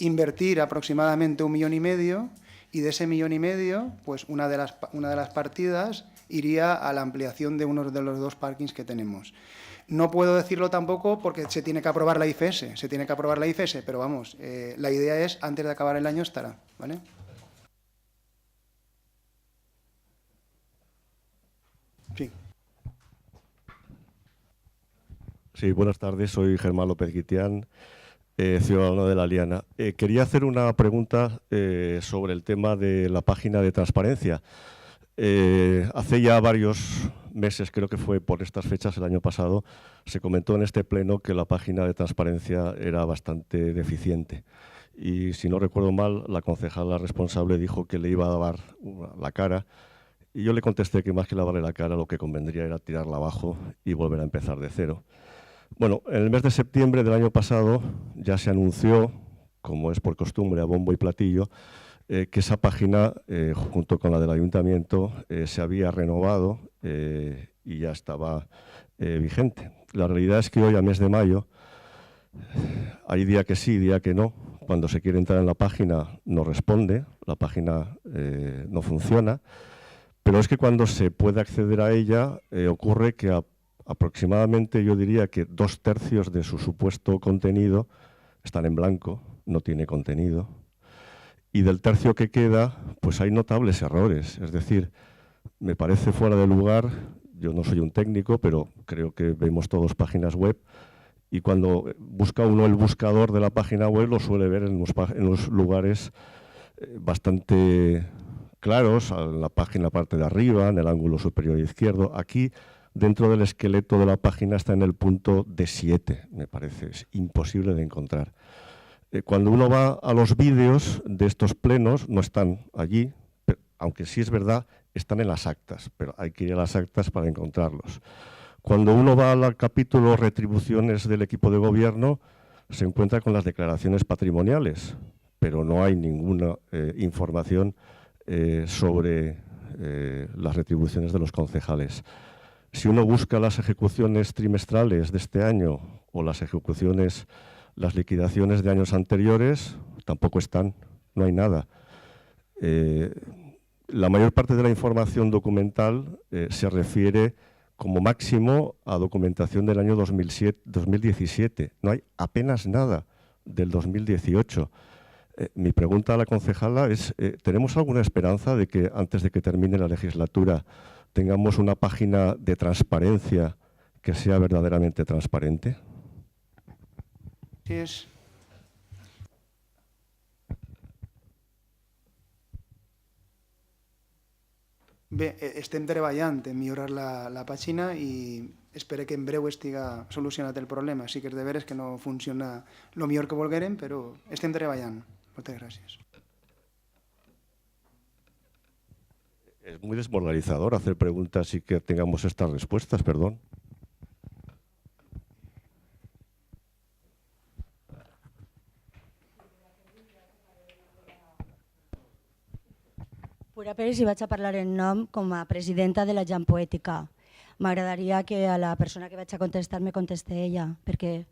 invertir aproximadamente 1,5 millones y de ese 1,5 millones, pues una de las partidas iría a la ampliación de uno de los dos parkings que tenemos. No puedo decirlo tampoco porque se tiene que aprobar la IFS, pero vamos, la idea es antes de acabar el año estará, ¿vale? Sí. Sí, buenas tardes, soy Germán López Guitián, ciudadano de La Eliana. Quería hacer una pregunta sobre el tema de la página de transparencia. Hace ya varios meses, creo que fue por estas fechas el año pasado, se comentó en este pleno que la página de transparencia era bastante deficiente. Y si no recuerdo mal, la concejala responsable dijo que le iba a lavar la cara. Y yo le contesté que más que lavarle la cara, lo que convendría era tirarla abajo y volver a empezar de cero. Bueno, en el mes de septiembre del año pasado ya se anunció, como es por costumbre, a bombo y platillo, que esa página, junto con la del ayuntamiento, se había renovado y ya estaba vigente. La realidad es que hoy, a mes de mayo, hay día que sí, día que no. Cuando se quiere entrar en la página no responde, la página no funciona. Pero es que cuando se puede acceder a ella, ocurre que aproximadamente, yo diría que 2/3 de su supuesto contenido están en blanco, no tiene contenido. Y del tercio que queda, pues hay notables errores. Es decir, me parece fuera de lugar, yo no soy un técnico, pero creo que vemos todos páginas web, y cuando busca uno el buscador de la página web lo suele ver en los lugares bastante claros, en la página parte de arriba, en el ángulo superior izquierdo. Aquí, dentro del esqueleto de la página, está en el punto D7, me parece, es imposible de encontrar. Cuando uno va a los vídeos de estos plenos, no están allí, aunque sí es verdad, están en las actas, pero hay que ir a las actas para encontrarlos. Cuando uno va al capítulo retribuciones del equipo de gobierno, se encuentra con las declaraciones patrimoniales, pero no hay ninguna información sobre las retribuciones de los concejales. Si uno busca las ejecuciones trimestrales de este año o las liquidaciones de años anteriores, tampoco están, no hay nada. La mayor parte de la información documental se refiere como máximo a documentación del año 2017. No hay apenas nada del 2018. Mi pregunta a la concejala es, ¿tenemos alguna esperanza de que antes de que termine la legislatura tengamos una página de transparencia que sea verdaderamente transparente? Sí és. Bé, estem treballant en millorar la pàgina i espero que en breu estiga solucionat el problema. Sí que és de veres que no funciona el millor que volguérem, però estem treballant. Moltes gràcies. Es muy desmoralizador hacer preguntas y que tengamos estas respuestas, perdón. Pura Pérez, i vaig a parlar en nom com a presidenta de la Jam Poètica. M'agradaria que a la persona que vaig a contestar me conteste ella, perquè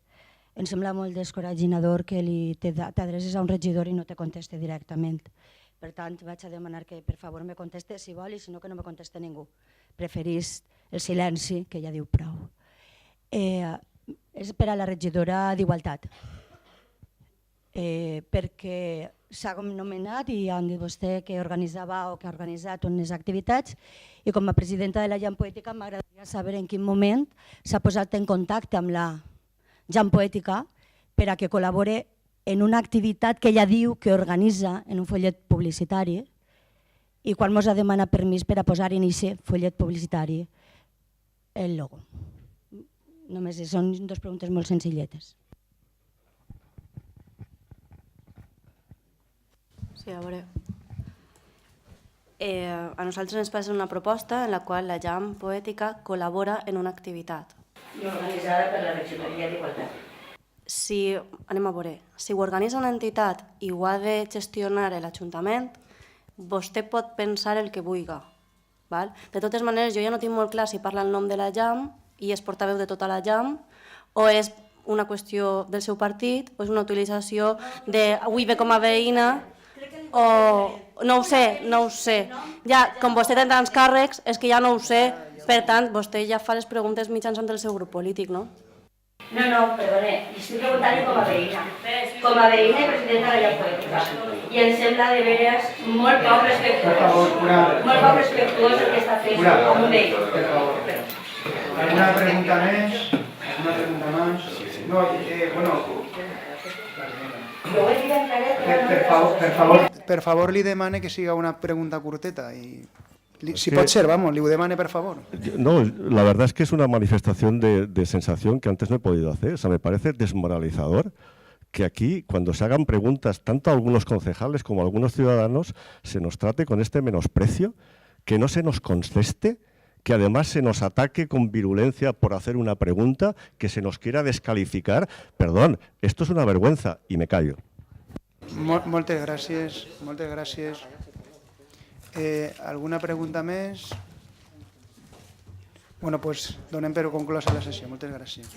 em sembla molt descoraginador que t'adreces a un regidor i no te conteste directament. Per tant, vaig a demanar que per favor me conteste si vol i si no que no me conteste ningú. Preferís el silenci, que ja diu prou. És per a la regidora d'Igualtat, perquè s'ha nomenat i han dit vostè que organitzava o que ha organitzat unes activitats i com a presidenta de la Jam Poètica m'agradaria saber en quin moment s'ha posat en contacte amb la Jam Poètica per a que col·labore en una activitat que ella diu que organitza en un follet publicitari i quan ens ha demanat permís per a posar en aquest follet publicitari el logo. Només són dues preguntes molt senzilletes. Sí, a veure. A nosaltres ens passa una proposta en la qual la Jam Poètica col·labora en una activitat. I organitzada per la regidoria d'Igualtat. Anem a veure, si ho organitza una entitat i ho ha de gestionar l'Ajuntament, vostè pot pensar el que vulgui. De totes maneres, jo ja no tinc molt clar si parla el nom de la Jam i és portaveu de tota la Jam o és una qüestió del seu partit o és una utilització de avui ve com a veïna o no ho sé. Ja, com vostè té tants càrrecs, és que ja no ho sé, per tant, vostè ja fa les preguntes mitjançant el seu grup polític, no? No, perdone, estic preguntant com a veïna. Com a veïna i presidenta de la Jam Poètica. I em sembla de veres molt poc respectuós el que està fent com un veí. ¿Alguna pregunta més? ¿Alguna pregunta más? No, bueno... Per favor, li demane que siga una pregunta curteta. Si pot ser, vamos, li ho demane, per favor. No, la verdad es que es una manifestación de sensación que antes no he podido hacer. O sea, me parece desmoralizador que aquí, cuando se hagan preguntas, tanto a algunos concejales como a algunos ciudadanos, se nos trate con este menosprecio, que no se nos conteste, que además se nos ataque con virulencia por hacer una pregunta, que se nos quiera descalificar. Perdón, esto es una vergüenza y me callo. Moltes gràcies. Alguna pregunta més? Bueno, doncs donem per conclosa la sessió. Moltes gràcies.